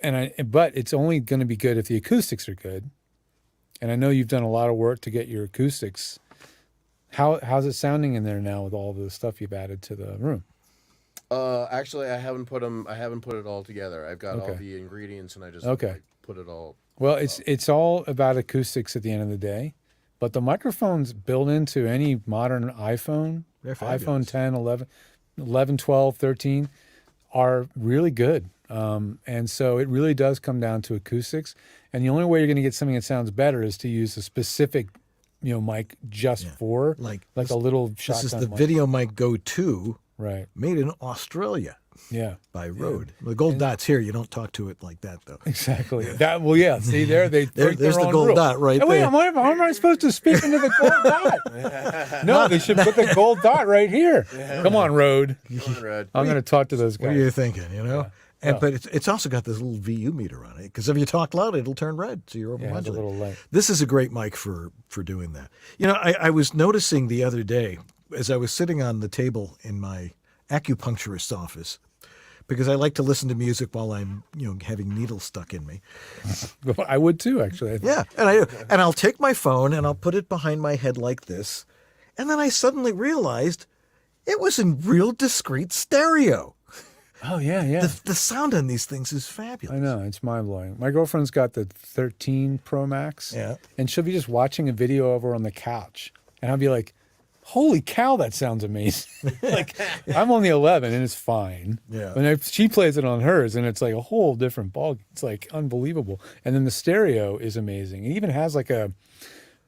But it's only going to be good if the acoustics are good. And I know you've done a lot of work to get your acoustics. How's it sounding in there now with all the stuff you've added to the room? Actually, I haven't put it all together. I've got all the ingredients, and I just put it all. Well, it's all about acoustics at the end of the day, but the microphones built into any modern iPhone, iPhone 10, 11, 12, 13, are really good. And so it really does come down to acoustics. And the only way you're going to get something that sounds better is to use a specific, mic just for like a little shotgun. This is the mic. Video Mic Go 2, right? Made in Australia. Yeah, by Rode. The gold dot's here. You don't talk to it like that, though. Exactly. See there, there's the gold dot right wait, there. How am I supposed to speak into the gold dot? No, they should put the gold dot right here. Come on, Rode. I'm going to talk to those guys. What are you thinking? But it's also got this little VU meter on it, because if you talk loud, it'll turn red, so you're overmodulating. Yeah, a little light. This is a great mic for doing that. I was noticing the other day as I was sitting on the table in my acupuncturist's office, because I like to listen to music while I'm, having needles stuck in me. I would too, actually. Yeah, and I'll take my phone and I'll put it behind my head like this, and then I suddenly realized it was in real discrete stereo. Oh, yeah. The sound on these things is fabulous. I know, it's mind-blowing. My girlfriend's got the 13 Pro Max, and she'll be just watching a video of her on the couch, and I'll be like, holy cow, that sounds amazing. I'm on the 11, and it's fine. Yeah. But she plays it on hers, and it's like a whole different ball. It's like unbelievable. And then the stereo is amazing. It even has like a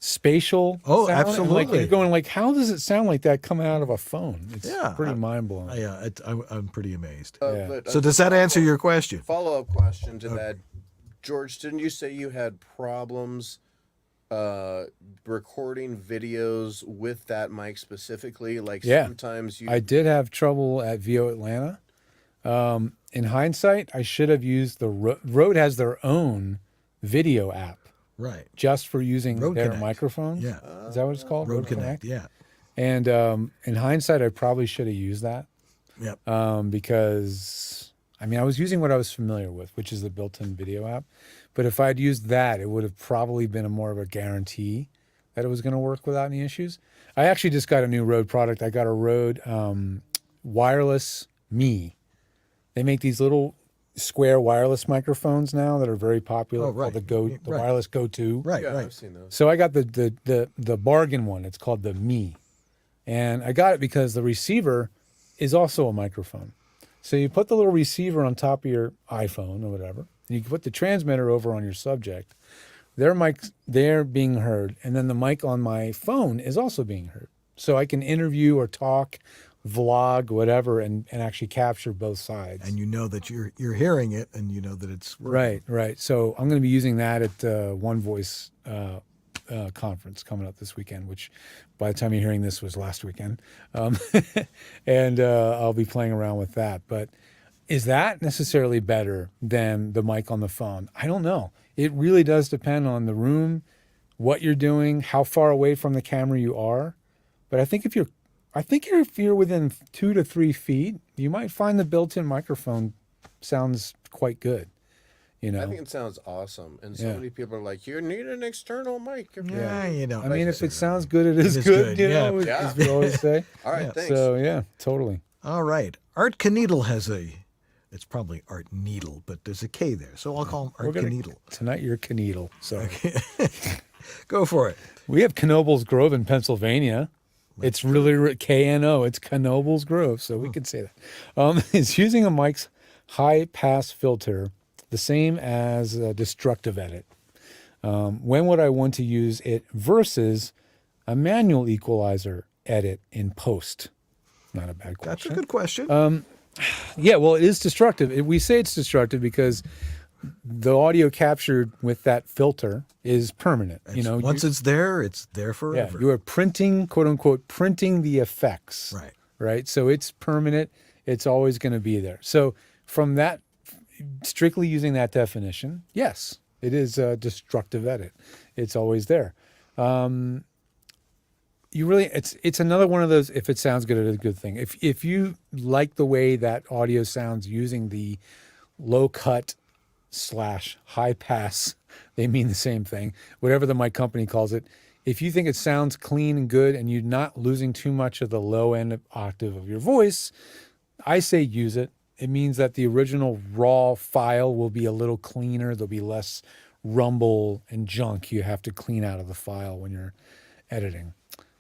spatial sound. Absolutely. And you're going how does it sound like that coming out of a phone? It's pretty mind-blowing. I'm pretty amazed. So does that answer your question? Follow-up question to that. George, didn't you say you had problems recording videos with that mic specifically? Sometimes I did have trouble at VO Atlanta. In hindsight, I should have used the Rode has their own video app. Right. Just for using Rode their Connect. microphones. Yeah. Is that what it's called? Rode Connect. Yeah. And in hindsight, I probably should have used that. Yep. Because, I was using what I was familiar with, which is the built-in video app. But if I'd used that, it would have probably been more of a guarantee that it was going to work without any issues. I actually just got a new Rode product. I got a Rode wireless Me. They make these little square wireless microphones now that are very popular. Called the wireless Go 2. Right. I've seen those. So I got the bargain one. It's called the Me. And I got it because the receiver is also a microphone. So you put the little receiver on top of your iPhone or whatever, and you can put the transmitter over on your subject. They're being heard, and then the mic on my phone is also being heard. So I can interview or talk, vlog, whatever, and actually capture both sides. And you know that you're hearing it, and you know that it's working. Right. So I'm going to be using that at One Voice conference coming up this weekend, which by the time you're hearing this was last weekend. And I'll be playing around with that. But is that necessarily better than the mic on the phone? I don't know. It really does depend on the room, what you're doing, how far away from the camera you are. But I think if you're within 2 to 3 feet, you might find the built-in microphone sounds quite good. I think it sounds awesome. And so many people are like, you need an external mic. Yeah, if it sounds good, it is good. As we always say. All right, thanks. So, totally. All right. Art Kneedle has it's probably Art Needle, but there's a K there. So I'll call him Art Kneedle. Tonight you're Kneedle. So go for it. We have Knoebels Grove in Pennsylvania. It's really KNO. It's Knoebels Grove, so we could say that. It's using a mic's high-pass filter, the same as Destructive Edit. When would I want to use it versus a manual equalizer edit in post? Not a bad question. That's a good question. Yeah, well, it is destructive. We say it's destructive because the audio captured with that filter is permanent. Once it's there forever. Yeah, you are printing, quote unquote, printing the effects. Right. Right. So it's permanent. It's always going to be there. So from that, strictly using that definition, yes, it is a destructive edit. It's always there. It's another one of those, if it sounds good, it's a good thing. If you like the way that audio sounds using the low cut / high pass, they mean the same thing, whatever the mic company calls it. If you think it sounds clean and good and you're not losing too much of the low end octave of your voice, I say use it. It means that the original raw file will be a little cleaner. There'll be less rumble and junk you have to clean out of the file when you're editing.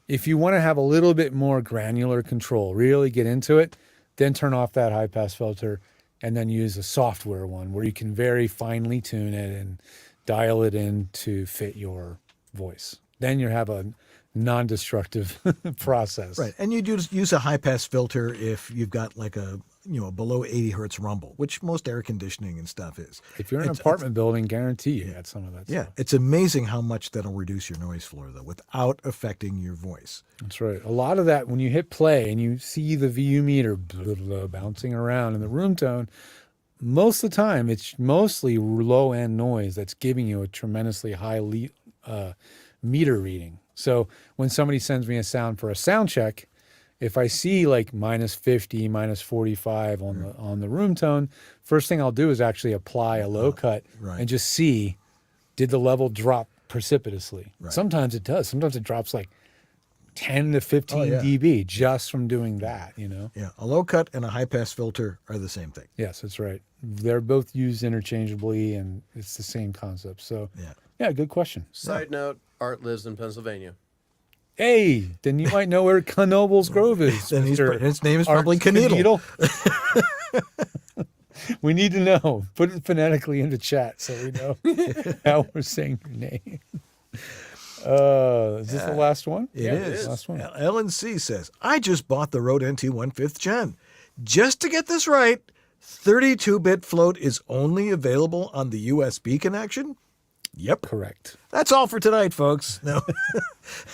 If you want to have a little bit more granular control, really get into it, then turn off that high pass filter and then use a software one where you can very finely tune it and dial it in to fit your voice. Then you have a non-destructive process. Right. And you use a high pass filter if you've got like a below 80 hertz rumble, which most air conditioning and stuff is. If you're in an apartment building, guarantee you got some of that stuff. It's amazing how much that'll reduce your noise floor though, without affecting your voice. That's right. A lot of that, when you hit play and you see the VU meter blah, blah, bouncing around in the room tone, most of the time it's mostly low end noise that's giving you a tremendously high meter reading. So when somebody sends me a sound for a sound check, if I see like -50, -45 on the room tone, first thing I'll do is actually apply a low cut and just see, did the level drop precipitously? Right. Sometimes it does. Sometimes it drops like 10 to 15 dB just from doing that, Yeah, a low cut and a high pass filter are the same thing. Yes, that's right. They're both used interchangeably and it's the same concept. So yeah, good question. Side note, Art lives in Pennsylvania. Hey, then you might know where Knobel's Grove is. Then his name is probably Kneedle. We need to know. Put it phonetically into chat so we know how we're saying your name. Is this the last one? It is. The last one. Ellen C. says, I just bought the Rode NT1 5th Gen. Just to get this right, 32-bit float is only available on the USB connection? Yep. Correct. That's all for tonight, folks. Now,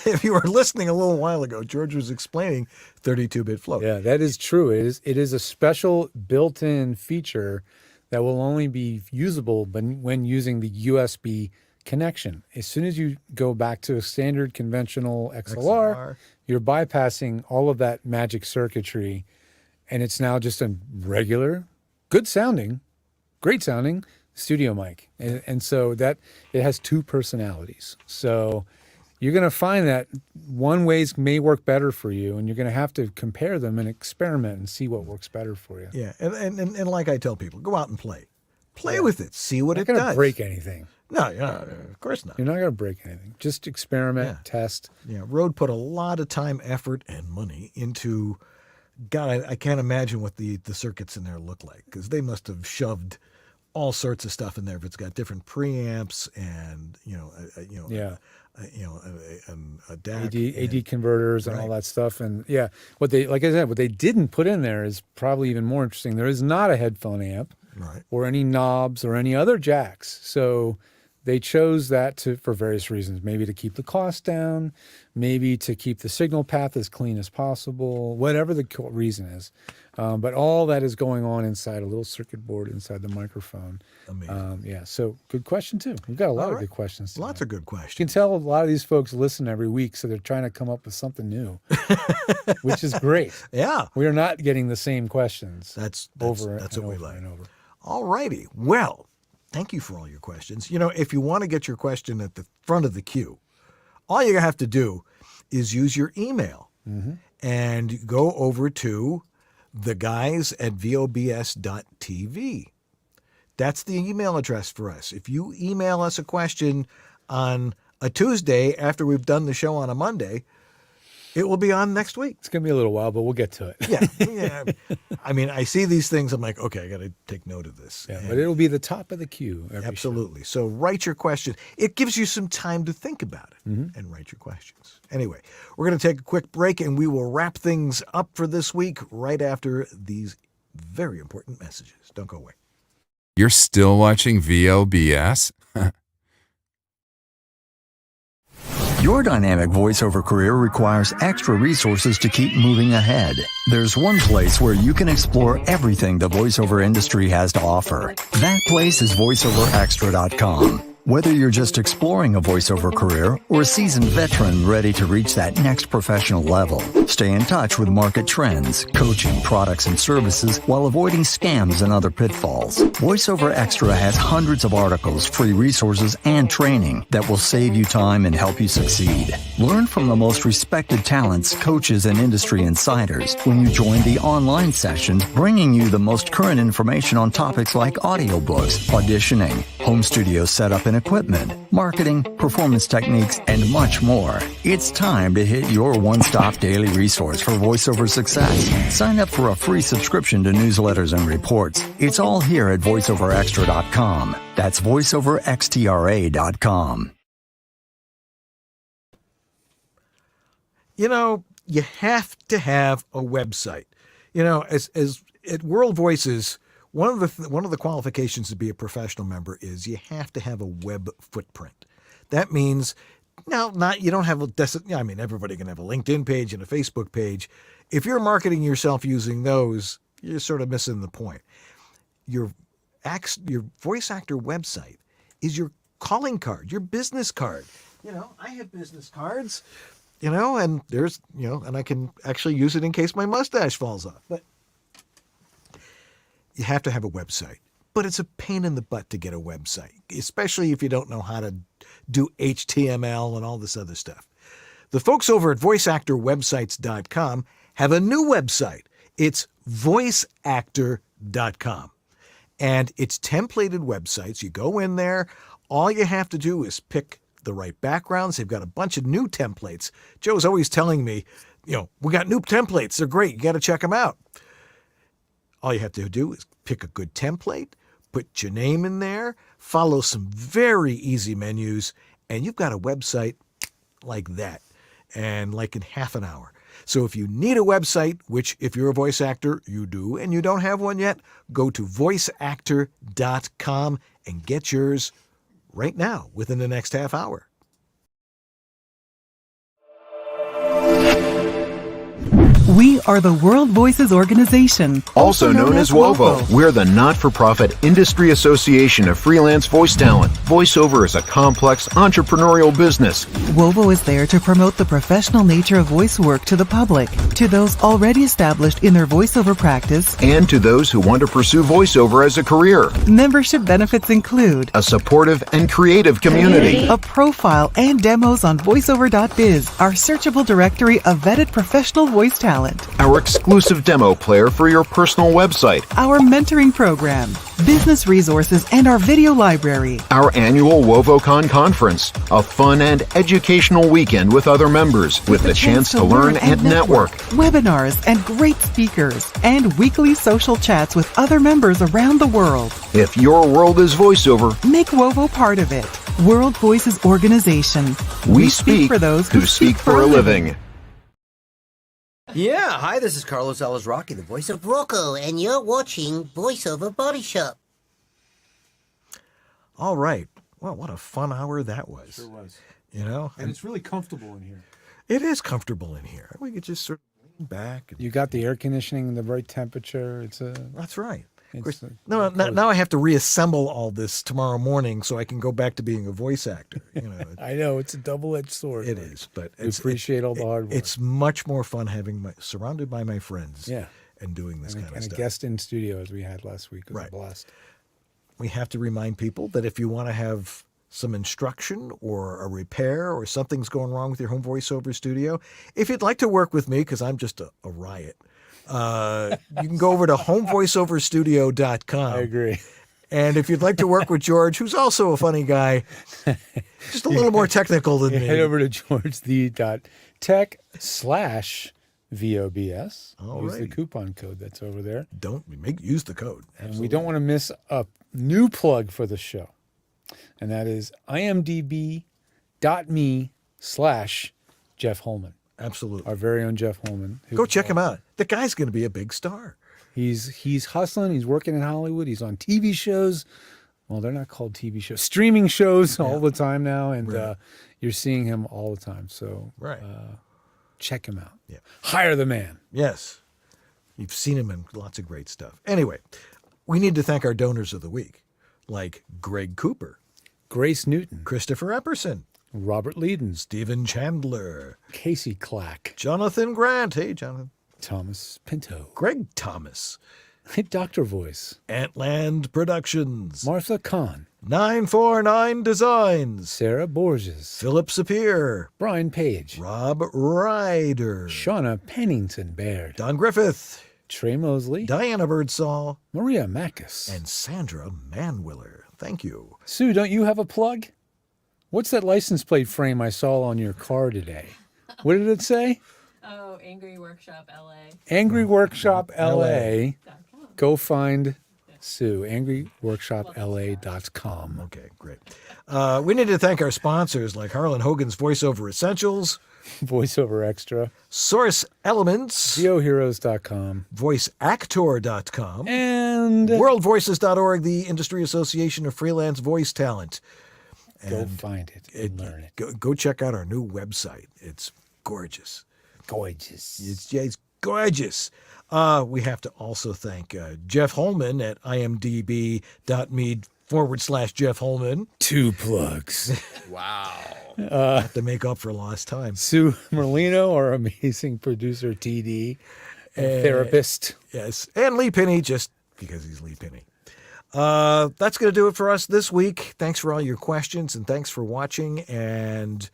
if you were listening a little while ago, George was explaining 32-bit float. Yeah, that is true. It is a special built-in feature that will only be usable when using the USB connection. As soon as you go back to a standard conventional XLR, you're bypassing all of that magic circuitry, and it's now just a regular, good sounding, great sounding studio mic. And so that it has two personalities. So you're going to find that one ways may work better for you, and you're going to have to compare them and experiment and see what works better for you. Yeah, and like I tell people, go out and play. Play with it. See what it does. You're not going to break anything. No, of course not. You're not going to break anything. Just experiment, test. Yeah, Rode put a lot of time, effort, and money into, God, I can't imagine what the circuits in there look like, because they must have shoved all sorts of stuff in there. If it's got different preamps and a DAC, AD converters and all that stuff. And yeah, what they didn't put in there is probably even more interesting. There is not a headphone amp, or any knobs or any other jacks. So they chose that for various reasons. Maybe to keep the cost down, maybe to keep the signal path as clean as possible, whatever the reason is. But all that is going on inside a little circuit board inside the microphone. Amazing. So good question too. We've got a lot of good questions tonight. Lots of good questions. You can tell a lot of these folks listen every week, so they're trying to come up with something new, which is great. Yeah. We are not getting the same questions. That's over what we like. and over. All righty. Well, thank you for all your questions. If you want to get your question at the front of the queue, all you have to do is use your email and go over to theguys@vobs.tv. That's the email address for us. If you email us a question on a Tuesday after we've done the show on a Monday, it will be on next week. It's going to be a little while, but we'll get to it. Yeah. I mean, I see these things. I'm like, okay, I got to take note of this. Yeah, but it'll be the top of the queue. Absolutely. So write your question. It gives you some time to think about it and write your questions. Anyway, we're going to take a quick break and we will wrap things up for this week right after these very important messages. Don't go away. You're still watching VOBS? Your dynamic voiceover career requires extra resources to keep moving ahead. There's one place where you can explore everything the voiceover industry has to offer. That place is voiceoverextra.com. Whether you're just exploring a voiceover career or a seasoned veteran ready to reach that next professional level, stay in touch with market trends, coaching, products, and services while avoiding scams and other pitfalls. VoiceOver Extra has hundreds of articles, free resources, and training that will save you time and help you succeed. Learn from the most respected talents, coaches, and industry insiders when you join the online sessions, bringing you the most current information on topics like audiobooks, auditioning, home studio setup and equipment, marketing, performance techniques, and much more. It's time to hit your one-stop daily resource for voiceover success. Sign up for a free subscription to newsletters and reports. It's all here at voiceoverextra.com. That's voiceoverextra.com. You know, you have to have a website. You know, as at World Voices, one of the qualifications to be a professional member is you have to have a web footprint. That means you don't have everybody can have a LinkedIn page and a Facebook page. If you're marketing yourself using those, you're sort of missing the point. Your voice actor website is your calling card, your business card. You know, I have business cards, and there's, and I can actually use it in case my mustache falls off. But you have to have a website. But it's a pain in the butt to get a website, especially if you don't know how to do HTML and all this other stuff. The folks over at voiceactorwebsites.com have a new website. It's voiceactor.com. And it's templated websites. You go in there. All you have to do is pick the right backgrounds. They've got a bunch of new templates. Joe's always telling me, we got new templates. They're great. You got to check them out. All you have to do is pick a good template, put your name in there, follow some very easy menus, and you've got a website like that, and like in half an hour. So if you need a website, which if you're a voice actor, you do, and you don't have one yet, go to voiceactor.com and get yours right now within the next half hour. We are the World Voices Organization, also known as WOVO. We're the not-for-profit industry association of freelance voice talent. Voiceover is a complex entrepreneurial business. WOVO is there to promote the professional nature of voice work to the public, to those already established in their voiceover practice, and to those who want to pursue voiceover as a career. Membership benefits include a supportive and creative community, a profile and demos on voiceover.biz, our searchable directory of vetted professional voice talent, our exclusive demo player for your personal website, our mentoring program, business resources, and our video library, our annual WovoCon conference, a fun and educational weekend with other members with the chance to learn and network, webinars and great speakers, and weekly social chats with other members around the world. If your world is voiceover, make WOVO part of it. World Voices Organization. We speak for those who speak for a living. Yeah, hi, this is Carlos Alazraqui, the voice of Rocco, and you're watching Voiceover Body Shop. All right. Well, what a fun hour that was. Sure was. And it's really comfortable in here. It is comfortable in here. We could just sort of lean back. You got the air conditioning and the right temperature. That's right. Now I have to reassemble all this tomorrow morning so I can go back to being a voice actor. I know it's a double-edged sword. It is, but I appreciate all the hard work. It's much more fun surrounded by my friends. Yeah. And doing this kind of stuff. And a guest in studio as we had last week was a blast. We have to remind people that if you want to have some instruction or a repair or something's going wrong with your home voiceover studio, if you'd like to work with me, because I'm just a riot, you can go over to homevoiceoverstudio.com. I agree. And if you'd like to work with George, who's also a funny guy, just a little more technical than me. Head over to georgethe.tech/VOBS. Use the coupon code that's over there. Use the code. Absolutely. And we don't want to miss a new plug for the show. And that is imdb.me/Jeff Holman. Absolutely. Our very own Jeff Holman. Go check him out. The guy's going to be a big star. He's hustling. He's working in Hollywood. He's on TV shows. Well, they're not called TV shows. Streaming shows all the time now, and you're seeing him all the time. So check him out. Yeah. Hire the man. Yes. You've seen him in lots of great stuff. Anyway, we need to thank our donors of the week, like Greg Cooper, Grace Newton, Christopher Epperson, Robert Leedon, Stephen Chandler, Casey Clack, Jonathan Grant. Hey, Jonathan. Thomas Pinto, Greg Thomas, Dr. Voice, Antland Productions, Martha Kahn, 949 Designs, Sarah Borges, Philip Sapir, Brian Page, Rob Ryder, Shauna Pennington Baird, Don Griffith, Trey Mosley, Diana Birdsall, Maria Mackis, and Sandra Manwiller. Thank you. Sue, don't you have a plug? What's that license plate frame I saw on your car today? What did it say? Oh, Angry Workshop LA. Angry Workshop LA. Go find Sue. angryworkshopla.com. Okay, great. We need to thank our sponsors like Harlan Hogan's Voiceover Essentials, Voiceover Extra, Source Elements, VOHeroes.com, VoiceActor.com, and WorldVoices.org, the Industry Association of Freelance Voice Talent. Go find it and learn it. Go check out our new website. It's gorgeous. Gorgeous. It's gorgeous. We have to also thank Jeff Holman at imdb.me/Jeff Holman. 2 plugs. Wow. Have to make up for lost time. Sue Merlino, our amazing producer, TD, and therapist. Yes. And Lee Pinney, just because he's Lee Pinney. That's going to do it for us this week. Thanks for all your questions, and thanks for watching. And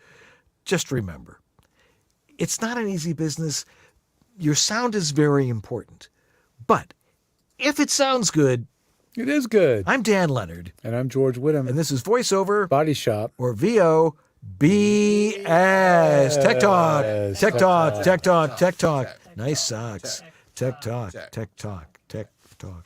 just remember, it's not an easy business. Your sound is very important. But if it sounds good, it is good. I'm Dan Leonard. And I'm George Whittam. And this is Voiceover Body Shop. Or VOBS. Tech Talk. Tech Talk. Tech Talk. Tech Talk. Nice socks. Tech Talk. Tech Talk. Tech Talk.